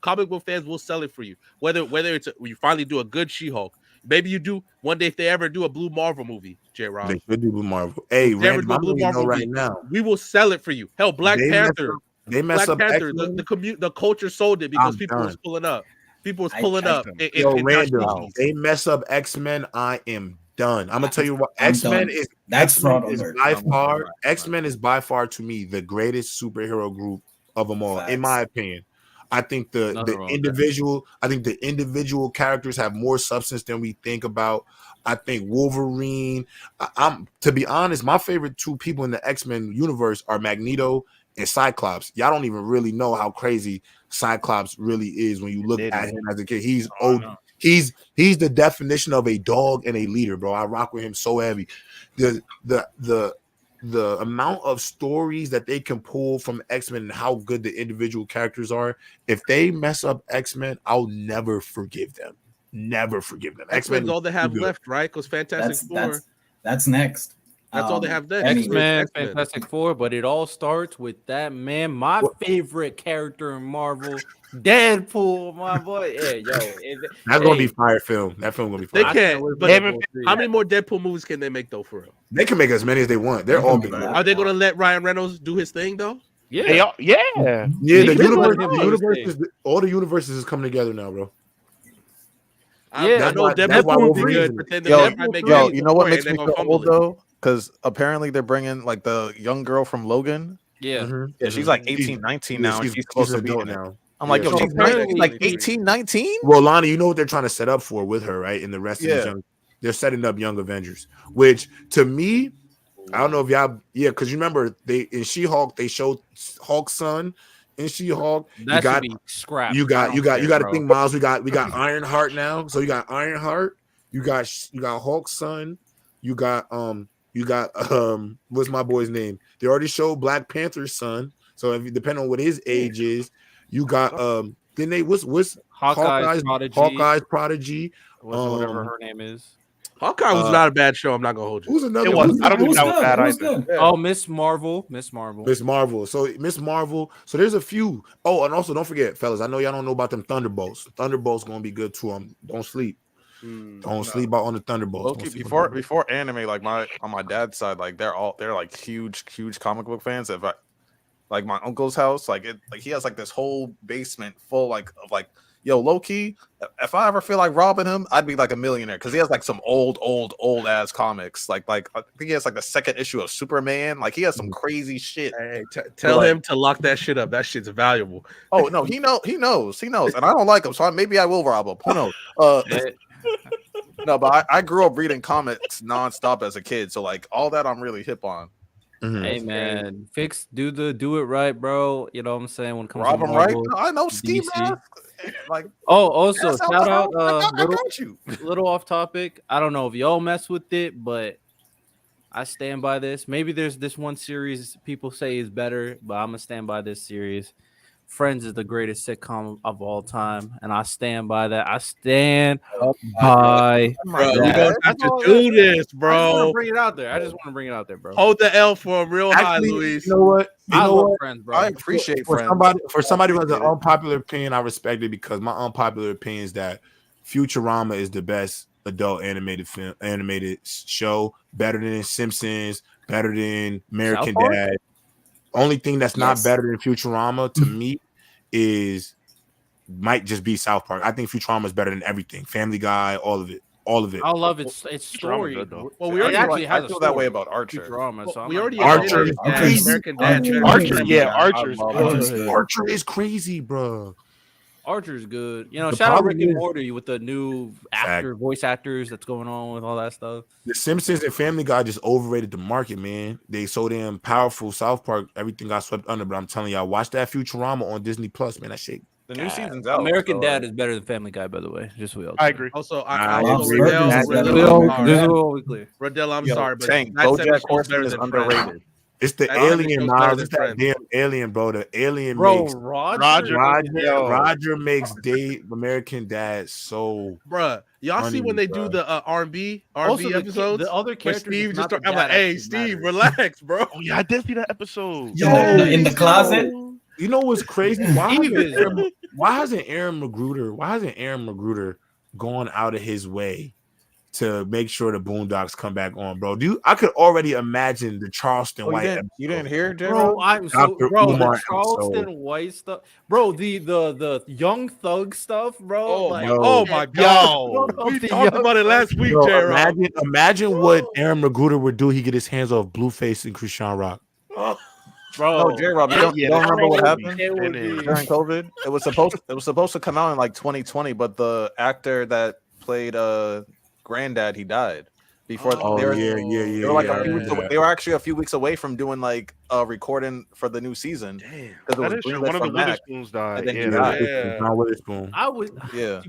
comic book fans will sell it for you. Whether it's you finally do a good She-Hulk, maybe you do one day if they ever do a Blue Marvel movie. J-Rob, They should do Blue Marvel. Hey, Random, I'm letting you know right now. We will sell it for you. Hell, Black Panther. They mess up Panther. X-Men. The culture sold it because I'm people done. was pulling up. People was pulling up. Yo, in Random, they mess up X-Men. I am done. I'm gonna tell you what. X-Men is by far to me the greatest superhero group of them all, in my opinion. I think the individual characters have more substance than we think about. I think Wolverine. I'm to be honest, my favorite two people in the X-Men universe are Magneto and Cyclops. Y'all don't even really know how crazy Cyclops really is when you look at him as a kid. He's old. He's the definition of a dog and a leader, bro. I rock with him so heavy. The amount of stories that they can pull from X-Men and how good the individual characters are. If they mess up X-Men, I'll never forgive them. Never forgive them. X-Men's all they have left, right? Because Fantastic Four. That's next. That's all they have next. X-Men, Fantastic Four, but it all starts with that man, my favorite character in Marvel, Deadpool, my boy. Yeah, that's gonna be fire film. That film gonna be fire. They can't. But how many more Deadpool movies can they make though? For real, they can make as many as they want. They're all big. Are they gonna let Ryan Reynolds do his thing though? Yeah. The universe, all the universes is coming together now, bro. I know Deadpool will be good, but then you know what makes me feel old though? Because apparently they're bringing like the young girl from Logan. Yeah, she's like 18, 19 now. She's supposed to be in now. I'm like, yo, she's like 18, 19? Well, Lonnie, you know what they're trying to set up for with her, right? And the rest of the young, they're setting up Young Avengers, which to me, I don't know if y'all, because you remember they in She-Hulk, they showed Hulk's son in She-Hulk. That should be scrapped. You got to think, Miles. We got Ironheart now. So you got Ironheart, you got Hulk's son, you got what's my boy's name? They already showed Black Panther's son. So if depending on what his age is, you got then they what's Hawkeye's Prodigy. Whatever her name is. Hawkeye was not a bad show. I'm not gonna hold you. Who's another? It was. I don't think that was bad either. Yeah. Oh, Miss Marvel. So Miss Marvel. So there's a few. Oh, and also don't forget, fellas. I know y'all don't know about them Thunderbolts. Thunderbolts gonna be good too. Don't sleep. Don't sleep out on the Thunderbolts. Before anime, like on my dad's side, like they're like huge comic book fans. If I like my uncle's house, like he has like this whole basement full of yo, low key. If I ever feel like robbing him, I'd be like a millionaire because he has like some old ass comics. Like I think he has like the second issue of Superman. Like he has some crazy shit. Hey, tell him to lock that shit up. That shit's valuable. Oh no, he knows, and I don't like him, so maybe I will rob him. Who knows? No, but I grew up reading comics nonstop as a kid, so like all that I'm really hip on. Mm-hmm. Hey man, do it right, bro. You know what I'm saying? When it comes rob to him right, I know Ski Mask. Like, also shout out little off topic. I don't know if y'all mess with it, but I stand by this. Maybe there's this one series people say is better, but I'm gonna stand by this series. Friends is the greatest sitcom of all time, and I stand by that. I stand by that. We don't have to do this, bro. I just want to bring it out there, bro. Hold the L for him real high, Luis. You know what? I love Friends, bro. I appreciate Friends. For somebody who has an unpopular opinion, I respect it because my unpopular opinion is that Futurama is the best adult animated show, better than Simpsons, better than American Dad. Only thing that's not better than Futurama to me might just be South Park. I think Futurama is better than everything. Family Guy, all of it. I love its story. Well, we already actually I feel that way about Archer. Futurama, so we already Archer is American Dad. Archer is crazy. Archer is crazy, bro. Archer's good. You know, The shout out problem Rick and is- Morty with the new voice actors that's going on with all that stuff. The Simpsons and Family Guy just overrated the market, man. They so damn powerful. South Park, everything got swept under. But I'm telling y'all, watch that Futurama on Disney Plus, man. That shit. The new season's out. American so, Dad is better than Family Guy, by the way. Just so we all I clear. agree. Also, I also agree with that. Rodell, I'm Yo, sorry, but Tank, that BoJack show's Horseman better is than underrated. Friends. It's the That alien, show's better Miles. than It's that Friends. damn alien, bro. The alien Bro, makes Roger. Roger makes Dave American Dad so. Bruh, y'all see when they do the R&B episodes? The other Where characters, Steve is just not start, the I'm like, dad hey, actually Steve, matters. relax, bro. Oh yeah, I did see that episode. In the closet. You know what's crazy? Why Steve is- hasn't Aaron Magruder gone out of his way to make sure the Boondocks come back on, bro? I could already imagine the Charleston White. You didn't hear, Bro, I'm so Dr. bro. Umar The Charleston White stuff, bro. The Young Thug stuff, bro. Oh, like, my God. We the talked Young about it last week, Bro, J-Rob. imagine what Aaron Magruder would do. He get his hands off Blueface and Christian Rock. bro. No, J-Rob, you don't remember what happened It would be- during COVID? It was supposed to come out in like 2020, but the actor that played Granddad, he died before. They were actually a few weeks away from doing like a recording for the new season. Damn, because it was that is true. greenlit One of the from Mac, Witherspoons died. and then he Yeah, died. John Witherspoon. I would say.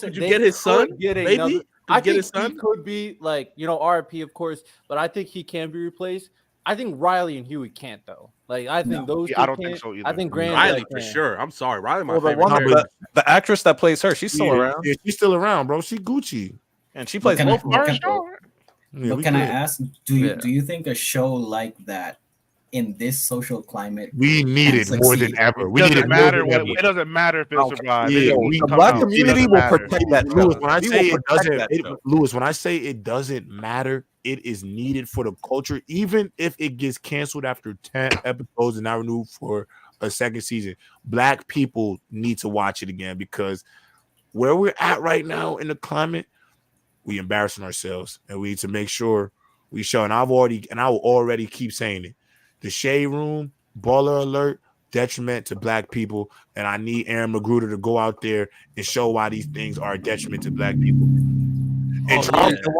Did you they get his son, could get baby? another- Did you I get think his son? he could be like RP of course, but I think he can be replaced. I think Riley and Huey can't though. Like I think those. Yeah, two I don't think can't. so either. I think Granddad Riley for can. sure. I'm sorry, Riley, my Well, the favorite one, character. the actress that plays her, she's still around, Yeah, she's still around, bro. She Gucci. and she plays Can I- both. what of can- them. Yeah, But we can I good. ask, do you think a show like that in this social climate We need it more than succeed? ever. It We need doesn't it more matter than what ever. it doesn't matter if it Okay. survives. Yeah, It we- come The black out. community It doesn't will matter. protect that show. Lewis, when I We say will it protect doesn't, that show. Lewis, when I say it doesn't matter, it is needed for the culture. Even if it gets canceled after 10 episodes and not renewed for a second season, Black people need to watch it again because where we're at right now in the climate, we embarrassing ourselves, and we need to make sure we show. And I will already keep saying it. The Shade Room, Baller Alert, detriment to Black people, and I need Aaron Magruder to go out there and show why these things are a detriment to Black people. And Charleston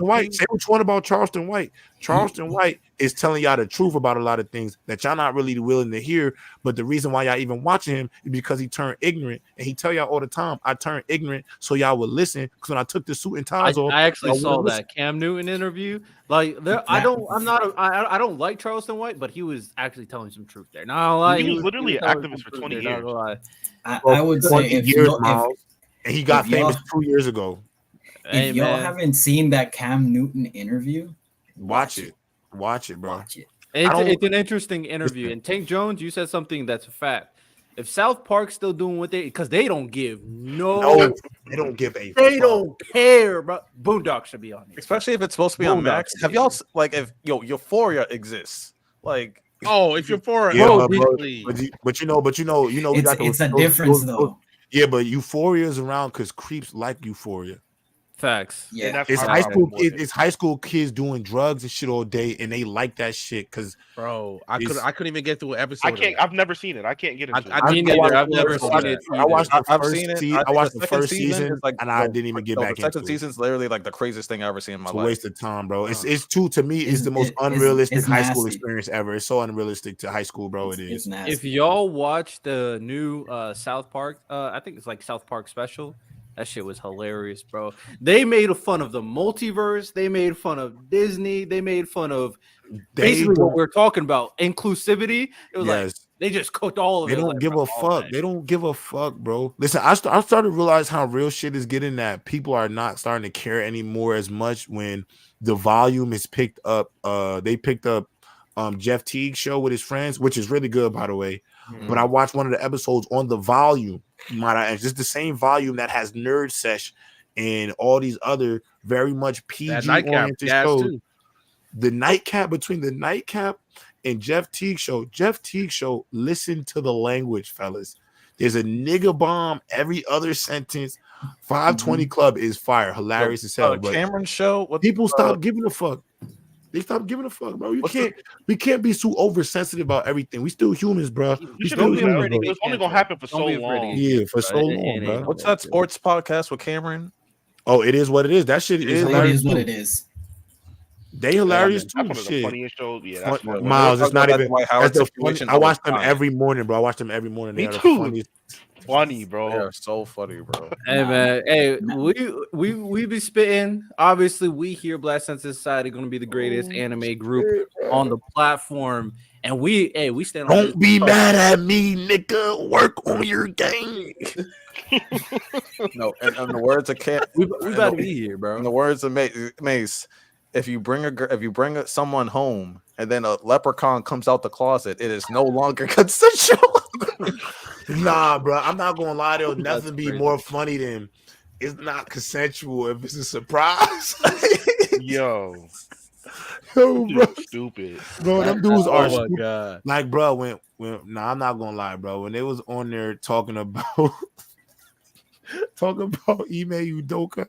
White, say what you want about Charleston White. Charleston White is telling y'all the truth about a lot of things that y'all not really willing to hear. But the reason why y'all even watching him is because he turned ignorant, and he tell y'all all the time, "I turned ignorant so y'all would listen." Because when I took the suit and ties off, I actually y'all saw wouldn't listen. that Cam Newton interview. Like, I don't like Charleston White, but he was actually telling some truth there. No, like, He was literally an telling activist some for truth 20 there, not years. gonna lie. I would say 20 if years, you Miles, and he got if y'all- famous 2 years ago. if y'all haven't seen that Cam Newton interview, Watch it, bro. watch it. It's an interesting interview. And Tank Jones, you said something that's a fact. If South Park's still doing what because they don't give No, they don't give a. they fuck. don't care, bro. Boondock should be on here. Especially if it's supposed to be on Boondocks Max. Have y'all like if Euphoria exists? Like, Oh, if you're for it, Yeah, oh, but please. you know, we got It's a difference though. Yeah, but Euphoria is around because creeps like Euphoria. Facts. And Yeah, that's It's my high problem school with kids. it. It's high school kids doing drugs and shit all day, and they like that shit because Bro, I It's- couldn't even get through an episode. I of can't. that. I've never seen it. I can't get into it. Me neither. I've never seen it. I watched the I've first seen it. season. I I think watched the the second first season, is like and I didn't even get back The second into it. season's literally like the craziest thing I ever seen in my It's a life. waste of time, bro. It's too to me. It's the most it's- unrealistic it's high school nasty. experience ever. It's so unrealistic to high school, bro. It It's is. nasty. If y'all watch the new South Park, I think it's like South Park special. That shit was hilarious, bro. They made fun of the multiverse. They made fun of Disney. They made fun of basically what we're talking about, inclusivity. It was like Yes. they just cooked all of They it. don't Like, give bro, a all fuck. day. They don't give a fuck, bro. Listen, I started to realize how real shit is getting that people are not starting to care anymore as much when the volume is picked up. They picked up Jeff Teague's show with his friends, which is really good, by the way. But I watched one of the episodes on the volume. And just the same volume that has Nerd Sesh and all these other very much PG oriented shows. too. The nightcap between the nightcap and Jeff Teague show. Jeff Teague show. Listen to the language, fellas. There's a nigga bomb every other sentence. 520 Club is fire, hilarious as hell. But Cameron's show. What people stop giving a fuck. They stopped giving a fuck, bro. We can't be so oversensitive about everything. We still humans, bro. You should be afraid. It's only gonna happen for so long. Yeah, for so long, bro. What's that sports podcast with Cameron? Oh, it is what it is. That shit is hilarious. It is what it is. They hilarious That's too. one of the funniest shows. Yeah, that's funny. Miles, it's not even. That's the funny, I watch them every morning, bro. I watch them every morning. Me too. Funny, bro. They're so funny, bro. Hey man, hey, we be spitting. Obviously, we here, Black Sensei Society, gonna be the greatest anime group on the platform, and we stand. Don't be mad at me, nigga. Work on your game. No, and the words of Cam, we about to be here, bro. in the words of Mace, if you bring someone home and then a leprechaun comes out the closet, it is no longer consensual. Nah, bro. I'm not gonna lie. There'll nothing be more funny than it's not consensual if it's a surprise. Yo, Yo, bro. Stupid. Bro, them dudes are Oh my stupid. god. Like, bro, when I'm not gonna lie, bro. When they was on there talking about Ime Udoka.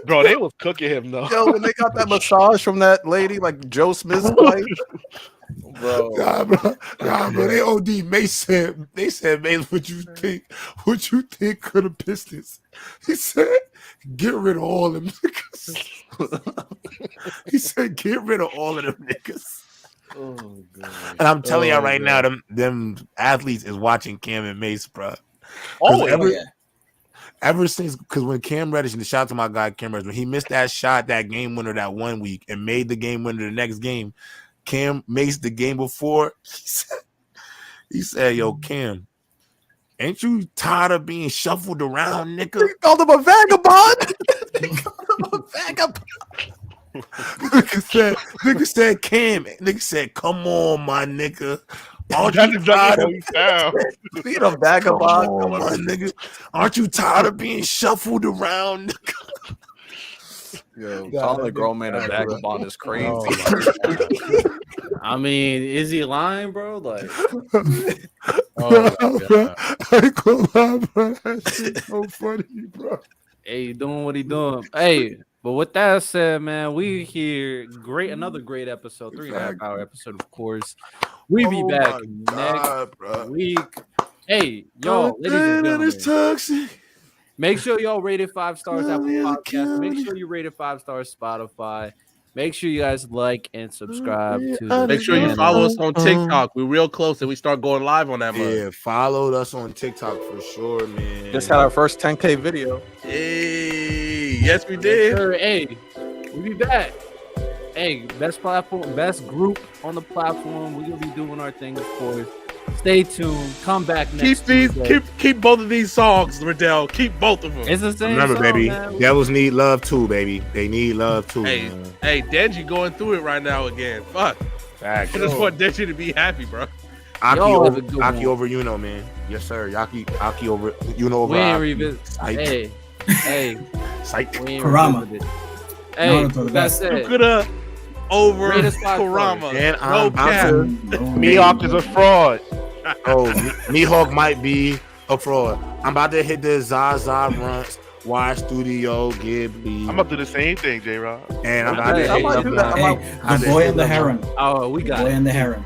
Bro, they was cooking him though. Yo, when they got that massage from that lady, like Joe Smith's wife, bro. Nah, bro. They OD. Mace said, Mace, what you think could have Pistons? He said, get rid of all them niggas. He said, get rid of all of them niggas. Oh god. And I'm telling y'all right now, them athletes is watching Cam and Mace, bro. Ever since, because when Cam Reddish, and the shout out to my guy Cam Reddish, when he missed that shot, that game winner that 1 week, and made the game winner the next game, Cam Mace the game before, he said, yo, Cam, ain't you tired of being shuffled around, nigga? He called him a vagabond. He called him a vagabond. Nigga said, Cam. Nigga said, come on, my nigga. Aren't you tired of being a vagabond? Come on, my nigga. Aren't you tired of being shuffled around, nigga? Yo, calling a grown man a vagabond is crazy. I mean, is he lying, bro? Like, Bro, I ain't gonna lie, bro. That shit's so funny, bro. hey, doing what he doing. Hey, but with that said, man, we here. Another great episode, 3.5 hour episode, of course. We be back next week. Hey, y'all, ladies and gentlemen, toxic. make sure y'all rated 5 stars Apple Podcast. Make sure you rated 5 stars Spotify. Make sure you guys like and subscribe to. Make sure you follow us on TikTok. We're real close, and we start going live on that. Yeah, followed us on TikTok for sure, man. Just had our first 10K video. Hey, yes, we did. Sure. Hey, we be back. Hey, best platform, best group on the platform. We're gonna be doing our thing, of course. Stay tuned. Come back next. Keep both of these songs, Riddell. Keep both of them. It's the same. Remember, song, baby, man. devils need love too, baby. They need love too. Hey, man. hey, Denji going through it right now again. Fuck. I just want Denji to be happy, bro. Aki Yo, over Yuno, man. Yes, sir. Aki over Yuno over. We ain't Aki. revisit. Psych. Hey, Psych. we ain't Kurama. revisit it. Hey, Naruto the best. that's it. Kukuda over Rate us 5 Kurama. And No cap. Mihawk is a fraud. Oh, Mihawk might be a fraud. I'm about to hit the Zaza runs. Watch Studio Ghibli. I'm about to do the same thing, J-Rod. And I'm about to I hit might do that. Hey, the boy and the heron. Oh, we got Boy it. and the heron.